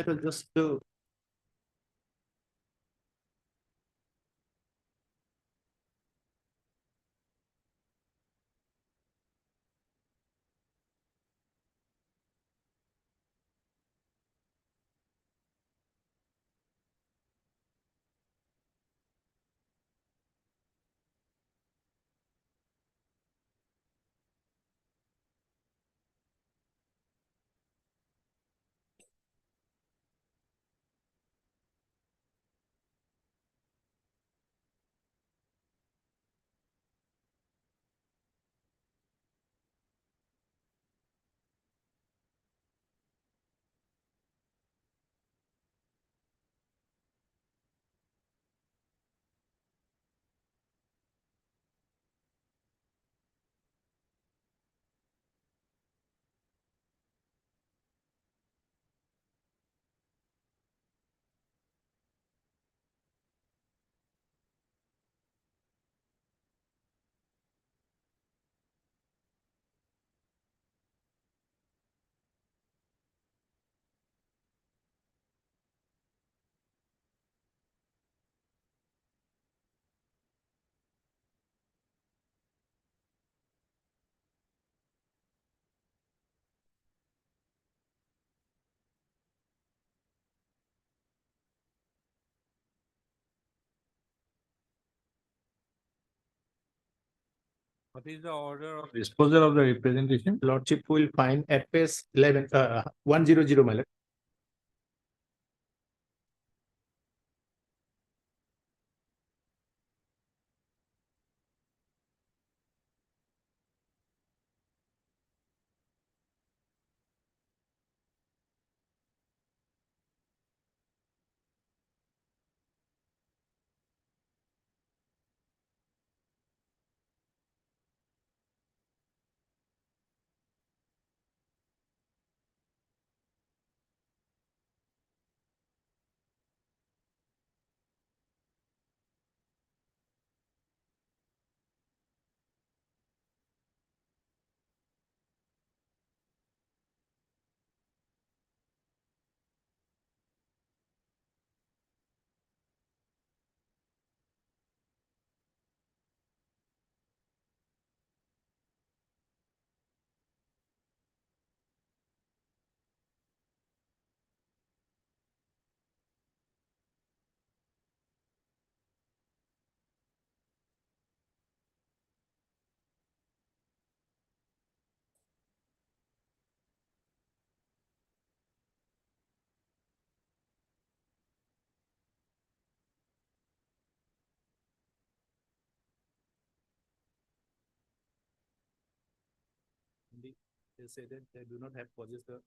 Speaker 17: It was just
Speaker 2: What is the order of disposal of the representation?
Speaker 17: Lordship will find at page 11, 100, my lord. They say that they do not have possessed the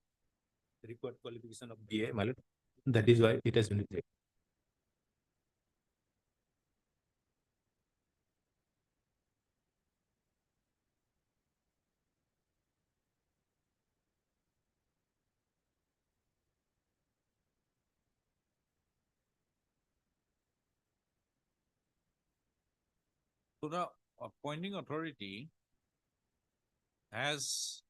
Speaker 17: required qualification of BA, my lord. That is why it has been rejected.
Speaker 2: So the appointing authority has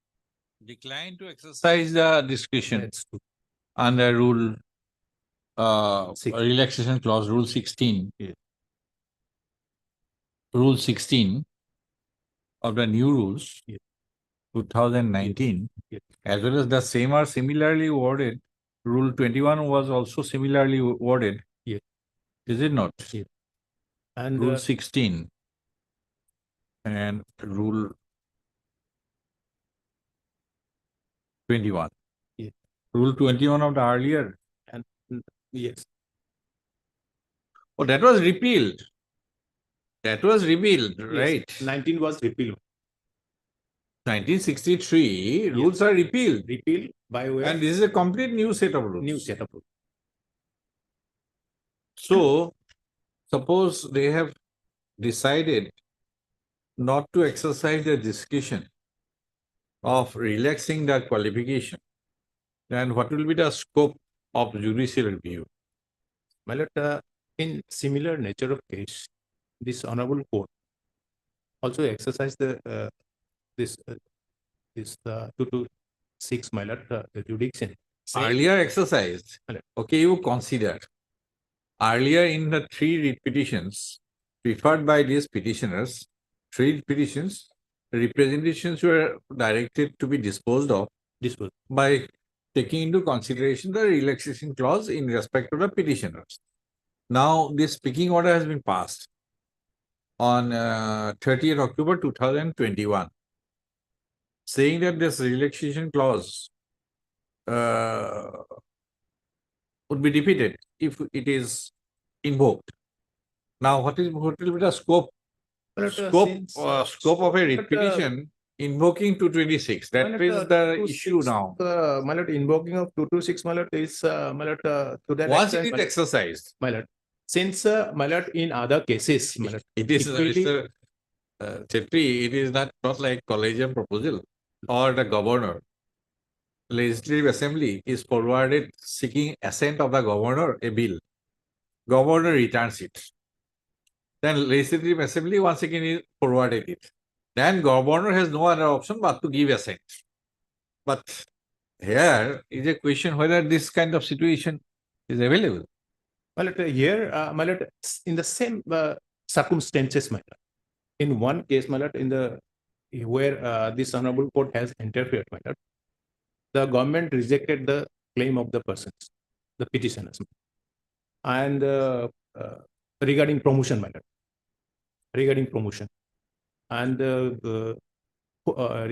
Speaker 2: declined to exercise the discretion under rule relaxation clause, rule 16. Rule 16 of the new rules, 2019, as well as the same are similarly worded. Rule 21 was also similarly worded.
Speaker 17: Yes.
Speaker 2: Is it not?
Speaker 17: Yes. And
Speaker 2: Rule 16 and rule 21.
Speaker 17: Yes.
Speaker 2: Rule 21 of the earlier.
Speaker 17: and yes,
Speaker 2: Oh, that was repealed. That was repealed,
Speaker 17: yes,
Speaker 2: right?
Speaker 17: 19 was repealed.
Speaker 2: 1963, rules are repealed.
Speaker 17: Repealed by way
Speaker 2: And
Speaker 17: of
Speaker 2: this is a complete new set of rules.
Speaker 17: new set of rules.
Speaker 2: So, suppose they have decided not to exercise their discretion of relaxing their qualification, then what will be the scope of judicial review?
Speaker 17: My lord, in similar nature of case, this honorable court also exercised this 226, my lord, the jurisdiction. saying-
Speaker 2: Earlier exercised, okay, you consider. Earlier in the three writ petitions preferred by these petitioners, three petitions, representations were directed to be disposed of by taking into consideration the relaxation clause in respect to the petitioners. Now, this speaking order has been passed on 30th October 2021, saying that this relaxation clause would be defeated if it is invoked. Now, what will be the scope? Scope of a writ petition invoking 226. That is the issue now.
Speaker 17: My lord, invoking of 226, my lord, is my lord, to that
Speaker 2: Once
Speaker 17: extent,
Speaker 2: it is
Speaker 17: my lord,
Speaker 2: exercised,
Speaker 17: my lord, since my lord, in other cases, my lord,
Speaker 2: it is,
Speaker 17: will be-
Speaker 2: Mr. Chetri, it is not like collegium proposal or the governor. Legislative Assembly is forwarded seeking assent of the governor a bill. Governor returns it. Then Legislative Assembly once again is forwarded it. Then governor has no other option but to give assent. But here is a question whether this kind of situation is available.
Speaker 17: my lord, here, my lord, in the same circumstances, my lord. In one case, my lord, in the where this honorable court has interfered, my lord, the government rejected the claim of the persons, the petitioners, and regarding promotion, my lord, regarding promotion, and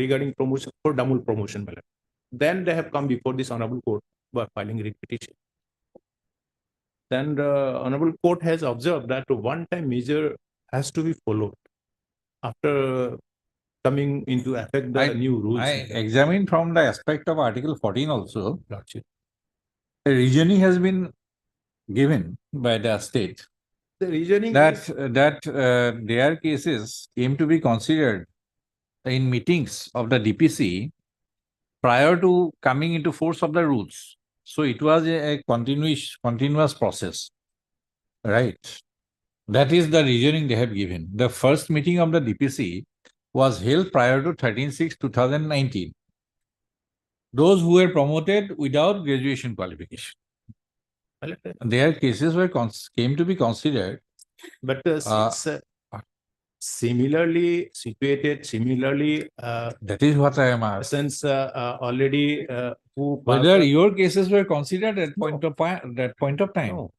Speaker 17: regarding promotion for double promotion, my lord. Then they have come before this honorable court by filing writ petition. Then the honorable court has observed that one-time measure has to be followed after coming into effect the new rules.
Speaker 2: I examined from the aspect of Article 14 also. A reasoning has been given by the state
Speaker 17: The reasoning
Speaker 2: that
Speaker 17: is-
Speaker 2: their cases came to be considered in meetings of the DPC prior to coming into force of the rules. So it was a continuous process, right? That is the reasoning they have given. The first meeting of the DPC was held prior to 13/6/2019. Those who were promoted without graduation qualification, their cases came to be considered.
Speaker 17: But since similarly situated, similarly
Speaker 2: that is what I am asking.
Speaker 17: since already who
Speaker 2: Whether
Speaker 17: passed-
Speaker 2: your cases were considered at that point of time.
Speaker 17: No.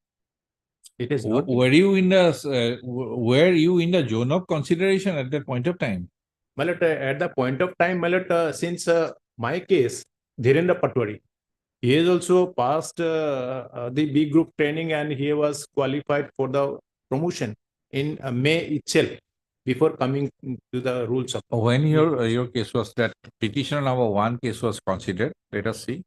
Speaker 17: It is not.
Speaker 2: Were you in the zone of consideration at that point of time?
Speaker 17: My lord, at the point of time, my lord, since my case, Dhirendra Patwari, he has also passed the B group training and he was qualified for the promotion in May itself before coming to the rules of.
Speaker 2: When your case was that petitioner number 1 case was considered, let us see.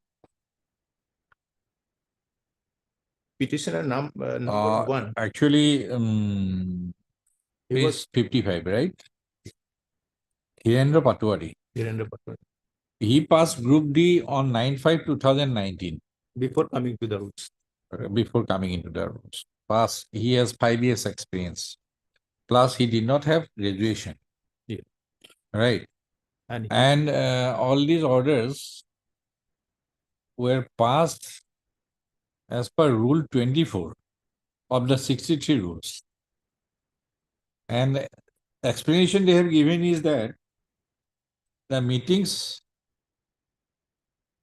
Speaker 17: Petitioner number one.
Speaker 2: Actually,
Speaker 17: He was-
Speaker 2: is 55, right? Dhirendra Patwari.
Speaker 17: Dhirendra Patwari.
Speaker 2: He passed Group D on 9/5/2019.
Speaker 17: Before coming to the rules.
Speaker 2: Before coming into the rules. He has 5 years experience. plus he did not have graduation.
Speaker 17: Yeah.
Speaker 2: Right.
Speaker 17: And
Speaker 2: And all these orders were passed as per Rule 24 of the 63 rules. And the explanation they have given is that the meetings,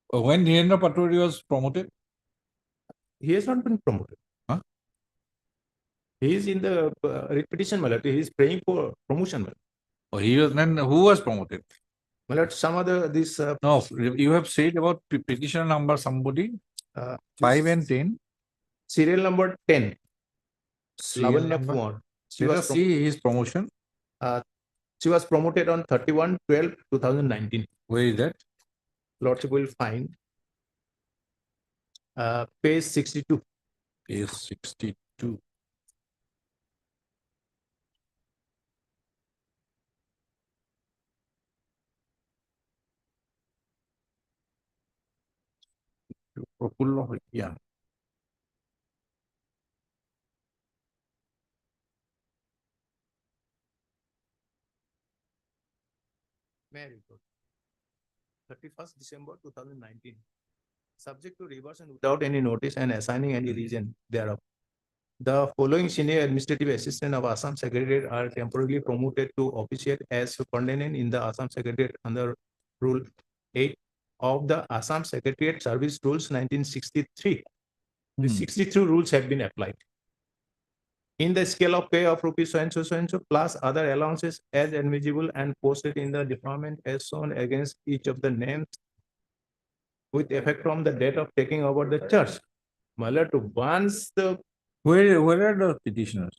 Speaker 2: when Dhirendra Patwari was promoted,
Speaker 17: he has not been promoted.
Speaker 2: Huh?
Speaker 17: He is in the repetition, my lord. He is praying for promotion, my lord.
Speaker 2: or he was then who was promoted?
Speaker 17: My lord, some other this
Speaker 2: No, you have said about petition number somebody, 5 and 10.
Speaker 17: serial number 10.
Speaker 2: Serial
Speaker 17: Lavanya
Speaker 2: number?
Speaker 17: Kumar. She
Speaker 2: Let
Speaker 17: was
Speaker 2: us see his promotion.
Speaker 17: she was promoted on 31/12/2019.
Speaker 2: Where is that?
Speaker 17: Lordship will find page 62.
Speaker 2: Page 62. Prafullo, yeah.
Speaker 17: May I report? 31st December 2019. Subject to reversion without any notice and assigning any reason thereof. The following senior administrative assistant of Assam Secretariat are temporarily promoted to officiate as superintendent in the Assam Secretariat under Rule 8 of the Assam Secretariat Service Rules 1963. The 63 rules have been applied. In the scale of pay of rupees so and so plus other allowances as admissible and posted in the department as shown against each of the names with effect from the date of taking over the church. My lord, once the
Speaker 2: Where are the petitioners?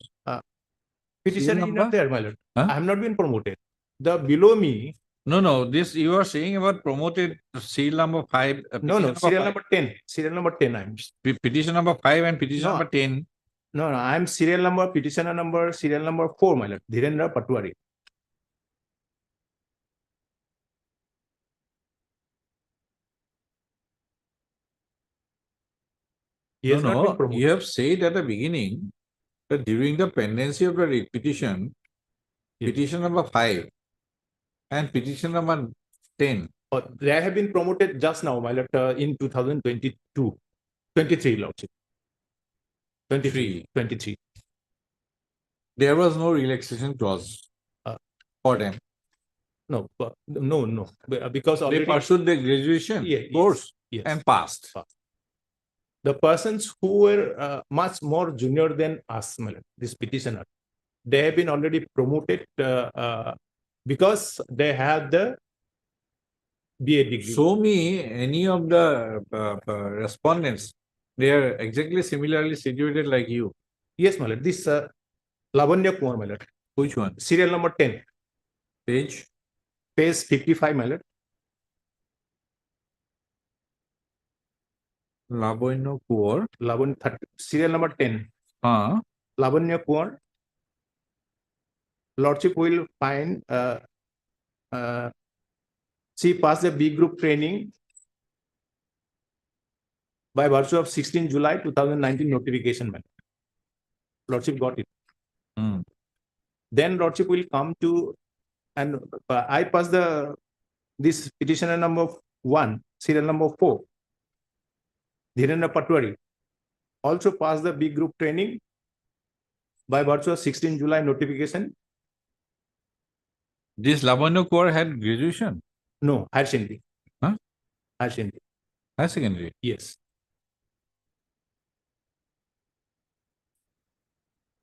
Speaker 17: petition is
Speaker 2: number?
Speaker 17: not there, my lord.
Speaker 2: Huh?
Speaker 17: I have not been promoted. The below me,
Speaker 2: No, this you are saying about promoted serial number 5.
Speaker 17: no, serial number 10. Serial number 10. I'm
Speaker 2: Petition number 5 and petition
Speaker 17: No.
Speaker 2: number 10.
Speaker 17: no, I'm serial number, petitioner number, serial number 4, my lord. Dhirendra Patwari. He has not been promoted.
Speaker 2: You have said at the beginning that during the pendency of the writ petition, petition number 5 and petition number 10.
Speaker 17: They have been promoted just now, my lord, in 2022, 23, lordship. 23.
Speaker 2: There was no relaxation clause for them.
Speaker 17: No, because
Speaker 2: They
Speaker 17: already
Speaker 2: pursued their graduation
Speaker 17: Yeah, yes,
Speaker 2: course
Speaker 17: yes.
Speaker 2: and passed.
Speaker 17: The persons who were much more junior than us, my lord, this petitioner, they have been already promoted because they have the BA degree.
Speaker 2: Show me any of the respondents. They are exactly similarly situated like you.
Speaker 17: Yes, my lord. This Lavanya Kumar, my lord.
Speaker 2: Which one?
Speaker 17: Serial number 10.
Speaker 2: Page?
Speaker 17: Page 55, my lord.
Speaker 2: Lavanya Kumar.
Speaker 17: Serial number 10.
Speaker 2: Huh?
Speaker 17: Lavanya Kumar. Lordship will find she passed the B group training by virtue of 16 July 2019 notification, man. Lordship got it. Then Lordship will come to, and I pass this petitioner number 1, serial number 4. Dhirendra Patwari also passed the B group training by virtue of 16 July notification.
Speaker 2: This Lavanya Kumar had graduation?
Speaker 17: No, higher secondary.
Speaker 2: Huh?
Speaker 17: Higher secondary.
Speaker 2: Higher secondary?
Speaker 17: Yes.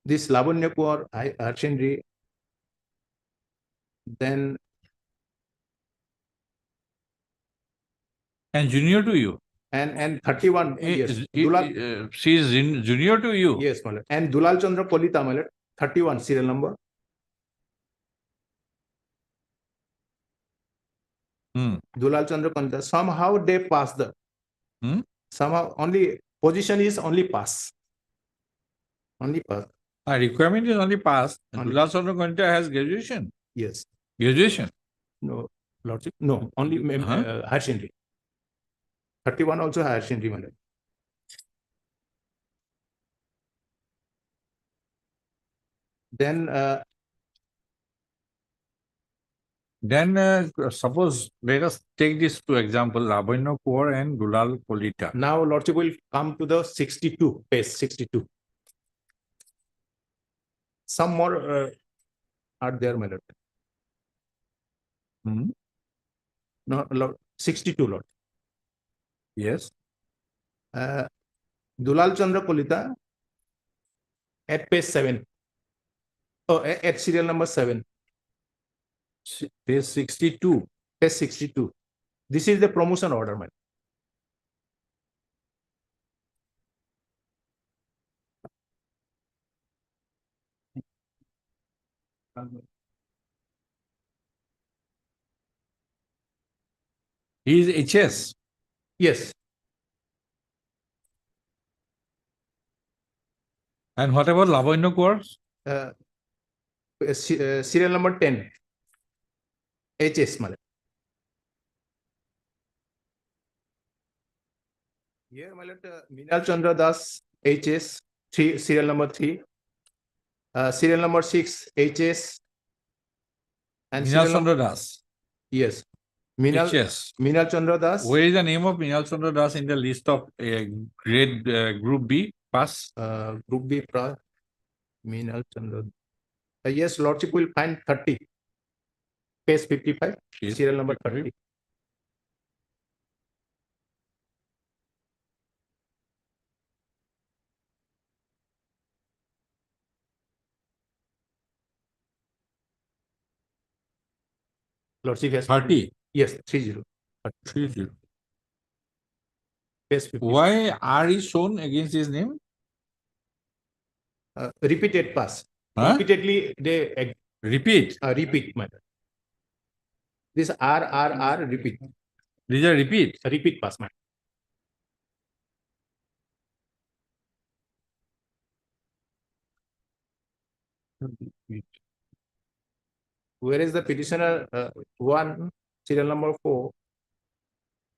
Speaker 17: This Lavanya Kumar, higher secondary. Then.
Speaker 2: And junior to you?
Speaker 17: And 31 years.
Speaker 2: She is junior to you?
Speaker 17: Yes, my lord. And Dulal Chandra Kolita, my lord, 31 serial number. Dulal Chandra Kolita. Somehow they pass the. Somehow only position is only pass. Only pass.
Speaker 2: Requirement is only pass. Dulal Chandra Kolita has graduation?
Speaker 17: Yes.
Speaker 2: Graduation?
Speaker 17: No, lordship. No, only higher secondary. 31 also higher secondary, my lord. Then
Speaker 2: Then suppose let us take this to example, Lavanya Kaur and Dulal Kolita.
Speaker 17: Now lordship will come to the 62, page 62. Some more are there, my lord.
Speaker 2: Hmm?
Speaker 17: No, lord, 62, lord.
Speaker 2: Yes.
Speaker 17: Dulal Chandra Kolita at page 7. Oh, at serial number 7.
Speaker 2: Page 62.
Speaker 17: Page 62. This is the promotion order, man.
Speaker 2: He is HS.
Speaker 17: Yes.
Speaker 2: And what about Lavanya Kaur?
Speaker 17: Serial number 10. HS, man. Here, my lord, Minal Chandra Das, HS, 3, serial number 3. Serial number 6, HS. And
Speaker 2: Minal
Speaker 17: serial
Speaker 2: Chandra
Speaker 17: number,
Speaker 2: Das.
Speaker 17: yes. Minal,
Speaker 2: HS.
Speaker 17: Minal Chandra Das.
Speaker 2: Where is the name of Minal Chandra Das in the list of grade group B pass?
Speaker 17: Group B, Minal Chandra. Yes, lordship will find 30. Page 55,
Speaker 2: Yes.
Speaker 17: serial number 30. Lordship has
Speaker 2: 30.
Speaker 17: Yes, 30.
Speaker 2: 30.
Speaker 17: Page 50.
Speaker 2: Why R is shown against his name?
Speaker 17: Repeated pass.
Speaker 2: Huh?
Speaker 17: Repeatedly they
Speaker 2: Repeat.
Speaker 17: repeat, madam. This R repeat.
Speaker 2: These are repeat.
Speaker 17: Repeat pass, madam. Whereas the petitioner 1, serial number 4,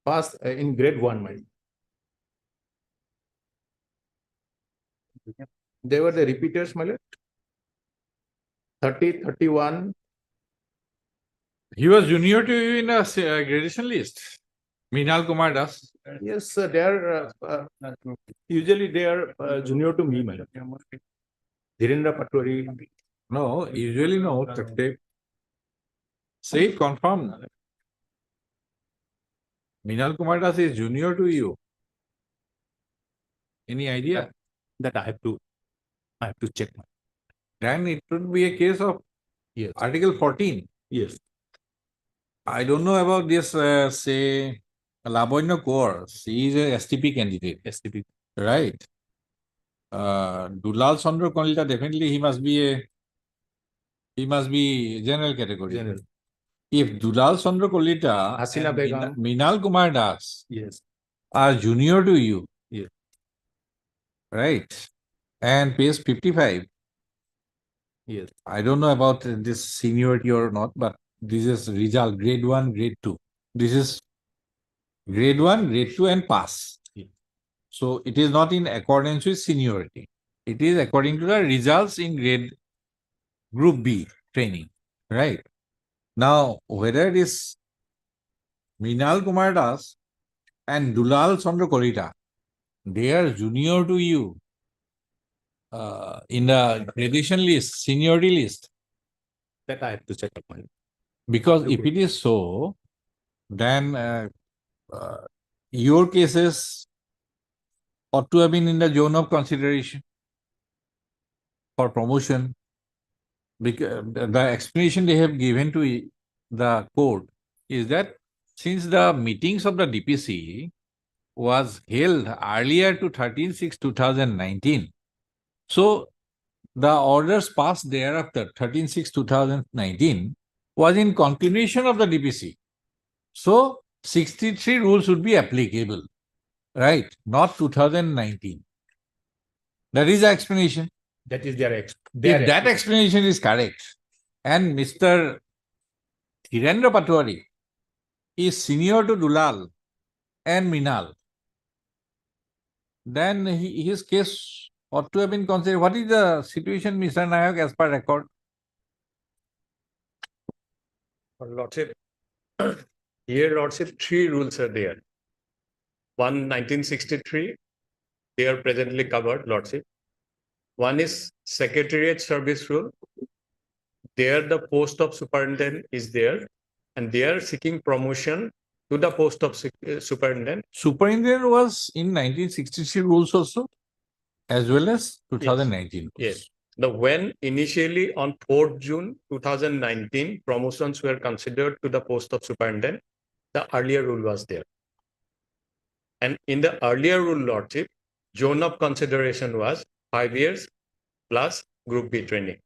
Speaker 17: passed in grade 1, madam. They were the repeaters, my lord. 30, 31.
Speaker 2: He was junior to you in a gradation list. Minal Kumar Das.
Speaker 17: Yes, they are usually they are junior to me, my lord. Dhirendra Patwari.
Speaker 2: No, usually no. They say it confirm. Minal Kumar Das is junior to you. Any idea?
Speaker 17: That I have to check.
Speaker 2: Then it would be a case of
Speaker 17: Yes.
Speaker 2: Article 14.
Speaker 17: Yes.
Speaker 2: I don't know about this, say, Lavanya Kaur. She is a STP candidate.
Speaker 17: STP.
Speaker 2: Right. Dulal Chandra Kolita, definitely he must be general category.
Speaker 17: General.
Speaker 2: If Dulal Chandra Kolita
Speaker 17: Hasina
Speaker 2: and
Speaker 17: Begum.
Speaker 2: Minal Kumar Das
Speaker 17: Yes.
Speaker 2: are junior to you.
Speaker 17: Yes.
Speaker 2: Right. And page 55.
Speaker 17: Yes.
Speaker 2: I don't know about this seniority or not, but this is result grade 1, grade 2. This is grade 1, grade 2 and pass.
Speaker 17: Yeah.
Speaker 2: So it is not in accordance with seniority. It is according to the results in grade group B training, right? Now, whether it is Minal Kumar Das and Dulal Chandra Kolita, they are junior to you in the gradation list, seniority list.
Speaker 17: That I have to check up on.
Speaker 2: Because if it is so, then your cases ought to have been in the zone of consideration for promotion. Because the explanation they have given to the court is that since the meetings of the DPC was held earlier to 13/6/2019, so the orders passed thereafter 13/6/2019 was in continuation of the DPC. So 63 rules would be applicable, right? Not 2019. That is the explanation.
Speaker 17: That is their
Speaker 2: If that explanation is correct, and Mr. Dhirendra Patwari is senior to Dulal and Minal, then his case ought to have been considered. What is the situation, Mr. Nayak, as per record?
Speaker 10: Lordship, here Lordship, three rules are there. One, 1963, they are presently covered, Lordship. One is Secretariat Service Rule. There the post of superintendent is there, and they are seeking promotion to the post of superintendent.
Speaker 2: Superintendent was in 1963 rules also, as well as 2019.
Speaker 10: Yes. When initially on 4th June 2019, promotions were considered to the post of superintendent, the earlier rule was there. And in the earlier rule, Lordship, zone of consideration was 5 years plus Group B training.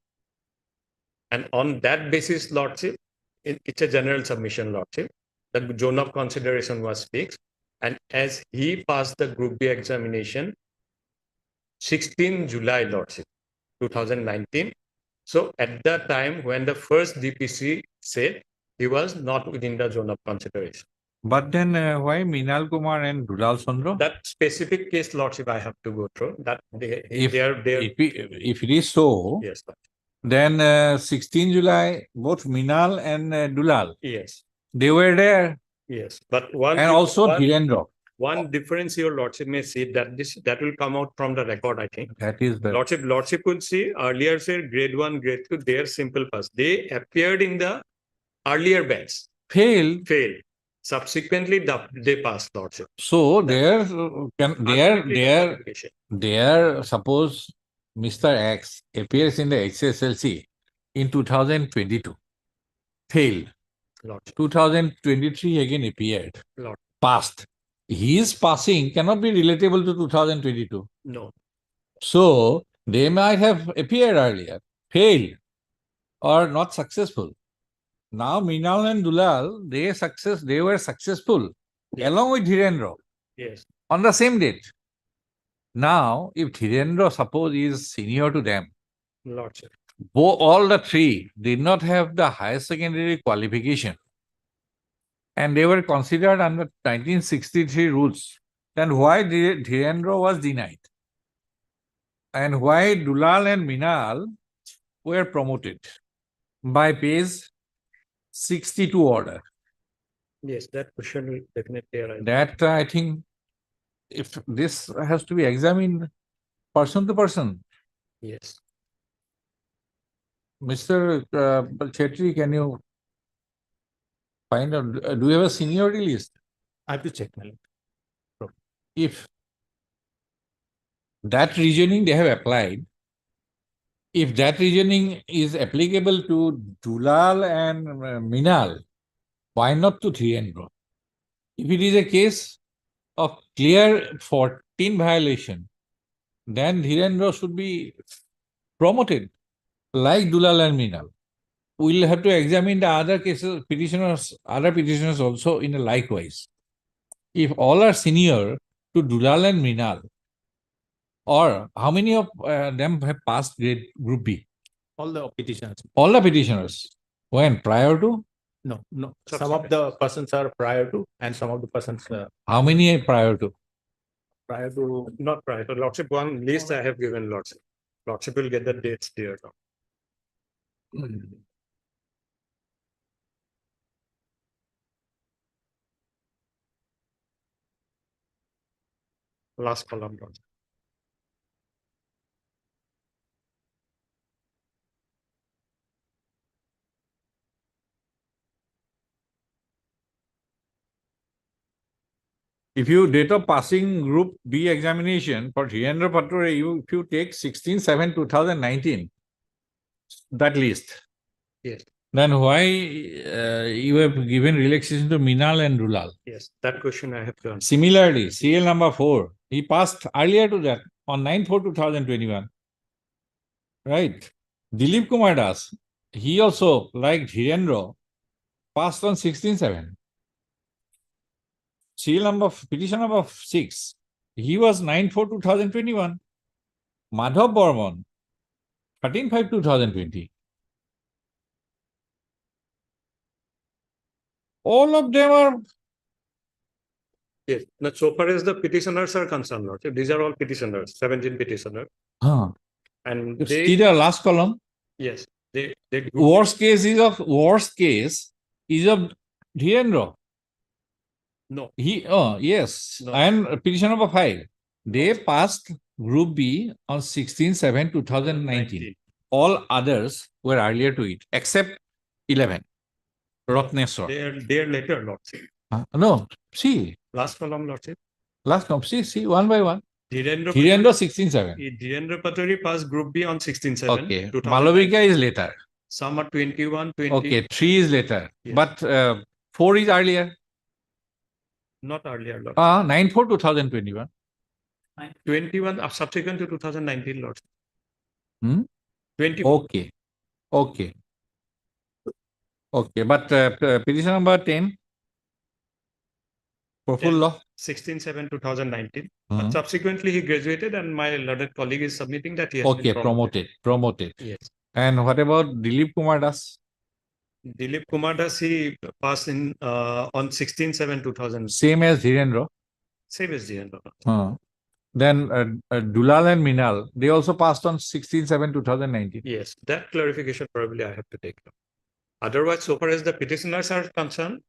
Speaker 10: And on that basis, Lordship, it's a general submission, Lordship, the zone of consideration was fixed. And as he passed the Group B examination, 16 July, Lordship, 2019. So at that time, when the first DPC said he was not within the zone of consideration.
Speaker 2: But then why Minal Kumar and Dulal Chandra?
Speaker 10: That specific case, Lordship, I have to go through. That
Speaker 2: If
Speaker 10: if
Speaker 2: it is so,
Speaker 10: yes, Lordship.
Speaker 2: then 16 July, both Minal and Dulal,
Speaker 10: Yes,
Speaker 2: they were there.
Speaker 10: yes. But one
Speaker 2: And also Dhirendra.
Speaker 10: One difference your Lordship may see that will come out from the record, I think.
Speaker 2: That is the
Speaker 10: Lordship could see earlier said grade 1, grade 2, they are simple pass. They appeared in the earlier batch.
Speaker 2: failed.
Speaker 10: Subsequently, they passed, Lordship.
Speaker 2: So there, suppose Mr. X appears in the HSLC in 2022, failed.
Speaker 10: Lordship.
Speaker 2: 2023 again appeared,
Speaker 10: Lord.
Speaker 2: passed. His passing cannot be relatable to 2022.
Speaker 10: No.
Speaker 2: So they might have appeared earlier, failed, or not successful. Now Minal and Dulal, they were successful along with Dhirendra
Speaker 10: Yes.
Speaker 2: on the same date. Now, if Dhirendra suppose is senior to them,
Speaker 10: Lordship.
Speaker 2: all the three did not have the higher secondary qualification, and they were considered under 1963 rules, then why Dhirendra was denied? And why Dulal and Minal were promoted by page 62 order?
Speaker 10: Yes, that question will definitely arise.
Speaker 2: That I think if this has to be examined person to person.
Speaker 10: Yes.
Speaker 2: Mr. Chetri, can you find out, do you have a seniority list?
Speaker 17: I have to check my list.
Speaker 2: If that reasoning they have applied, if that reasoning is applicable to Dulal and Minal, why not to Dhirendra? If it is a case of clear 14 violation, then Dhirendra should be promoted like Dulal and Minal. We will have to examine the other cases, other petitioners also in a likewise. If all are senior to Dulal and Minal, or how many of them have passed grade Group B?
Speaker 17: All the petitions.
Speaker 2: All the petitioners. When? Prior to?
Speaker 17: No. Some of the persons are prior to, and some of the persons
Speaker 2: How many are prior to?
Speaker 10: Not prior to. Lordship, one list I have given, Lordship. Lordship will get the dates there. Last column, Lordship.
Speaker 2: If you date of passing Group B examination for Dhirendra Patore, if you take 16/7/2019, that list,
Speaker 10: Yes.
Speaker 2: then why you have given relaxation to Minal and Dulal?
Speaker 10: Yes, that question I have to answer.
Speaker 2: Similarly, CL number 4, he passed earlier to that on 9/4/2021. Right? Dilip Kumar Das, he also, like Dhirendra, passed on 16/7. Petition number 6, he was 9/4/2021. Madhav Burman, 13/5/2020. All of them are.
Speaker 10: Yes. Now, so far as the petitioners are concerned, Lordship, these are all petitioners, 17 petitioners. And
Speaker 2: See the last column.
Speaker 10: yes, they
Speaker 2: Worst case is of worst case. is of Dhirendra.
Speaker 10: No.
Speaker 2: Yes,
Speaker 10: No.
Speaker 2: and petition number 5. They passed Group B on 16/7/2019. All others were earlier to it, except 11, Ratneswar.
Speaker 10: They are later, Lordship.
Speaker 2: No, see,
Speaker 10: Last column, Lordship.
Speaker 2: last come, see, one by one.
Speaker 10: Dhirendra
Speaker 2: Dhirendra 16/7.
Speaker 10: Dhirendra Patwari passed Group B on 16/7.
Speaker 2: Okay,
Speaker 10: 2019.
Speaker 2: Malavika is later.
Speaker 10: Some are 21, 20.
Speaker 2: Okay, 3 is later,
Speaker 10: Yes.
Speaker 2: but 4 is earlier.
Speaker 10: Not earlier, Lord.
Speaker 2: 9/4/2021.
Speaker 10: 21 subsequent to 2019, Lord.
Speaker 2: Hmm?
Speaker 10: 21.
Speaker 2: Okay, okay. Okay, but petition number 10. Profullo.
Speaker 10: 16/7/2019.
Speaker 2: Mhm.
Speaker 10: But subsequently, he graduated, and my learned colleague is submitting that he has
Speaker 2: Okay,
Speaker 10: been
Speaker 2: promoted.
Speaker 10: Yes.
Speaker 2: And what about Dilip Kumar Das?
Speaker 10: Dilip Kumar Das, he passed in on 16/7/2000.
Speaker 2: Same as Dhirendra.
Speaker 10: Same as Dhirendra.
Speaker 2: Then Dulal and Minal, they also passed on 16/7/2019.
Speaker 10: Yes, that clarification probably I have to take. Otherwise, so far as the petitioners are concerned,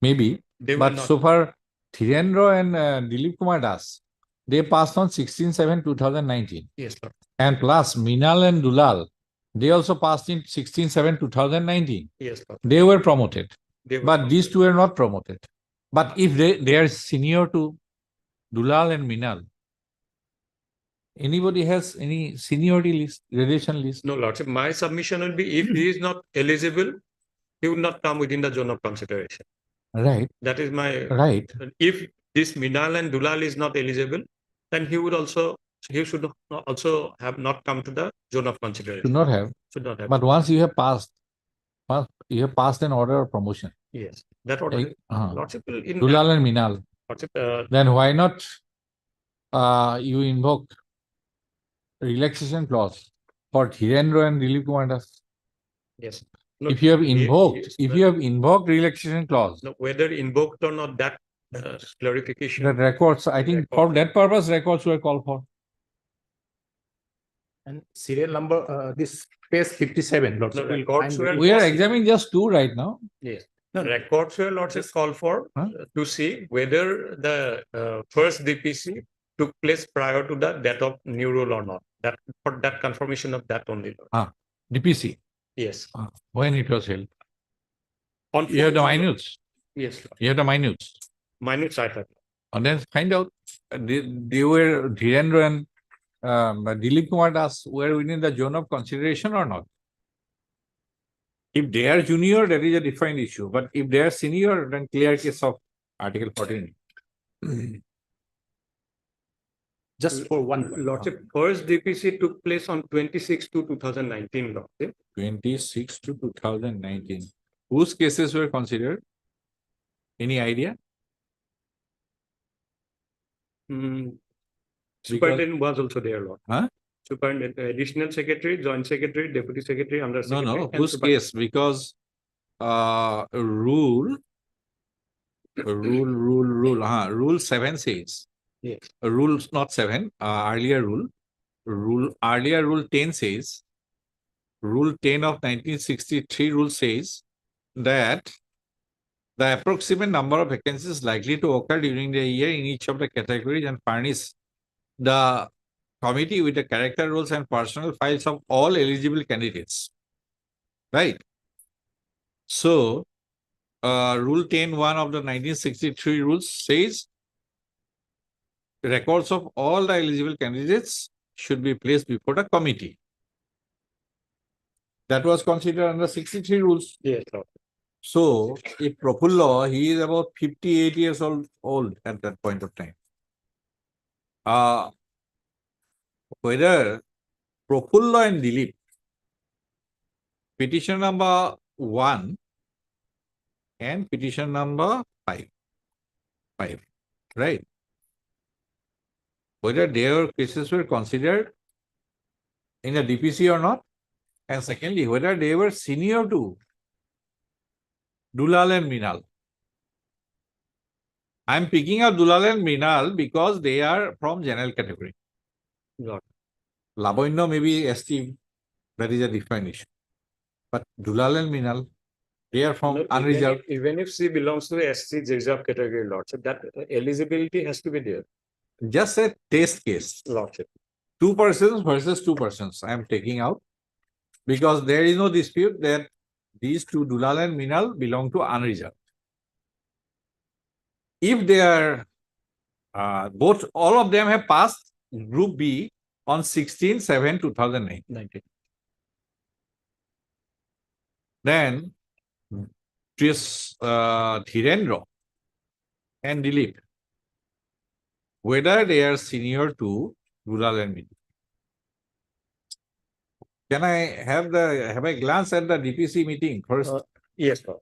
Speaker 2: Maybe,
Speaker 10: they were
Speaker 2: but
Speaker 10: not.
Speaker 2: so far Dhirendra and Dilip Kumar Das, they passed on 16/7/2019.
Speaker 10: Yes, Lord.
Speaker 2: And plus Minal and Dulal, they also passed in 16/7/2019.
Speaker 10: Yes, Lord.
Speaker 2: They were promoted,
Speaker 10: They were
Speaker 2: but these two are not promoted. But if they are senior to Dulal and Minal, anybody has any seniority list, gradation list?
Speaker 10: No, Lordship. My submission will be if he is not eligible, he would not come within the zone of consideration.
Speaker 2: Right,
Speaker 10: That is my
Speaker 2: right.
Speaker 10: If this Minal and Dulal is not eligible, then he should also have not come to the zone of consideration.
Speaker 2: Should not have.
Speaker 10: Should not have.
Speaker 2: But once you have passed an order of promotion.
Speaker 10: Yes, that order. Lordship will in
Speaker 2: Dulal and Minal.
Speaker 10: Lordship,
Speaker 2: Then why not you invoke relaxation clause for Dhirendra and Dilip Kumar Das?
Speaker 10: yes.
Speaker 2: If you have invoked relaxation clause,
Speaker 10: No, whether invoked or not, that clarification.
Speaker 2: the records, I think for that purpose, records were called for.
Speaker 17: And serial number, this page 57.
Speaker 10: No,
Speaker 17: Lordship.
Speaker 10: records were
Speaker 2: We are examining just 2 right now.
Speaker 10: Yes. No, records were Lordship called for to see whether the first DPC took place prior to the date of new rule or not. That for that confirmation of that only. Lord.
Speaker 2: DPC.
Speaker 10: Yes.
Speaker 2: When it was held.
Speaker 10: On
Speaker 2: You have the
Speaker 10: 4th
Speaker 2: minutes.
Speaker 10: Yes. Lord.
Speaker 2: You have the minutes.
Speaker 10: Minutes I have.
Speaker 2: And then find out they were Dhirendra and Dilip Kumar Das were within the zone of consideration or not. If they are junior, that is a different issue. But if they are senior, then clear case of Article 14.
Speaker 17: Just for one.
Speaker 10: Lordship, first DPC took place on 26/2/2019. Lordship.
Speaker 2: 26/2/2019. Whose cases were considered? Any idea?
Speaker 10: Superintendent was also there, Lord.
Speaker 2: Huh?
Speaker 10: Superintendent, additional secretary, joint secretary, deputy secretary, under secretary.
Speaker 2: No,
Speaker 10: and
Speaker 2: whose case? Because rule 7 says,
Speaker 10: Yes.
Speaker 2: Rule not 7, earlier rule 10 says, rule 10 of 1963 rule says that the approximate number of vacancies likely to occur during the year in each of the categories and furnish the committee with the character rolls and personal files of all eligible candidates. Right? So, Rule 10(1) of the 1963 rules says records of all the eligible candidates should be placed before the committee. That was considered under 63 rules.
Speaker 10: Yes, Lord.
Speaker 2: So, if Profullo, he is about 58 years old at that point of time. Whether Profullo and Dilip, petition number 1 and petition number 5, right? Whether their cases were considered in the DPC or not, and secondly, whether they were senior to Dulal and Minal. I am picking up Dulal and Minal because they are from general category.
Speaker 10: Got
Speaker 2: Laboinno may be ST, that is a different issue. But Dulal and Minal, They are from
Speaker 10: No,
Speaker 2: unreserved.
Speaker 10: Even if she belongs to the SC reserve category, Lordship, that eligibility has to be there,
Speaker 2: Just a test case.
Speaker 10: Lordship.
Speaker 2: 2 persons versus 2 persons. I am taking out because there is no dispute that these two, Dulal and Minal, belong to unreserved. If they are all of them have passed Group B on 16/7/2019. Then Dhirendra and Dilip, whether they are senior to Dulal and Minal. Can I have a glance at the DPC meeting first?
Speaker 10: Yes, Lord.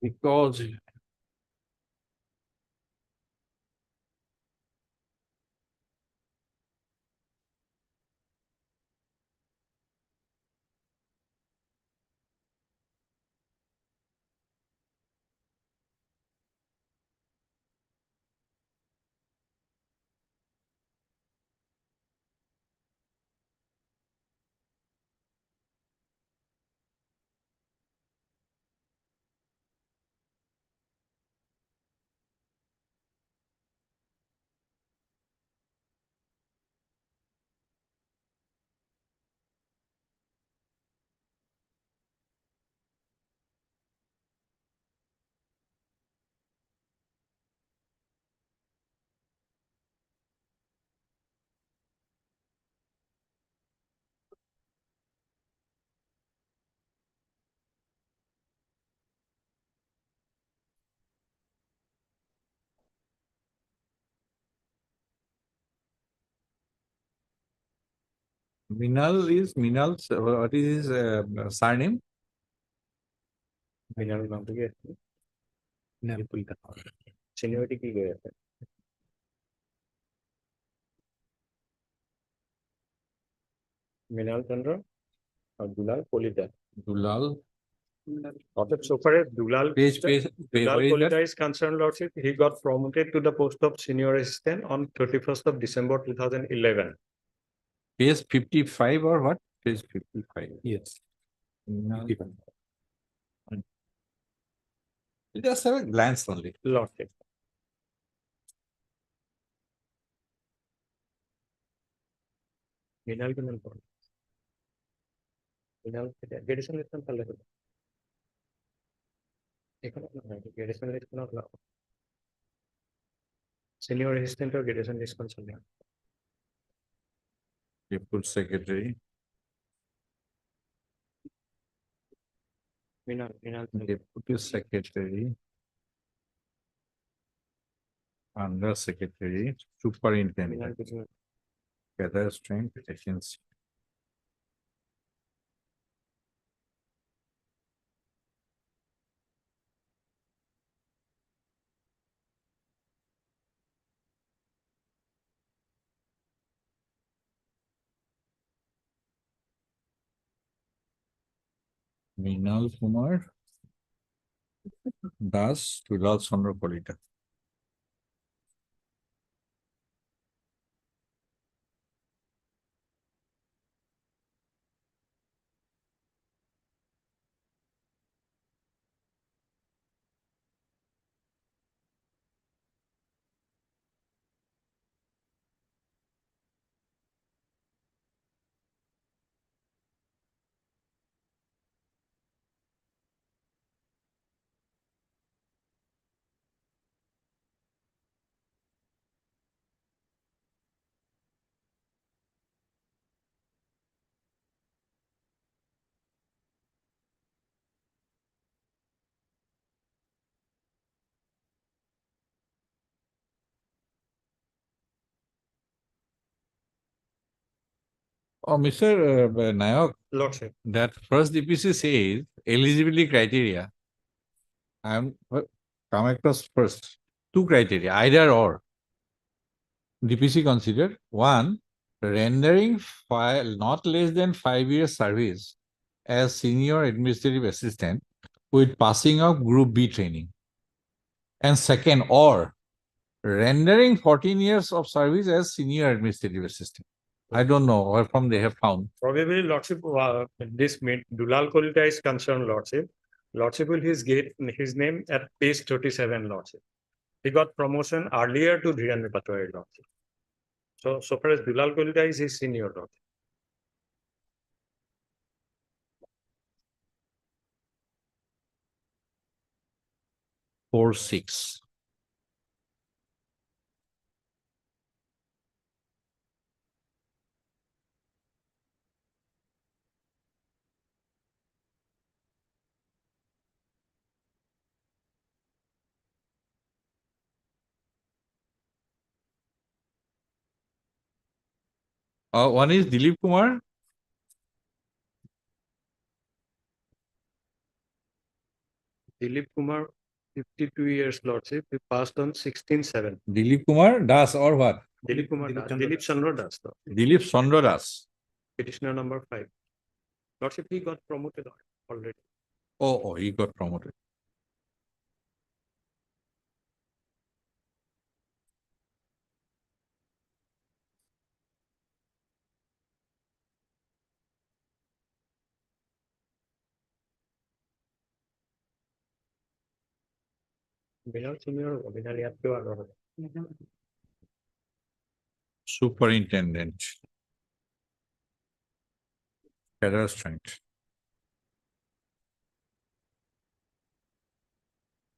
Speaker 2: Because Minal's what is his surname?
Speaker 10: Minal नाम तो क्या है? Seniority की गया है. Minal Chandra or Dulal Kolita.
Speaker 2: Dulal.
Speaker 10: So far as Dulal Kolita is concerned, Lordship, he got promoted to the post of senior assistant on 31st of December 2011.
Speaker 2: Page 55 or what? Page 55.
Speaker 10: Yes.
Speaker 2: Just have a glance only.
Speaker 10: Lordship. Minal के नाम पर. Minal graduation list में पहले होता. एक ना graduation list में ना senior assistant और graduation list में चल रहा.
Speaker 2: Deputy Secretary.
Speaker 10: Minal.
Speaker 2: Deputy Secretary. Under Secretary. Superintendent. Gather strength agency. Minal Kumar Das Dulal Chandra Kolita. Oh, Mr. Nayak,
Speaker 10: Lordship.
Speaker 2: that first DPC says eligibility criteria. I am come across first 2 criteria, either or. DPC considered 1, rendering not less than 5 years service as senior administrative assistant with passing of Group B training. And second, or rendering 14 years of service as senior administrative assistant. I don't know where from they have found.
Speaker 10: Probably Lordship, this made Dulal Kolita is concerned, Lordship. Lordship will get his name at page 37, Lordship. He got promotion earlier to Dhiran Patwari, Lordship. So far as Dulal Kolita is his senior, Lordship.
Speaker 2: Four, 6. One is Dilip Kumar.
Speaker 10: Dilip Kumar, 52 years, Lordship. He passed on 16/7.
Speaker 2: Dilip Kumar Das or what?
Speaker 10: Dilip Kumar Das, Dilip Chandra Das, though.
Speaker 2: Dilip Chandra Das.
Speaker 10: Petitioner number 5. Lordship, he got promoted already.
Speaker 2: Oh, he got promoted.
Speaker 10: Binal Senior, Binal Yattu,
Speaker 2: Superintendent. Federal strength.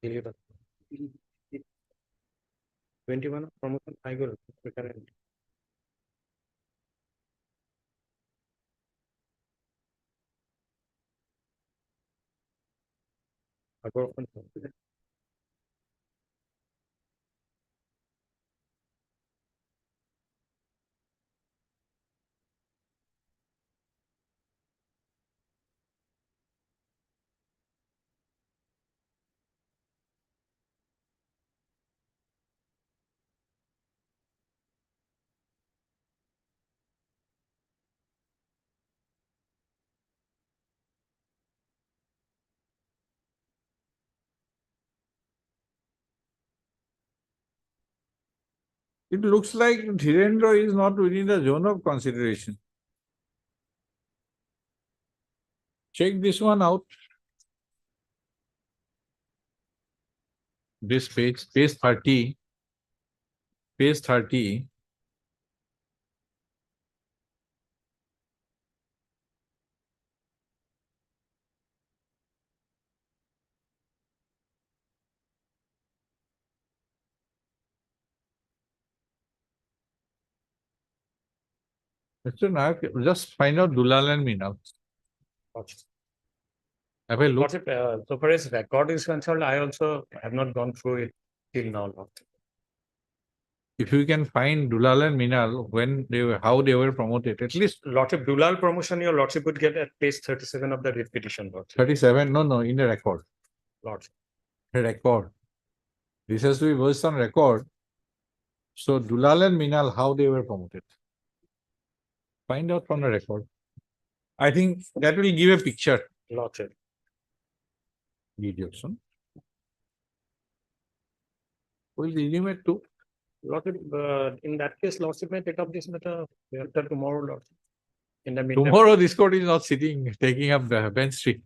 Speaker 10: 21 promotion, I go. Current. I go open.
Speaker 2: It looks like Dhirendra is not within the zone of consideration. Check this one out. This page 30. Page 30. Mr. Nayak, just find out Dulal and Meenal. Have a look.
Speaker 10: Lordship, so far as record is concerned, I also have not gone through it till now, Lordship.
Speaker 2: If you can find Dulal and Meenal, when they were, how they were promoted, at least
Speaker 10: Lordship, Dulal promotion, your Lordship would get at page 37 of the writ petition, Lordship.
Speaker 2: 37, no, in the record.
Speaker 10: Lordship.
Speaker 2: Record. This has to be based on record. So Dulal and Meenal, how they were promoted. Find out from the record. I think that will give a picture.
Speaker 10: Lordship.
Speaker 2: Jackson. Will resume too.
Speaker 10: Lordship, in that case, Lordship may take up this matter after tomorrow, Lordship. In the meantime,
Speaker 2: Tomorrow, this court is not sitting, taking up the bench street.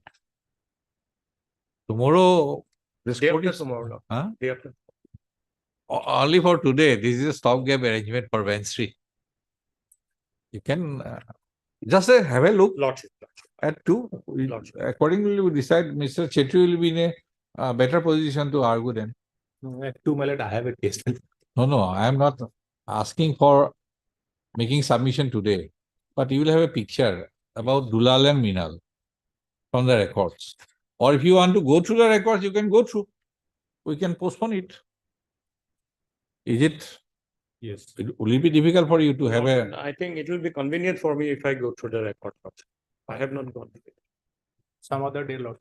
Speaker 2: Tomorrow, this
Speaker 10: day
Speaker 2: court
Speaker 10: after
Speaker 2: is
Speaker 10: tomorrow, Lordship.
Speaker 2: Huh?
Speaker 10: Day after.
Speaker 2: Only for today. This is a stopgap arrangement for bench street. You can just have a look
Speaker 10: Lordship.
Speaker 2: at 2.
Speaker 10: Lordship.
Speaker 2: Accordingly, we decide Mr. Chetri will be in a better position to argue then.
Speaker 17: At 2, my lord, I have a case.
Speaker 2: No, I am not asking for making submission today, but you will have a picture about Dulal and Meenal from the records. Or if you want to go through the records, you can go through. We can postpone it. Is it?
Speaker 17: Yes.
Speaker 2: Will it be difficult for you to have a?
Speaker 10: I think it will be convenient for me if I go through the record, Lordship. I have not gone through it.
Speaker 17: Some other day, Lord.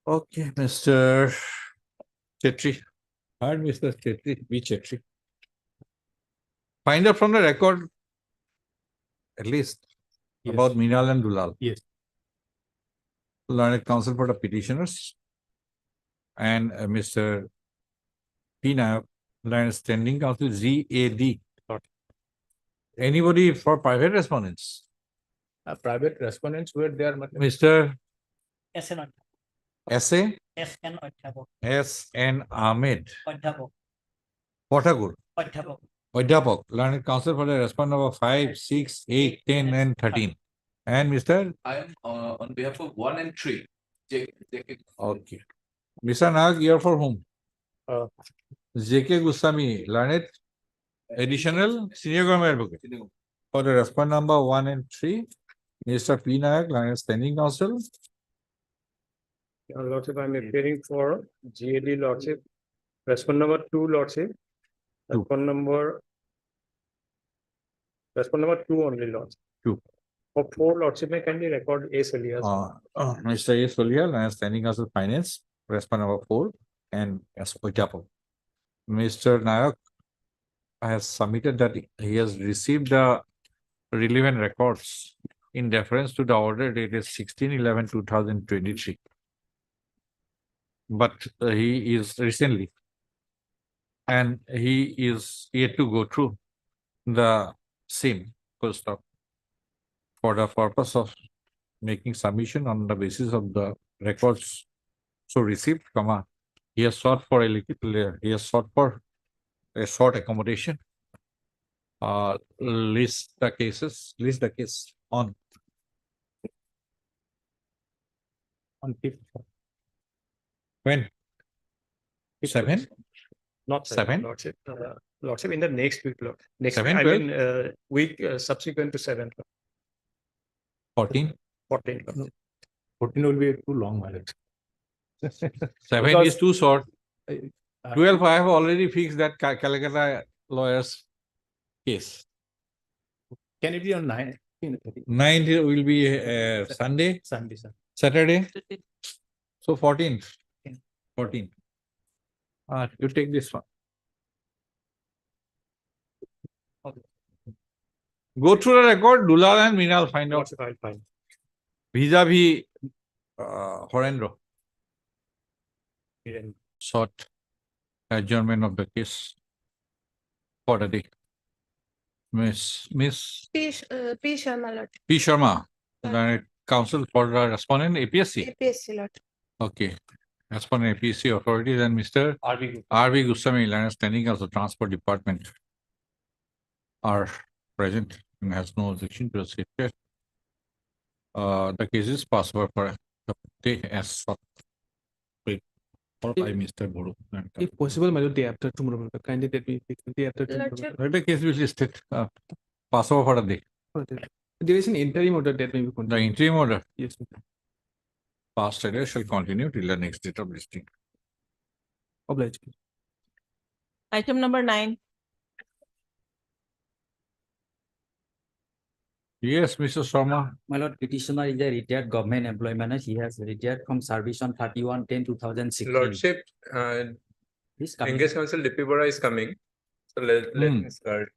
Speaker 2: Okay, Mr. Chetri. Heard Mr. Chetri, B. Chetri. Find out from the record, at least, about Meenal and Dulal.
Speaker 17: Yes.
Speaker 2: Learned counsel for the petitioners and Mr. P. Nayak Line Standing Council ZAD. Anybody for private respondents?
Speaker 10: Private respondents were there.
Speaker 2: Mr.
Speaker 6: SN
Speaker 2: S.A.
Speaker 6: SN অধ্যাপক
Speaker 2: S.N. Ahmed.
Speaker 6: অধ্যাপক
Speaker 2: Potagur.
Speaker 6: অধ্যাপক
Speaker 2: Odapok, Learned Council for the respond number 5, 6, 8, 10, and 13. And Mr.
Speaker 1: I am on behalf of 1 and 3.
Speaker 2: Okay. Mr. Nag, you're for whom?
Speaker 10: Uh,
Speaker 2: J.K. Goswami, Learned Additional Senior Government Advocate. For the respond number 1 and 3, Mr. P. Nayak, Learned Standing Council.
Speaker 10: Your Lordship, I'm appearing for GAD Lordship. Respond number 2, Lordship. Respond number 2 only, Lordship.
Speaker 2: 2.
Speaker 10: For 4, Lordship, may kindly record A. Solias.
Speaker 2: Mr. A. Solia, Learned Standing Council Finance, respond number 4, and S. Odapok. Mr. Nayak has submitted that he has received the relevant records in deference to the order dated 16/11/2023. But he is recently, and he is yet to go through the same full stop for the purpose of making submission on the basis of the records so received, he has sought for a short accommodation. List the case on
Speaker 10: 5th.
Speaker 2: when? 7?
Speaker 10: Not
Speaker 2: 7?
Speaker 10: Lordship. Lordship, in the next week, Lord. Next
Speaker 2: 7,
Speaker 10: week, I mean, week subsequent to 7.
Speaker 2: 14?
Speaker 10: 14.
Speaker 17: 14 will be too long, my lord.
Speaker 2: 7
Speaker 17: Because-
Speaker 2: is too short. 12, I have already fixed that Calcutta lawyer's case.
Speaker 17: Can it be on 9?
Speaker 2: 9th will be Sunday,
Speaker 17: Sunday, sir.
Speaker 2: Saturday. So 14th. 14th. You take this one. Go through the record, Dulal and Meenal find out
Speaker 10: Lordship, I'll find.
Speaker 2: vis-a-vis Horrendro. Short adjournment of the case for the day. Miss
Speaker 14: P. Sharma, Lord.
Speaker 2: P. Sharma, the counsel for the respondent APSC.
Speaker 14: APSC, Lord.
Speaker 2: Okay. Respondent APSC authorities and Mr. R.V. Goswami, Learned Standing of the Transport Department, are present and has no objection to the safety. The case is passed over for the day as sought by Mr. Bodu.
Speaker 9: If possible, my lord, day after tomorrow, kindly let me fix the day after tomorrow.
Speaker 14: Lordship.
Speaker 2: The case will listed, pass over for the day.
Speaker 9: There is an interim order that may be
Speaker 2: The
Speaker 9: continued.
Speaker 2: interim order
Speaker 9: Yes, sir.
Speaker 2: passed today shall continue till the next date of listing.
Speaker 9: Obliged.
Speaker 14: Item number 9.
Speaker 2: Yes, Mr. Sharma.
Speaker 6: My lord, petitioner is a retired government employee. He has retired from service on 31/10/2016.
Speaker 10: Lordship,
Speaker 6: Please come in.
Speaker 10: English Council Dipi Bora is coming. So let me start.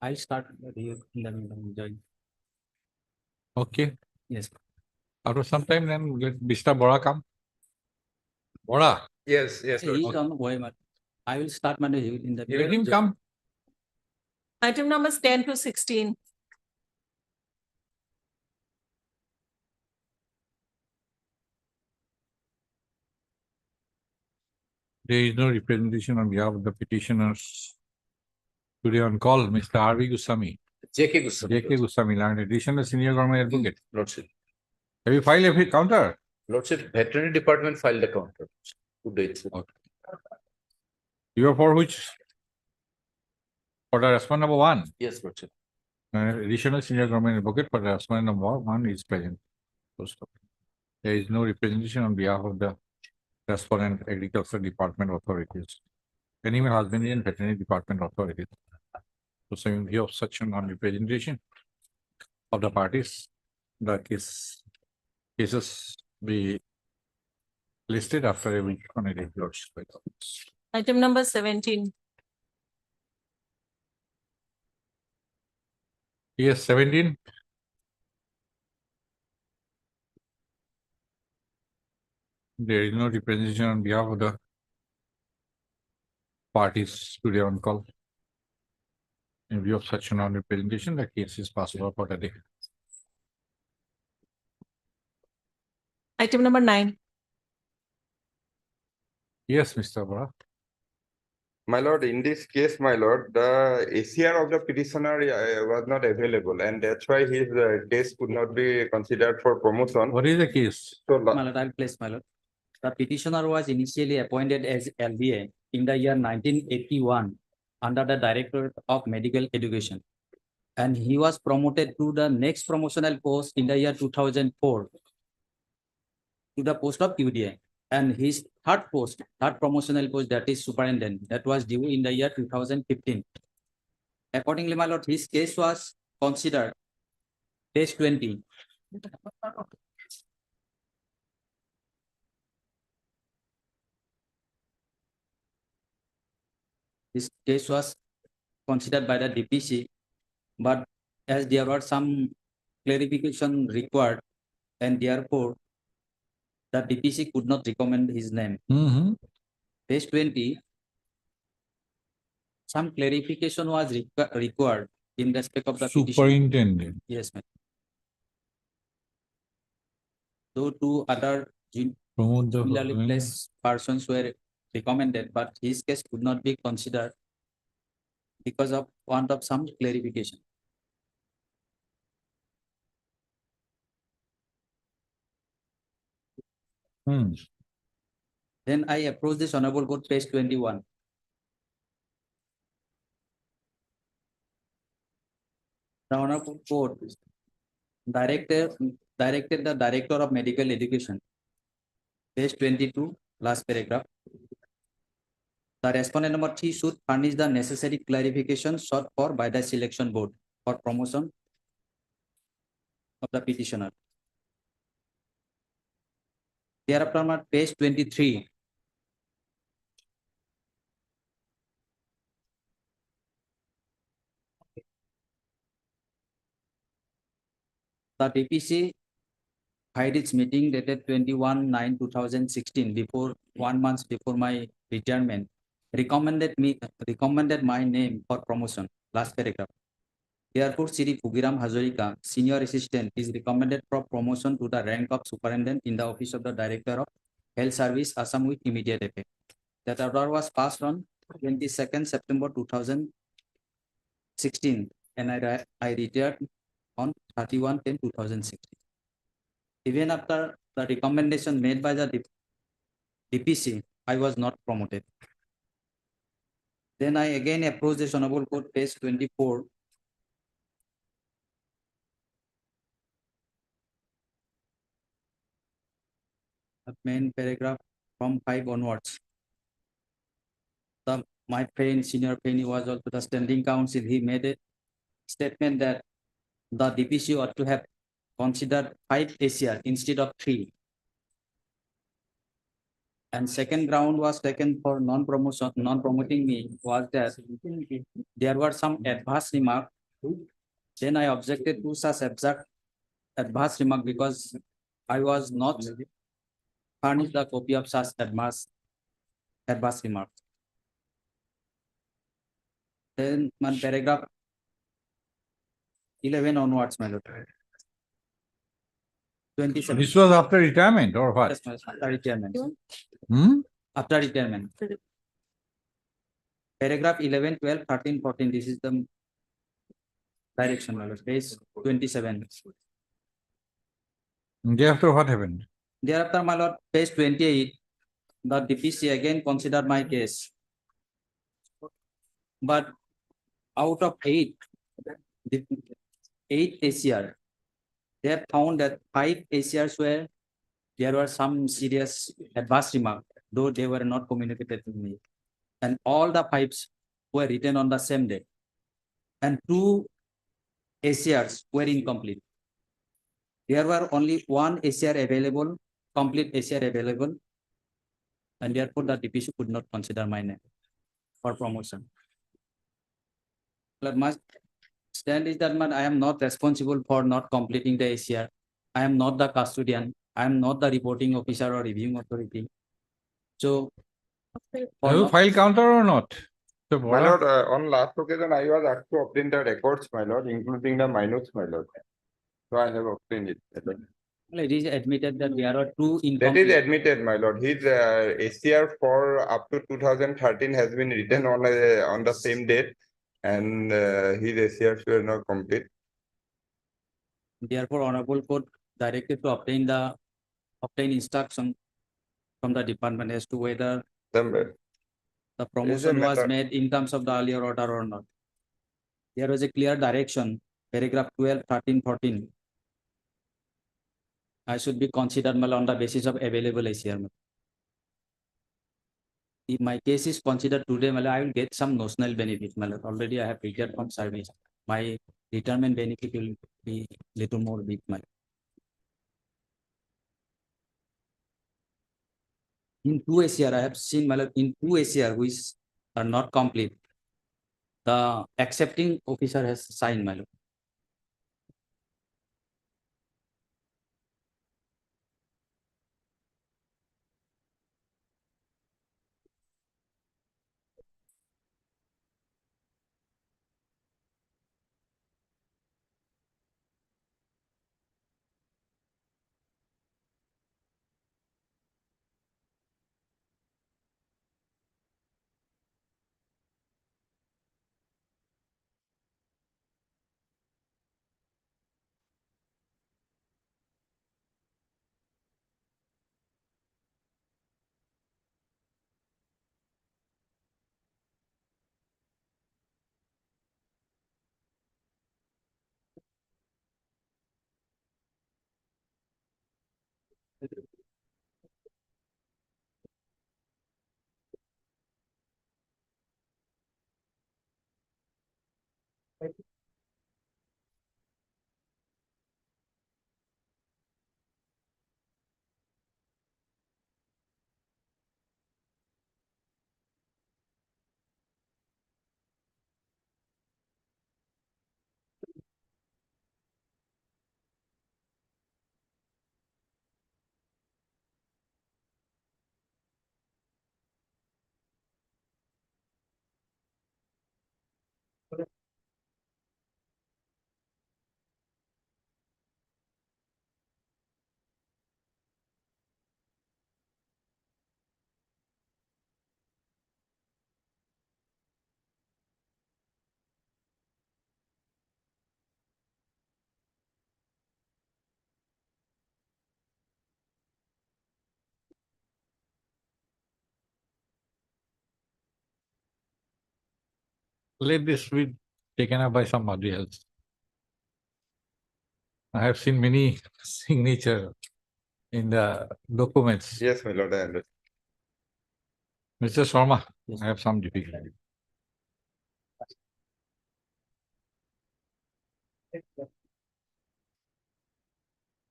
Speaker 6: I'll start in the meantime.
Speaker 2: Okay.
Speaker 6: Yes.
Speaker 2: After some time, then let Mr. Bora come. Bora,
Speaker 10: Yes, yes,
Speaker 6: He is
Speaker 10: Lordship.
Speaker 6: on the way, my- I will start my in the.
Speaker 2: let him come.
Speaker 14: Item numbers 10 to 16.
Speaker 2: There is no representation on behalf of the petitioners. Today on call, Mr. R.V. Goswami.
Speaker 1: J.K. Goswami.
Speaker 2: J.K. Goswami, Learned Additional Senior Government Advocate.
Speaker 1: Lordship.
Speaker 2: Have you filed a counter?
Speaker 1: Lordship, Veterinary Department filed a counter. 2 days.
Speaker 2: You are for which? For the respondent number 1.
Speaker 1: Yes, Lordship.
Speaker 2: Additional Senior Government Advocate for the respondent number 1 is present. Full stop. There is no representation on behalf of the respondent Agriculture Department authorities. Animal Husbandry and Veterinary Department authorities. So, in view of such a non-representation of the parties, the cases be listed after a week on a regular basis.
Speaker 14: Item number 17.
Speaker 2: Yes, 17. There is no representation on behalf of the parties today on call. In view of such an order presentation, the case is passed over for the day.
Speaker 14: Item number 9.
Speaker 2: Yes, Mr. Bora.
Speaker 18: My lord, in this case, my lord, the ACR of the petitioner was not available, and that's why his case could not be considered for promotion.
Speaker 2: What is the case?
Speaker 18: So,
Speaker 19: My lord, I'll place my lord. The petitioner was initially appointed as LDA in the year 1981 under the Directorate of Medical Education. And he was promoted to the next promotional post in the year 2004 to the post of QDA. And his third promotional post, that is superintendent, that was due in the year 2015. Accordingly, my lord, his case was considered page 20. His case was considered by the DPC, but as there were some clarification required, and therefore the DPC could not recommend his name. Page 20, some clarification was required in respect of the petition.
Speaker 2: Superintendent.
Speaker 19: Yes, ma'am. Though two other
Speaker 2: Promote the
Speaker 19: similarly placed persons were recommended, but his case could not be considered because of want of some clarification. Then I approach this honorable court, page 21. The honorable court directed the Director of Medical Education, page 22, last paragraph. The respondent number 3 should furnish the necessary clarification sought for by the selection board for promotion of the petitioner. Thereafter, on page 23, the DPC had its meeting dated 21/9/2016, before 1 month before my retirement, recommended my name for promotion. Last paragraph. Therefore, Sri Pugiram Hazarika, Senior Assistant, is recommended for promotion to the rank of Superintendent in the Office of the Director of Health Service, Assam, with immediate effect. That order was passed on 22nd September 2016, and I retired on 31/10/2016. Even after the recommendation made by the DPC, I was not promoted. Then I again approached this honorable court, page 24. The main paragraph from 5 onwards. My friend, senior friend, he was also the standing counsel. He made a statement that the DPC ought to have considered 5 ACR instead of 3. And second ground was taken for non-promoting me was that there were some adverse remarks. Then I objected to such adverse remark because I was not furnished the copy of such adverse remarks. Then one paragraph 11 onwards, my lord. 27.
Speaker 2: This was after retirement or what?
Speaker 19: Yes, after retirement.
Speaker 2: Hmm?
Speaker 19: After retirement. Paragraph 11, 12, 13, 14. This is the direction, my lord. Page 27.
Speaker 2: Thereafter, what happened?
Speaker 19: Thereafter, my lord, page 28, the DPC again considered my case. But out of 8 ACR, they have found that 5 ACRs were, there were some serious adverse remarks, though they were not communicated to me. And all the 5s were written on the same day. And 2 ACRs were incomplete. There were only 1 ACR available, complete ACR available, and therefore the DPC could not consider my name for promotion. But my stand is that I am not responsible for not completing the ACR. I am not the custodian. I am not the reporting officer or reviewing authority. So
Speaker 2: Have you filed counter or not? So,
Speaker 18: My lord, on last occasion, I was asked to obtain the records, my lord, including the minutes, my lord. So I have obtained it. my lord.
Speaker 19: Well, it is admitted that there are two
Speaker 18: That is
Speaker 19: incomplete.
Speaker 18: admitted, my lord. His ACR for up to 2013 has been written on the same date, and his ACRs were not complete.
Speaker 19: Therefore, Honorable Court directed to obtain instruction from the department as to whether
Speaker 18: The
Speaker 19: the promotion was
Speaker 18: matter-
Speaker 19: made in terms of the earlier order or not. There was a clear direction, paragraph 12, 13, 14. I should be considered on the basis of available ACR. If my case is considered today, I will get some notional benefit. Already I have retired from service. My retirement benefit will be little more big. In two ACR, I have seen in two ACR which are not complete. The accepting officer has signed, my lord.
Speaker 2: let this be taken up by somebody else. I have seen many signature in the documents.
Speaker 18: Yes, my lord, I understand.
Speaker 2: Mr. Sharma, I have some difficulty.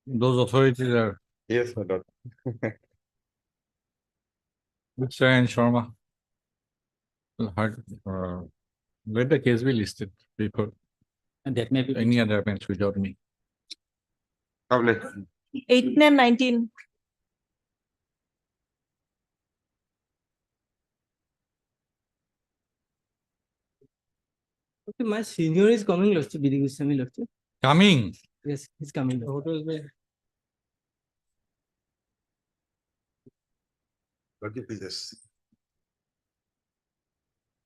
Speaker 2: Those authorities are
Speaker 18: Yes, my lord.
Speaker 2: Mr. and Sharma. Let the case be listed before
Speaker 19: And that may be
Speaker 2: any other events without me.
Speaker 14: 18 and 19.
Speaker 6: Okay, my senior is coming, Lordship, Bidi Goswami, Lordship.
Speaker 2: Coming.
Speaker 6: Yes, he's coming. The hotel is there.
Speaker 8: Lordship, please.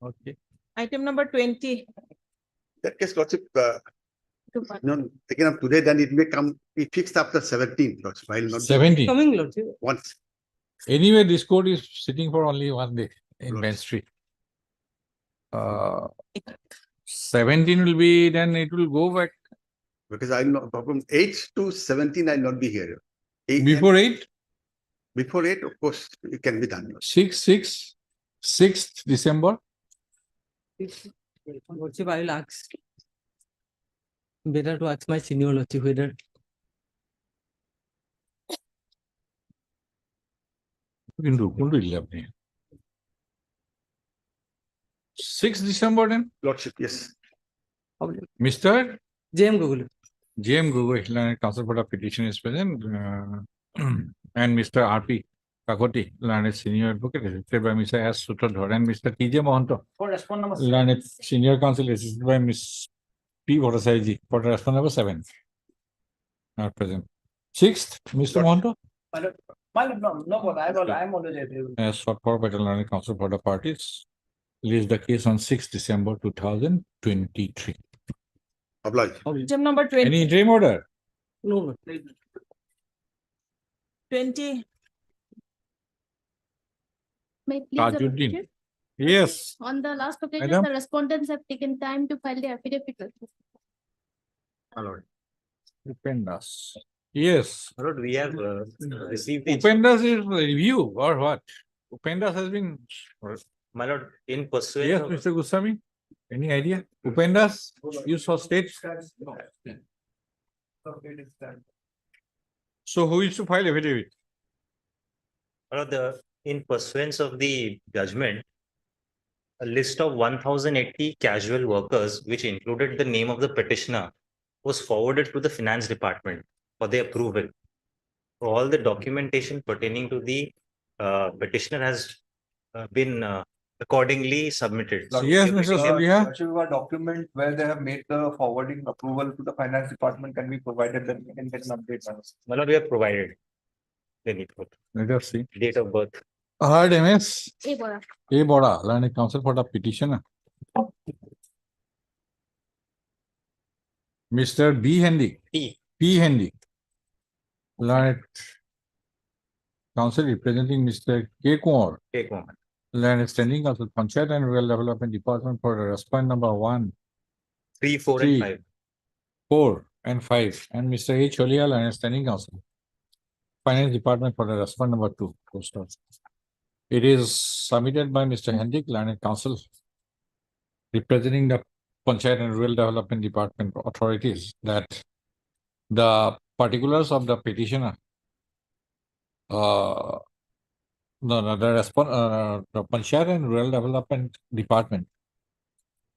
Speaker 2: Okay.
Speaker 14: Item number 20.
Speaker 8: That case, Lordship, taken up today, then it may come, be fixed after 17th, Lordship. I'll not.
Speaker 2: 17.
Speaker 6: Coming, Lordship.
Speaker 8: Once.
Speaker 2: Anyway, this court is sitting for only one day in Main Street. 17 will be, then it will go back.
Speaker 8: Because I'll not, from 8 to 17, I'll not be here. 8
Speaker 2: Before 8?
Speaker 8: Before 8, of course, it can be done.
Speaker 2: 6th December.
Speaker 6: Lordship, I will ask. Better to ask my senior, Lordship, whether.
Speaker 2: কিন্তু কোনটা দিলে আপনি 6 December then?
Speaker 8: Lordship, yes.
Speaker 2: Mr.
Speaker 6: JM Gogol.
Speaker 2: JM Gogol, counsel for the petition is present, and Mr. RP Kakoti, learned senior advocate, assisted by Mr. S. Sutradhar and Mr. T.J. Mohanto.
Speaker 6: For respond number
Speaker 2: Learned senior counsel assisted by Ms. P. Bhattacharya for the response number 7. Not present. 6th, Mr. Mohanto.
Speaker 6: My lord, I'm always available.
Speaker 2: As sought for by the learned counsel for the parties. Released the case on 6 December 2023.
Speaker 8: Oblige.
Speaker 14: Item number 20.
Speaker 2: Any interim order?
Speaker 6: No.
Speaker 14: 20.
Speaker 20: May I please approach
Speaker 2: Tajuddin.
Speaker 20: it?
Speaker 2: Yes.
Speaker 20: On the last occasion,
Speaker 2: Madam?
Speaker 20: the respondents have taken time to file the affidavit.
Speaker 10: My lord.
Speaker 2: Upendas. Yes.
Speaker 10: My lord, we have received the
Speaker 2: Upendas is review or what? Upendas has been.
Speaker 10: my lord, in pursuance
Speaker 2: Yes,
Speaker 10: of
Speaker 2: Mr. Goswami. Any idea? Upendas, you saw state. So who is to file affidavit?
Speaker 10: my lord, in pursuance of the judgment, a list of 1,080 casual workers, which included the name of the petitioner, was forwarded to the finance department for their approval. All the documentation pertaining to the petitioner has been accordingly submitted.
Speaker 2: Yes, Mr. Solia.
Speaker 21: A document where they have made the forwarding approval to the finance department can be provided, then we can get an update.
Speaker 10: My lord, we have provided the needful
Speaker 2: Let us see.
Speaker 10: date of birth.
Speaker 2: Heard MS.
Speaker 20: A Bora.
Speaker 2: A Boda, learned counsel for the petitioner. Mr. B. Hendy. P. Hendy. Learned counsel representing Mr. K. Kumar.
Speaker 10: Take one.
Speaker 2: Learned standing counsel Panchayat and Rural Development Department for the respondent number 1,
Speaker 10: 3, 4,
Speaker 2: 3,
Speaker 10: and 5.
Speaker 2: 4, and 5. And Mr. A. Cholia, learned standing counsel. Finance Department for the respondent number 2. It is submitted by Mr. Hendik, learned counsel, representing the Panchayat and Rural Development Department authorities that the particulars of the petitioner, the Panchayat and Rural Development Department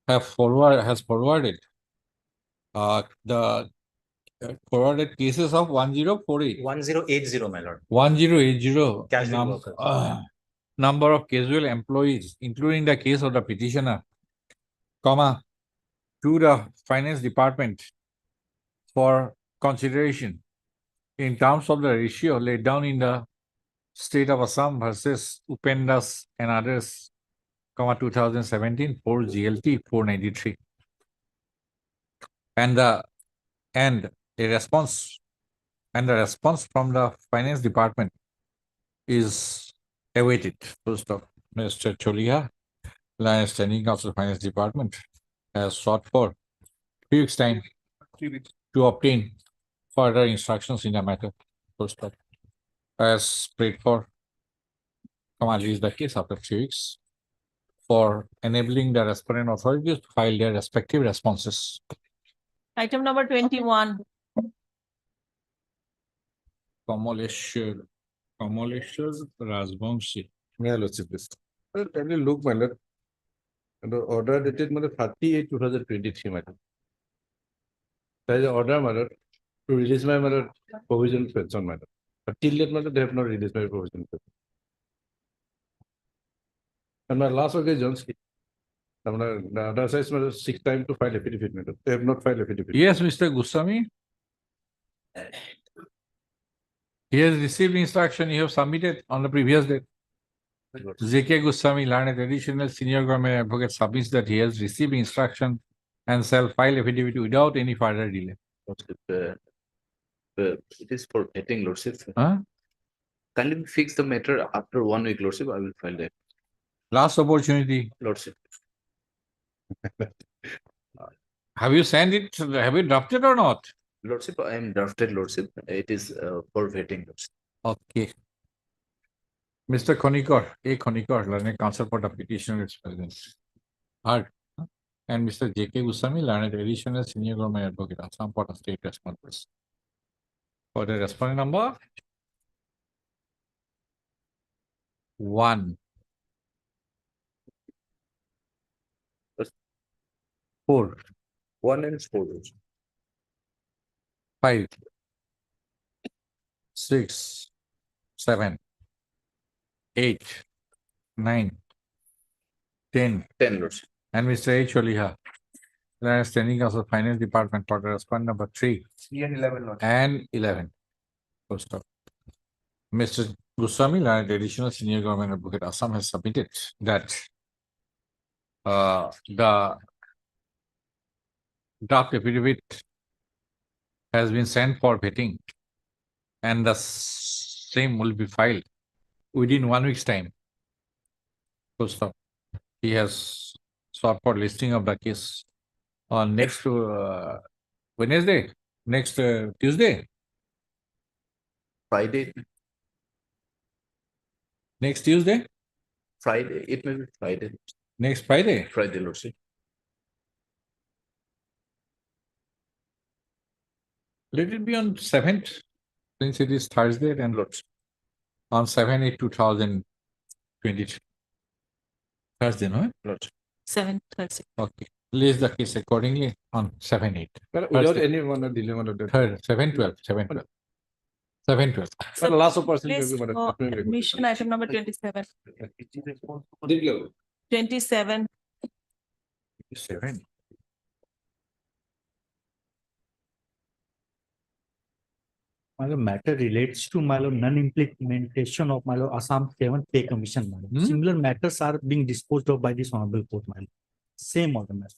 Speaker 2: has forwarded the forwarded cases of 1048.
Speaker 10: 1080, my lord.
Speaker 2: 1080
Speaker 10: Casual workers.
Speaker 2: number of casual employees, including the case of the petitioner, comma, to the finance department for consideration in terms of the ratio laid down in the state of Assam versus Upendas and others, comma, 2017 for GLT 493. And the response from the finance department is awaited. First of Mr. Cholia, Lion Standing Council Finance Department, has sought for 3 weeks' time to obtain further instructions in the matter. First of, as prayed for, come release the case after 3 weeks for enabling the respondent authorities to file their respective responses.
Speaker 14: Item number 21.
Speaker 2: Kamaleshwar Rajvanshi.
Speaker 5: Yeah, Lordship, please. Can you look, my lord? The order dated 38/2023, my lord. There is an order, my lord, to release my provision pension, my lord. But till that, my lord, they have not released my provision pension. And my last occasion, the other side is 6 times to file affidavit, my lord. They have not filed affidavit.
Speaker 2: Yes, Mr. Goswami. He has received instruction you have submitted on the previous date. J.K. Goswami, learned additional senior government advocate, submits that he has received instruction and shall file affidavit without any further delay.
Speaker 22: It is for vetting, Lordship.
Speaker 2: Huh?
Speaker 22: Kindly fix the matter after 1 week, Lordship. I will file that.
Speaker 2: Last opportunity.
Speaker 22: Lordship.
Speaker 2: Have you sent it? Have you drafted or not?
Speaker 22: Lordship, I am drafted, Lordship. It is for vetting, Lordship.
Speaker 2: Okay. Mr. Khonikor, A. Khonikor, learned counsel for the petitioner is present. Heard. And Mr. J.K. Goswami, learned additional senior government advocate, Assam Port of State Respondents. For the respondent number 1. 4.
Speaker 22: 1 and 4.
Speaker 2: 5. 6. 7. 8, 9, 10,
Speaker 22: 10, Lordship.
Speaker 2: and Mr. H. Oliha, Learned Standing Council Finance Department for the respondent number 3
Speaker 21: and 11, Lordship.
Speaker 2: and 11. Full stop. Mr. Goswami, Learned Additional Senior Government Advocate Assam, has submitted that the draft affidavit has been sent for vetting and the same will be filed within 1 week's time. Full stop. He has sought for listing of the case on next Wednesday, next Tuesday,
Speaker 22: Friday,
Speaker 2: next Tuesday,
Speaker 22: Friday, it may be Friday.
Speaker 2: next Friday.
Speaker 22: Friday, Lordship.
Speaker 2: Let it be on 7th, since it is Thursday, then on 7/8/2023. Thursday, no?
Speaker 22: Lordship.
Speaker 14: 7:30.
Speaker 2: Okay. List the case accordingly on 7/8.
Speaker 5: But without any one delay, my lord.
Speaker 2: Third, 7/12, 7/12. 7/12.
Speaker 5: But last person
Speaker 14: Please
Speaker 5: will be, my
Speaker 14: for
Speaker 5: lord.
Speaker 14: admission item number 27. 27.
Speaker 2: 7.
Speaker 3: My lord, matter relates to my lord non-implementation of my lord Assam 7th Pay Commission. My lord. Similar matters are being disposed of by this honorable court. My lord. Same order. My lord.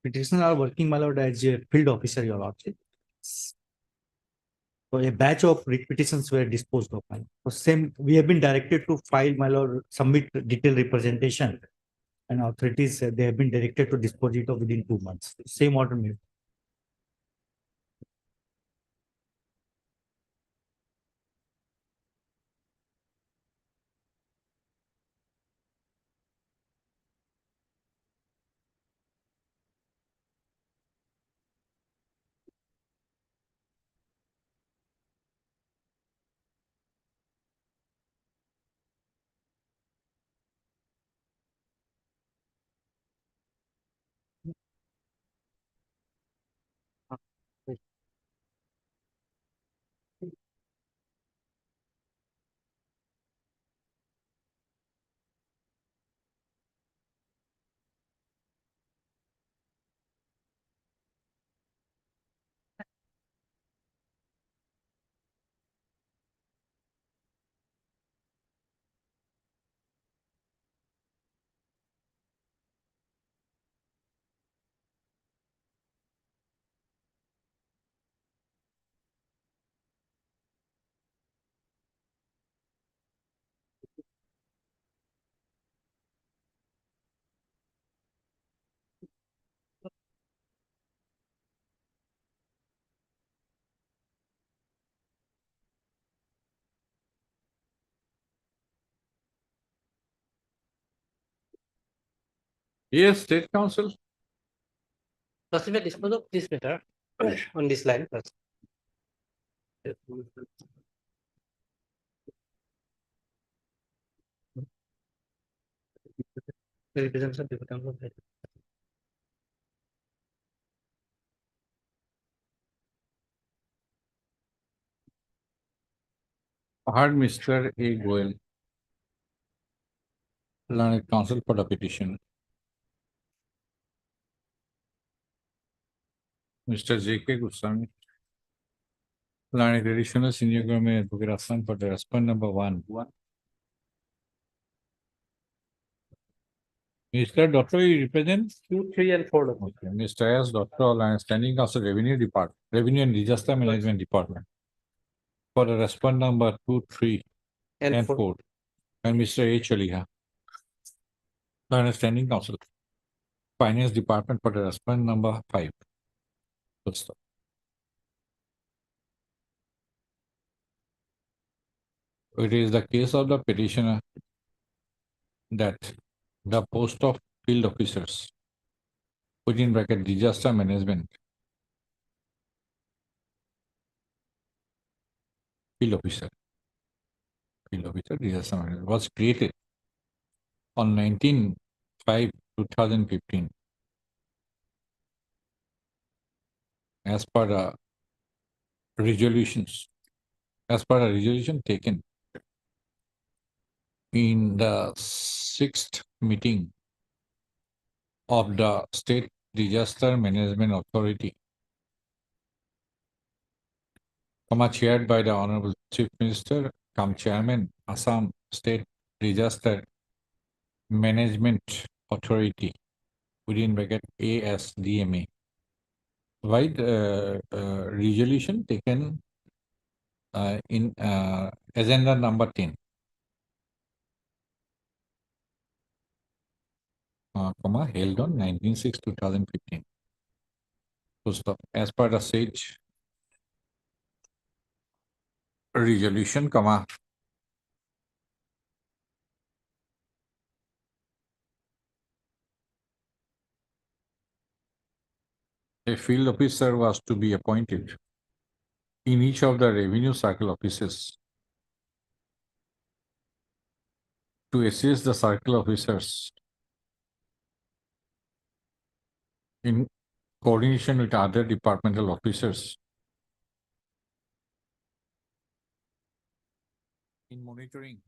Speaker 3: Petitioners are working, my lord, as a field officer, your lordship. So a batch of writ petitions were disposed of. My lord. So same, we have been directed to file, my lord, submit detailed representation. And authorities, they have been directed to dispose it of within 2 months. Same order made.
Speaker 2: Yes, State Council.
Speaker 7: Lordship, dispose of this matter on this line. Representation of the council.
Speaker 2: Heard Mr. A. Goel, Learned Counsel for the petition. Mr. J.K. Goswami, Learned Additional Senior Government Advocate Assam for the respondent number 1. Mr. Doctor, you represent
Speaker 7: 2, 3, and 4.
Speaker 2: Okay. Mr. S. Doctor, Learned Standing Council Revenue Department, Revenue and Disaster Management Department for the respondent number 2, 3, and 4. And Mr. H. Oliha, Learned Standing Council, Finance Department for the respondent number 5. Full stop. It is the case of the petitioner that the post of field officers, put in bracket disaster management, field officer disaster management was created on 19/5/2015 as per the resolutions as per a resolution taken in the 6th meeting of the State Disaster Management Authority, chaired by the Honorable Chief Minister, Chairman, Assam State Disaster Management Authority, within bracket ASDMA. Right, resolution taken in agenda number 10, held on 19/6/2015. Full stop. As per the said resolution, a field officer was to be appointed in each of the revenue circle offices to assist the circle officers in coordination with other departmental officers in monitoring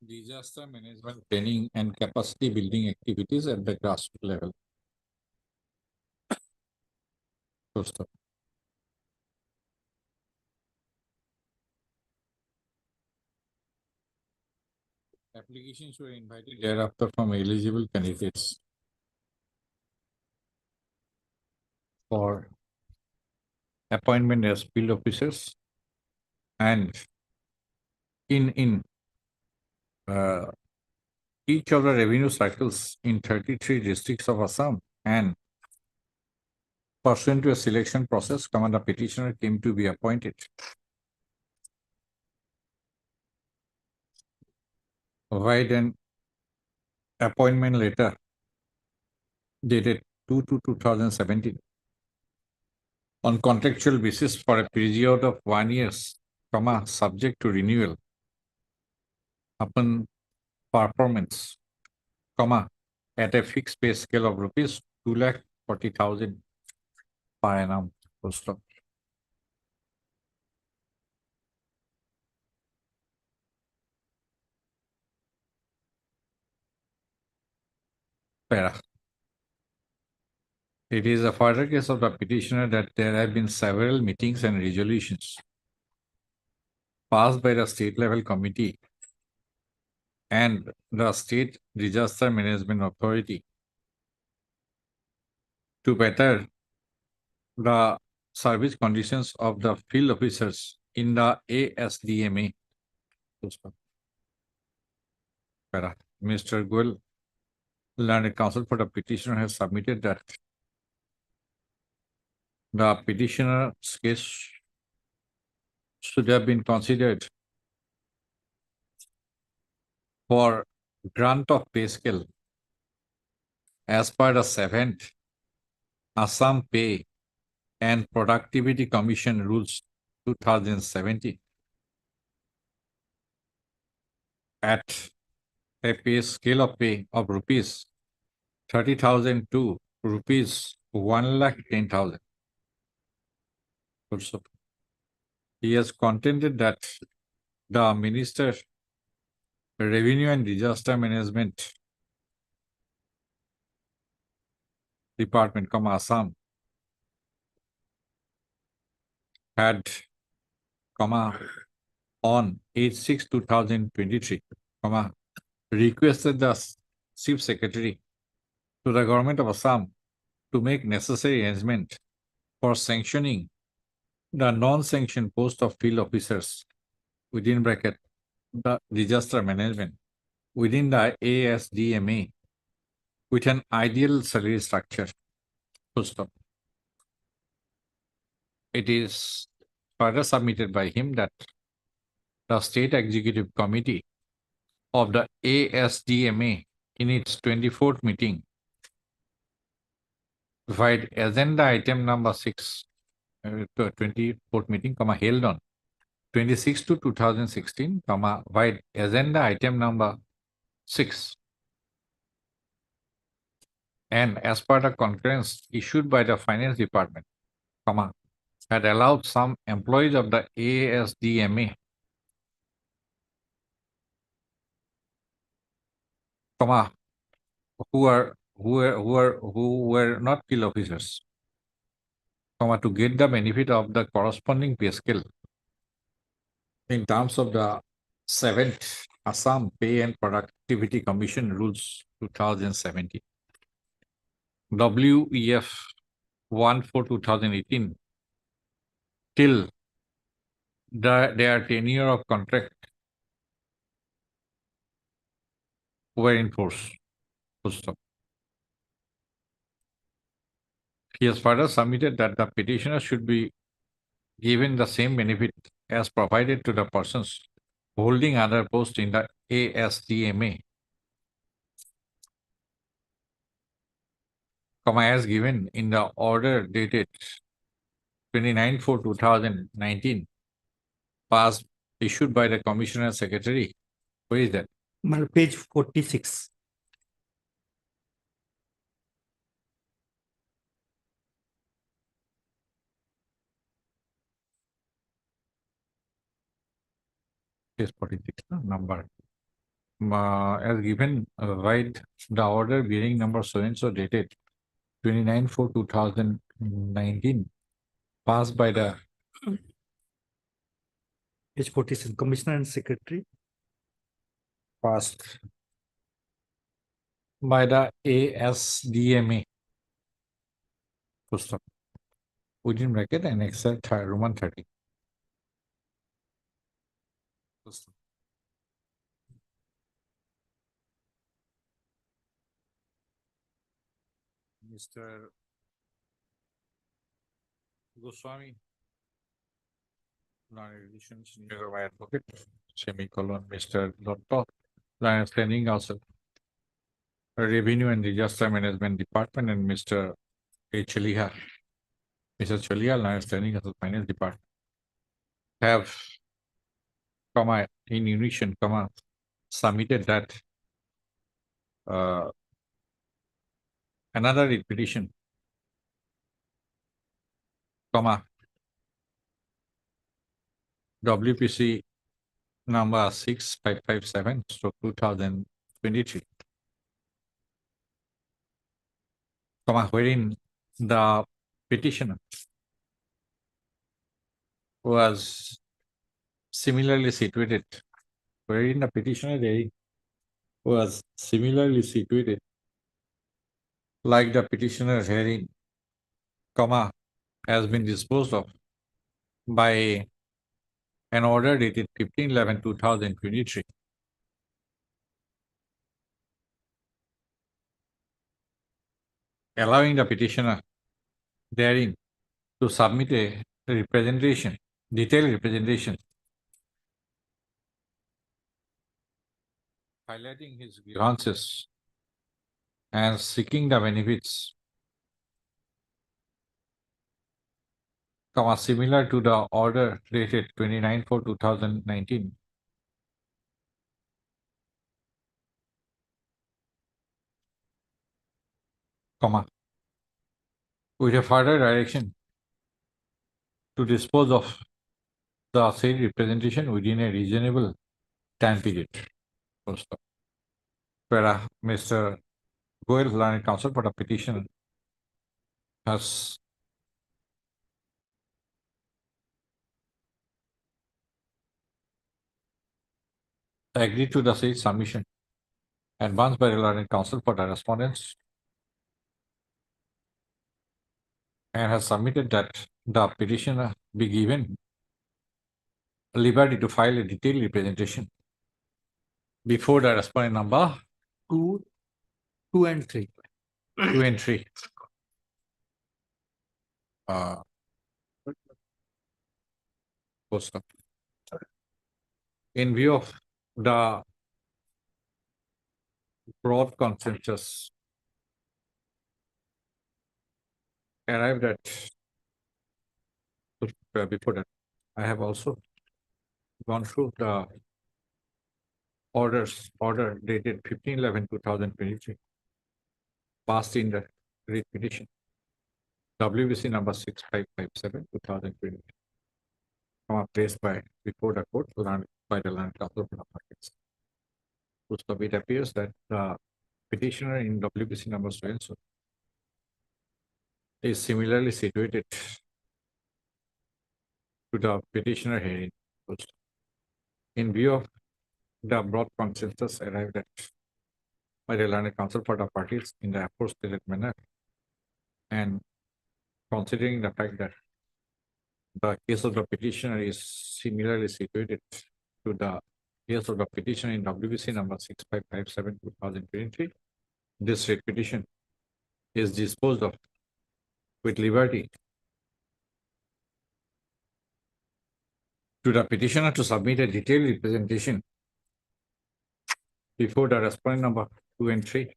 Speaker 2: disaster management training and capacity building activities at the grassroots level. Full stop. Applications were invited thereafter from eligible candidates for appointment as field officers and in each of the revenue cycles in 33 districts of Assam, and pursuant to a selection process, the petitioner came to be appointed. Provide an appointment letter dated 2/2/2017 on contractual basis for a period of 1 year, subject to renewal upon performance, at a fixed pay scale of rupees 2,40,000 per annum. Full stop. Para. It is a further case of the petitioner that there have been several meetings and resolutions passed by the state level committee and the State Disaster Management Authority to better the service conditions of the field officers in the ASDMA. Mr. Goel, Learned Counsel for the petitioner, has submitted that the petitioner's case should have been considered for grant of pay scale as per the 7th Assam Pay and Productivity Commission Rules 2017 at a pay scale of pay of rupees 30,000 to rupees 1,10,000. Also, he has contended that the Minister Revenue and Disaster Management Department, Assam, had, on 8/6/2023, requested the Chief Secretary to the Government of Assam to make necessary arrangement for sanctioning the non-sanctioned post of field officers within bracket the disaster management within the ASDMA with an ideal salary structure. Full stop. It is further submitted by him that the State Executive Committee of the ASDMA in its 24th meeting provide agenda item number 6, 24th meeting, held on 26/2/2016, provide agenda item number 6. And as per the concurrence issued by the Finance Department, had allowed some employees of the ASDMA comma, who were not field officers, comma, to get the benefit of the corresponding pay scale in terms of the 7th Assam Pay and Productivity Commission Rules 2017. WEF 1/4/2018 till their tenure of contract were in force. Full stop. He has further submitted that the petitioner should be given the same benefit as provided to the persons holding other posts in the ASTMA, comma, as given in the order dated 29/4/2019, passed, issued by the Commissioner Secretary. Where is that?
Speaker 3: Page 46.
Speaker 2: Page 46, number. As given, write the order bearing number so and so dated 29/4/2019, passed by the
Speaker 3: Page 46, Commissioner and Secretary.
Speaker 2: passed by the ASDMA. Full stop. Within bracket and Excel Roman 30. Full stop. Mr. Goswami, non-editions, nearby advocate, semicolon, Mr. Dotto, line standing also. Revenue and Disaster Management Department, and Mr. A. Chaliha. Mr. Chaliha, line standing as the Finance Department, have, comma, in unison, comma, submitted that another writ petition, comma, WPC number 6557/2023, comma, wherein the petitioner was similarly situated, wherein the petitioner was similarly situated like the petitioner hearing, comma, has been disposed of by an order dated 15/11/2023. Allowing the petitioner therein to submit a representation, detailed representation, highlighting his grievances and seeking the benefits, comma, similar to the order dated 29/4/2019, comma, with a further direction to dispose of the said representation within a reasonable time period. Full stop. Where Mr. Goel, learned counsel for the petition, has agreed to the said submission advanced by the learned counsel for the respondents, and has submitted that the petitioner be given liberty to file a detailed representation before the respondent number
Speaker 3: 2 and 3.
Speaker 2: 2 and 3. Full stop. In view of the broad consensus arrived at before that, I have also gone through the order dated 15/11/2023, passed in the writ petition, WBC number 6557/2020, placed before the court by the Land Council for the Markets. It appears that the petitioner in WBC number so and so is similarly situated to the petitioner herein. In view of the broad consensus arrived at by the learned counsel for the parties in the aforestated manner, and considering the fact that the case of the petitioner is similarly situated to the case of the petitioner in WBC number 6557/2023, this writ petition is disposed of with liberty to the petitioner to submit a detailed representation before the respondent number 2 and 3,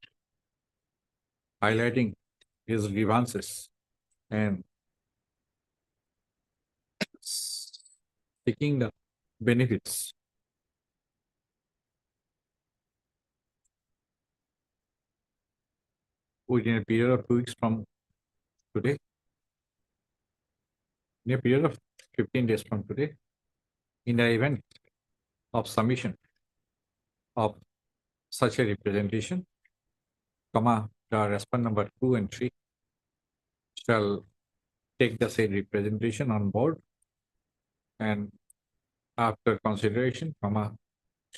Speaker 2: highlighting his grievances and seeking the benefits within a period of 2 weeks from today, in a period of 15 days from today, in the event of submission of such a representation, the respondent number 2 and 3 shall take the said representation on board and after consideration,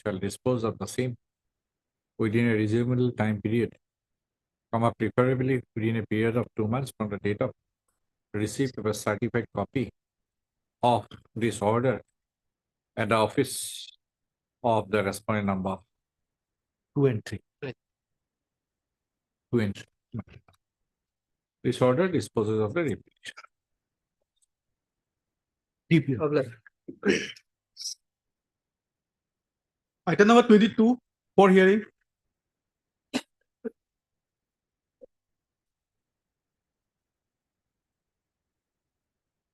Speaker 2: shall dispose of the same within a reasonable time period, preferably within a period of 2 months from the date of receipt of a certified copy of this order at the office of the respondent number
Speaker 3: 2 and 3.
Speaker 2: 2 and 3. This order disposes of the repeat.
Speaker 9: Item number 22 for hearing.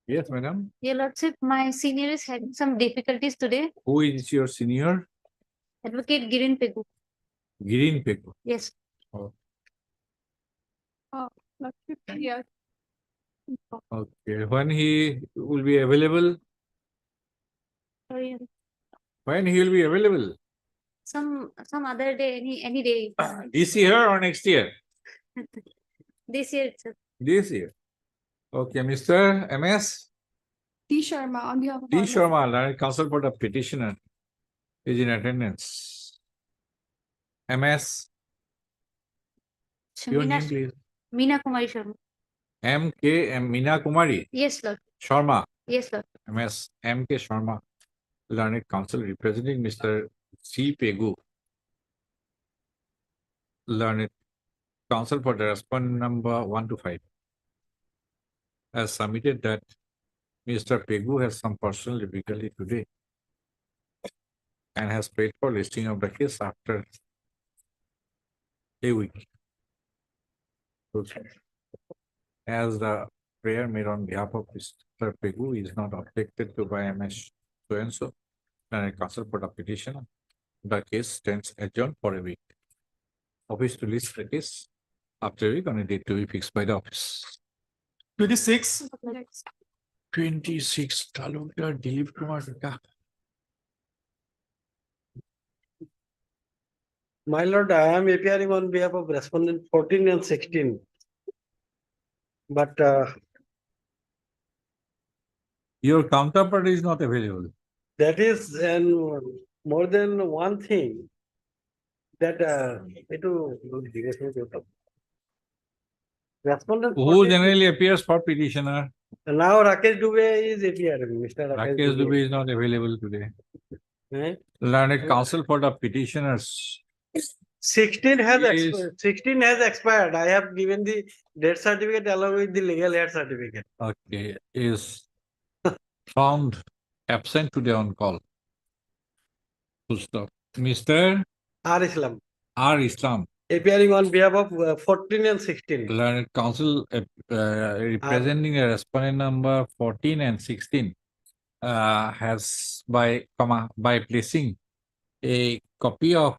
Speaker 2: Yes, madam.
Speaker 20: Your Lordship, my senior is having some difficulties today.
Speaker 2: Who is your senior?
Speaker 20: Advocate Girin Pegu.
Speaker 2: Girin Pegu.
Speaker 20: Yes.
Speaker 2: Oh,
Speaker 20: Lordship, yeah.
Speaker 2: okay. When he will be available?
Speaker 20: Sorry,
Speaker 2: When he will be available?
Speaker 20: some other day, any day.
Speaker 2: This year or next year?
Speaker 20: This year itself.
Speaker 2: This year. Okay, Mr. MS.
Speaker 4: T. Sharma on behalf of.
Speaker 2: T. Sharma, learned counsel for the petitioner, is in attendance. MS. Your name, please.
Speaker 20: Meena Kumari Sharma.
Speaker 2: M.K. Meena Kumari.
Speaker 20: Yes, Lord.
Speaker 2: Sharma.
Speaker 20: Yes, Lord.
Speaker 2: MS. M.K. Sharma, learned counsel representing Mr. C. Pegu, learned counsel for the respondent number 1 to 5, has submitted that Mr. Pegu has some personal difficulty today and has paid for listing of the case after a week. As the prayer made on behalf of Mr. Pegu is not objected to by MS so and so, and counsel for the petitioner, the case stands adjourned for a week. Office to list the case after a week on a date to be fixed by the office.
Speaker 9: 26.
Speaker 2: 26, Talukdar Dilip Kumar Vika.
Speaker 6: My lord, I am appearing on behalf of respondent 14 and 16. But
Speaker 2: Your counterpart is not available.
Speaker 6: that is more than one thing that respondent.
Speaker 2: Who
Speaker 6: 14
Speaker 2: generally appears for petitioner?
Speaker 6: Now Rakesh Dubey is appearing, Mr.
Speaker 2: Rakesh Dubey is not available today.
Speaker 6: Eh?
Speaker 2: Learned counsel for the petitioners.
Speaker 6: 16 has
Speaker 2: Is-
Speaker 6: 16 has expired. I have given the death certificate along with the legal head certificate.
Speaker 2: Okay, is found absent today on call. Full stop. Mr.
Speaker 6: R. Islam
Speaker 2: R. Islam,
Speaker 6: appearing on behalf of 14 and 16.
Speaker 2: learned counsel representing the respondent number 14 and 16 has by placing a copy of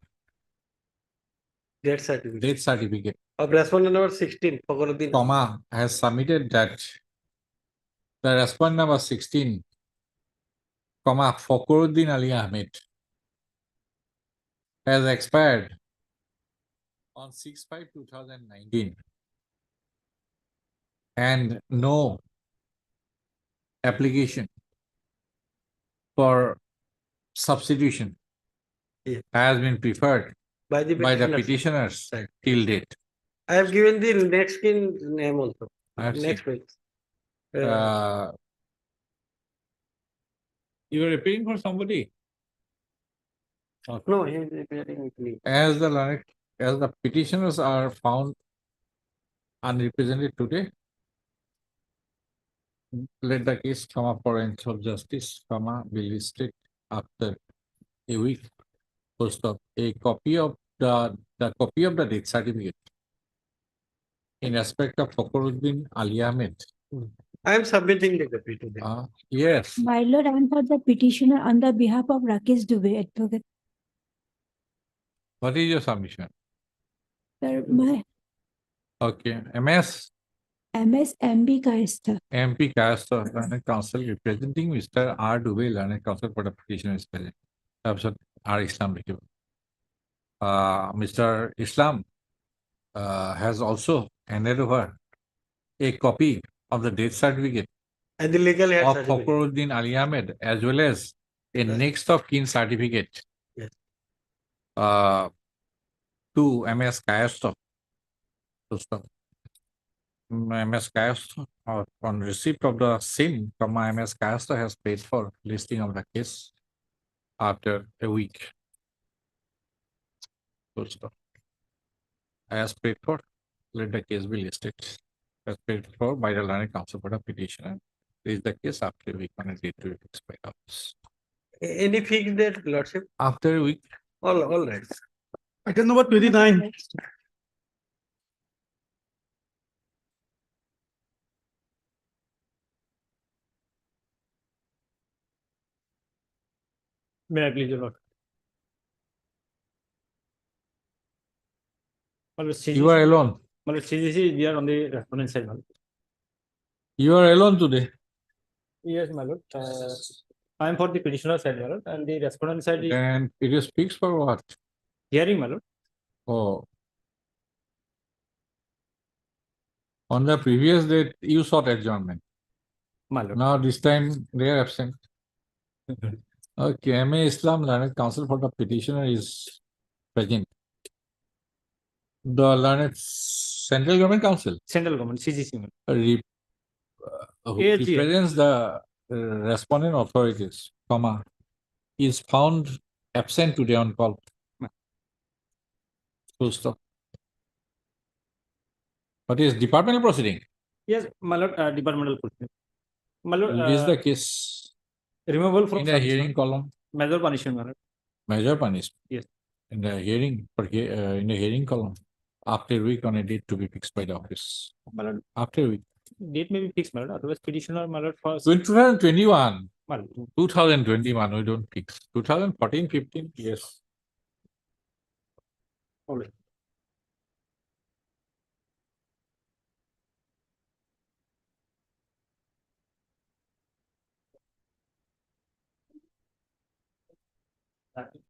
Speaker 6: Death certificate
Speaker 2: death certificate,
Speaker 6: of respondent number 16. Fakhruddin.
Speaker 2: has submitted that the respondent number 16, Fakhruddin Ali Ahmed, has expired on 6/5/2019 and no application for substitution
Speaker 7: Yeah.
Speaker 2: has been preferred
Speaker 7: By the
Speaker 2: by the
Speaker 7: petitioners.
Speaker 2: petitioners till date.
Speaker 7: I have given the next in name also.
Speaker 2: I have
Speaker 7: Next
Speaker 2: seen.
Speaker 7: page.
Speaker 2: You are appealing for somebody?
Speaker 7: No, he is appearing with me.
Speaker 2: As the petitioners are found unrepresented today, let the case come up for end of justice, be listed after a week. Post of a copy of the copy of the death certificate in respect of Fakhruddin Ali Ahmed.
Speaker 7: I am submitting the copy today.
Speaker 2: Yes.
Speaker 11: My lord, I am for the petitioner on the behalf of Rakesh Dubey, advocate.
Speaker 2: What is your submission?
Speaker 11: Sir, my
Speaker 2: Okay, MS
Speaker 11: MB Kaista.
Speaker 2: MP Castro, Learned Counsel representing Mr. R. Dubey, Learned Counsel for the petitioner is present. Absolute R. Islam. Mr. Islam has also handed over a copy of the death certificate
Speaker 7: And the legal head
Speaker 2: of
Speaker 7: certificate.
Speaker 2: Fakhruddin Ali Ahmed as well as a next of kin certificate
Speaker 7: Yes.
Speaker 2: to MS Castro. MS Castro, on receipt of the same, MS Castro has paid for listing of the case after a week. Full stop. As paid for, let the case be listed. As paid for by the Learned Counsel for the petitioner. Is the case after a week on a date to be fixed by the office.
Speaker 7: Any fixed date, lordship?
Speaker 2: After a week.
Speaker 7: All right.
Speaker 6: Item number 29.
Speaker 3: May I please, your lord? My lord,
Speaker 2: You are alone.
Speaker 3: My lord, CGC is there on the respondent side. My lord.
Speaker 2: You are alone today.
Speaker 3: Yes, my lord. I am for the petitioner side, my lord, and the respondent side is
Speaker 2: And it speaks for what?
Speaker 3: hearing, my lord.
Speaker 2: Oh. On the previous date, you sought adjournment.
Speaker 3: My lord.
Speaker 2: Now this time they are absent. Okay, MA Islam Learned Counsel for the petitioner is present. The Learned Central Government Council
Speaker 3: Central government, CGC. my lord.
Speaker 2: Who
Speaker 3: AHG.
Speaker 2: represents the respondent authorities, is found absent today on call. Full stop. What is departmental proceeding?
Speaker 3: Yes, my lord, departmental proceeding. My lord,
Speaker 2: Is the case
Speaker 3: removal from
Speaker 2: in the
Speaker 3: service,
Speaker 2: hearing
Speaker 3: my lord.
Speaker 2: column?
Speaker 3: Major punishment, my lord.
Speaker 2: Major punishment.
Speaker 3: Yes.
Speaker 2: In the hearing, in the hearing column, after a week on a date to be fixed by the office.
Speaker 3: My lord,
Speaker 2: After a week.
Speaker 3: date may be fixed, my lord. Otherwise, petitioner, my lord, for
Speaker 2: 2021.
Speaker 3: my lord.
Speaker 2: 2021, we don't fix. 2014, 15, yes.
Speaker 3: All right.